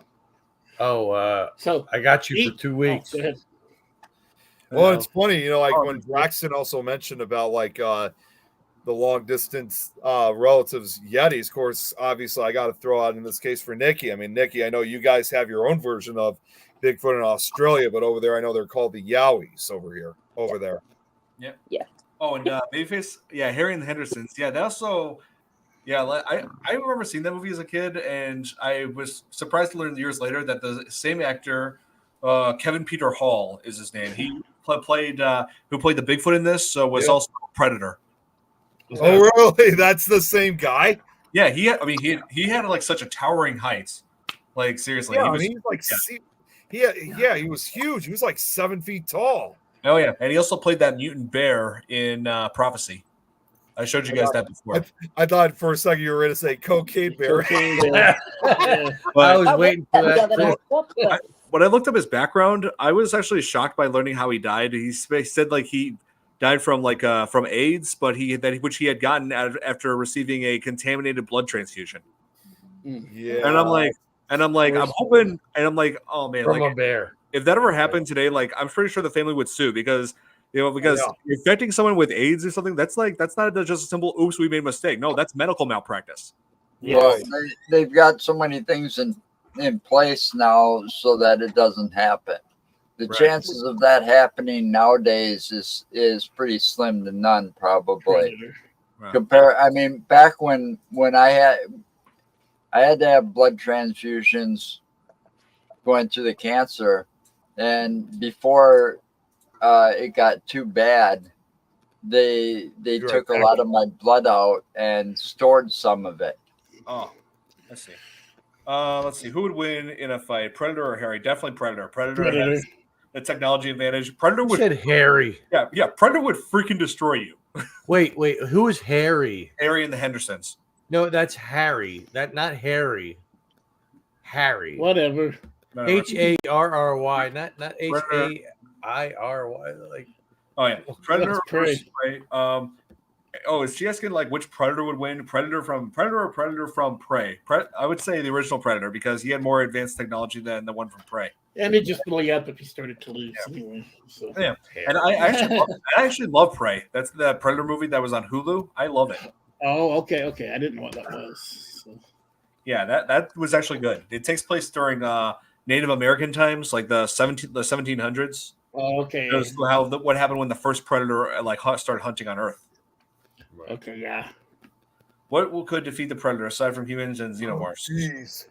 Oh, So I got you for 2 weeks. go ahead. Well, it's funny, like Oh, when Braxton also mentioned about like the long distance relatives Yetis. Of course, obviously, I got to throw out in this case for Nikki. I mean, Nikki, I know you guys have your own version of Bigfoot in Australia, but over there, I know they're called the Yowies over there. Oh, and Babyface, Harry and the Hendersons. Yeah, they also, I remember seeing that movie as a kid, and I was surprised to learn years later that the same actor, Kevin Peter Hall, is his name. He played who played the Bigfoot in this, so was also Predator. Oh, really? That's the same guy? Yeah, he had like such a towering height. Like seriously, Yeah, he was. he's like, he was huge. He was like 7 feet tall. Oh yeah, and he also played that mutant bear in Prophecy. I showed you guys that before. I thought for a second you were going to say cocaine bear. Yeah. I But was waiting for that. too. when I looked up his background, I was actually shocked by learning how he died. He said like he died from from AIDS, but which he had gotten after receiving a contaminated blood transfusion. Yeah. And I'm like, I'm hoping, and I'm like, oh man, From like a bear. if that ever happened today, like I'm pretty sure the family would sue because you're infecting someone with AIDS or something. That's not just a simple oops, we made a mistake. No, that's medical malpractice. Well, they've got so many things in place now so that it doesn't happen. The Right. chances of that happening nowadays is pretty slim to none, probably. Right. Back when I had to have blood transfusions going through the cancer, and before it got too bad, they took a lot of my blood out and stored some of it. Oh, let's see. Let's see. Who would win in a fight, Predator or Harry? Definitely Predator. Predator has the technology advantage. Predator You would. said Harry. Yeah. Predator would freaking destroy you. Wait. Who is Harry? Harry and the Hendersons. No, that's Harry. Not Harry. Harry. Whatever. No, Harry, not Predator. Hairy. Like, Oh yeah, Predator That's Prey. versus Prey. Is she asking like which Predator would win? Predator from Predator or Predator from Prey? I would say the original Predator because he had more advanced technology than the one from Prey. And it just really up if he started to lose anyway. So. Yeah, and I actually love Prey. That's the Predator movie that was on Hulu. I love it. Oh, okay. I didn't know what that was. So. Yeah, that was actually good. It takes place during Native American times, like the 1700s. Oh, okay. Shows what happened when the first predator started hunting on Earth. Okay, yeah. What could defeat the predator aside from humans and xenomorphs? Jeez.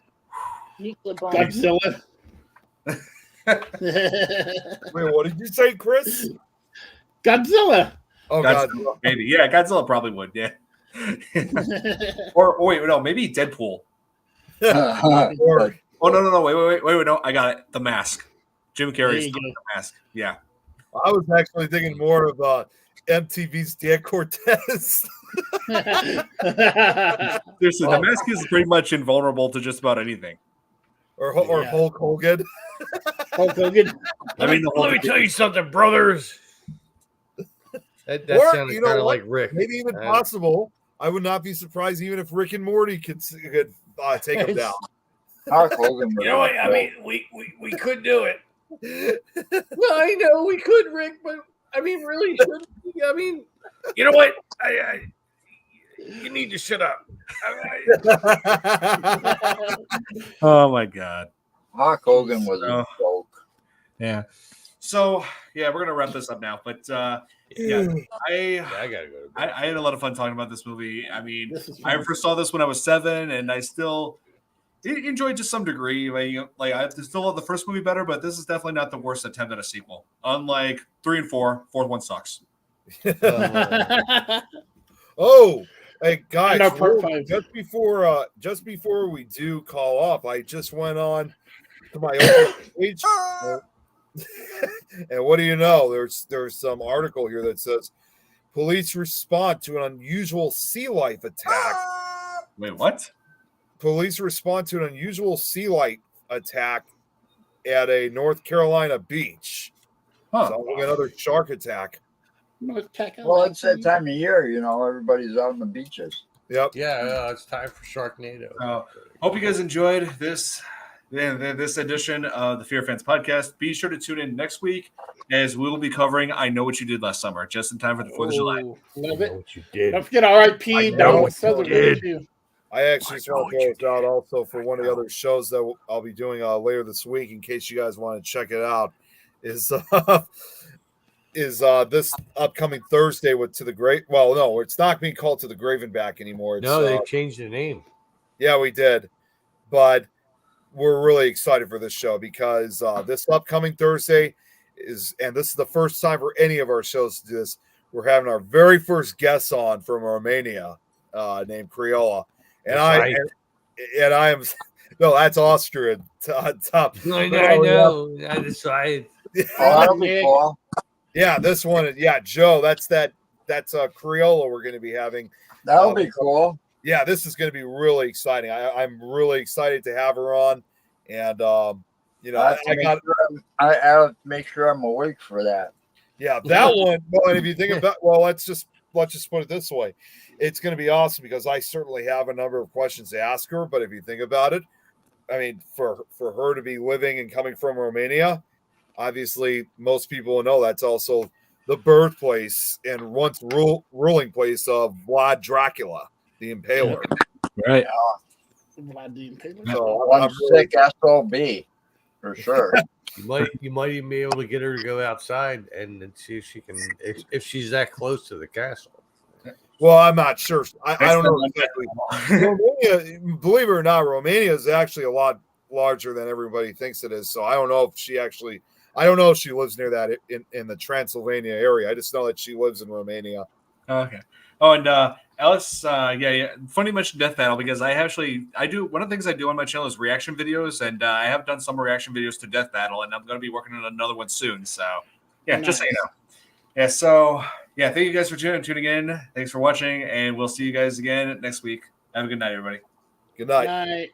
Nuclear bomb. Godzilla. Wait, what did you say, Chris? Godzilla. Oh God, Godzilla, maybe. Yeah, Godzilla probably would. Yeah. or wait, no, maybe Deadpool. or Oh no, wait, no, I got it. The Mask. Jim There Carrey's you The go. Mask. Yeah. I was actually thinking more of MTV's Dan Cortez. Seriously, The Mask is pretty much invulnerable to just about anything. or Yeah. Hulk Hogan. Hulk Hogan. I mean, the whole Let me tell you something, brothers. That Or, sounded you know kind of what? like Rick. Maybe even possible. I would not be surprised even if Rick and Morty could take him down. Hulk Hogan. You know what? I mean, we could do it. Well, I know we could, Rick, but I mean, really, should we? I mean, You know what? You need to shut up. Oh my god. Hulk Hogan was Oh. a joke. Yeah. So yeah, we're gonna wrap this up now. But yeah, I gotta go to bed. I had a lot of fun talking about this movie. I mean, This is I fun. first saw this when I was 7, and I still enjoyed to some degree. Like I still love the first movie better, but this is definitely not the worst attempt at a sequel. Unlike 3 and 4, fourth one sucks. Oh, hey guys, And our part 5. just before we do call off, I just went on to my own page, and what do you know? There's some article here that says police respond to an unusual sea life attack. Wait, what? Police respond to an unusual sea life attack at a North Carolina beach. Huh. Sounds like another shark attack. Well, it's that time of year, you know, everybody's out on the beaches. Yep. Yeah, it's time for Sharknado. Hope you guys enjoyed this edition of the Fear Fans podcast. Be sure to tune in next week as we will be covering I Know What You Did Last Summer, just in time for the 4th of July. Love I know it. what you did. Don't forget R.I.P. I know Donald what you Sutherland did. too. I actually just want to throw it out also for one of the other shows that I'll be doing later this week, in case you guys want to check it out. Is this upcoming Thursday with To the Great? Well, no, it's not being called To the Gravenback anymore. It's, No, they changed the name. yeah, we did, but we're really excited for this show because this upcoming Thursday and this is the first time for any of our shows to do this. We're having our very first guest on from Romania, named Criolla. And That's right. I am no, that's Austrian. Top. I know. I decided. Oh, that'll be cool. Yeah, this one. Yeah, Joe. That's Criolla we're going to be having. That'll be cool. Yeah, this is going to be really exciting. I'm really excited to have her on, and you know, I have to make sure I'm awake for that. yeah, that one. Well, and if you think about, well, let's just put it this way. It's going to be awesome because I certainly have a number of questions to ask her. But if you think about it, I mean, for her to be living and coming from Romania, obviously most people will know that's also the birthplace and once ruling place of Vlad Dracula, the Impaler. Right. Vlad the Impaler. So One I'm really, sick SOB for sure. You might even be able to get her to go outside and see if she can, if she's that close to the castle. well, I'm not sure. I don't know exactly. Romania, believe it or not, Romania is actually a lot larger than everybody thinks it is. So I don't know if she lives near that in the Transylvania area. I just know that she lives in Romania. Okay. Oh, and Alex, yeah. Funny you mentioned Death Battle because I do one of the things I do on my channel is reaction videos, and I have done some reaction videos to Death Battle, and I'm going to be working on another one soon. So, yeah, just so you know. Yeah. So, yeah, thank you guys for tuning in. Thanks for watching, and we'll see you guys again next week. Have a good night, everybody. Good night. Night.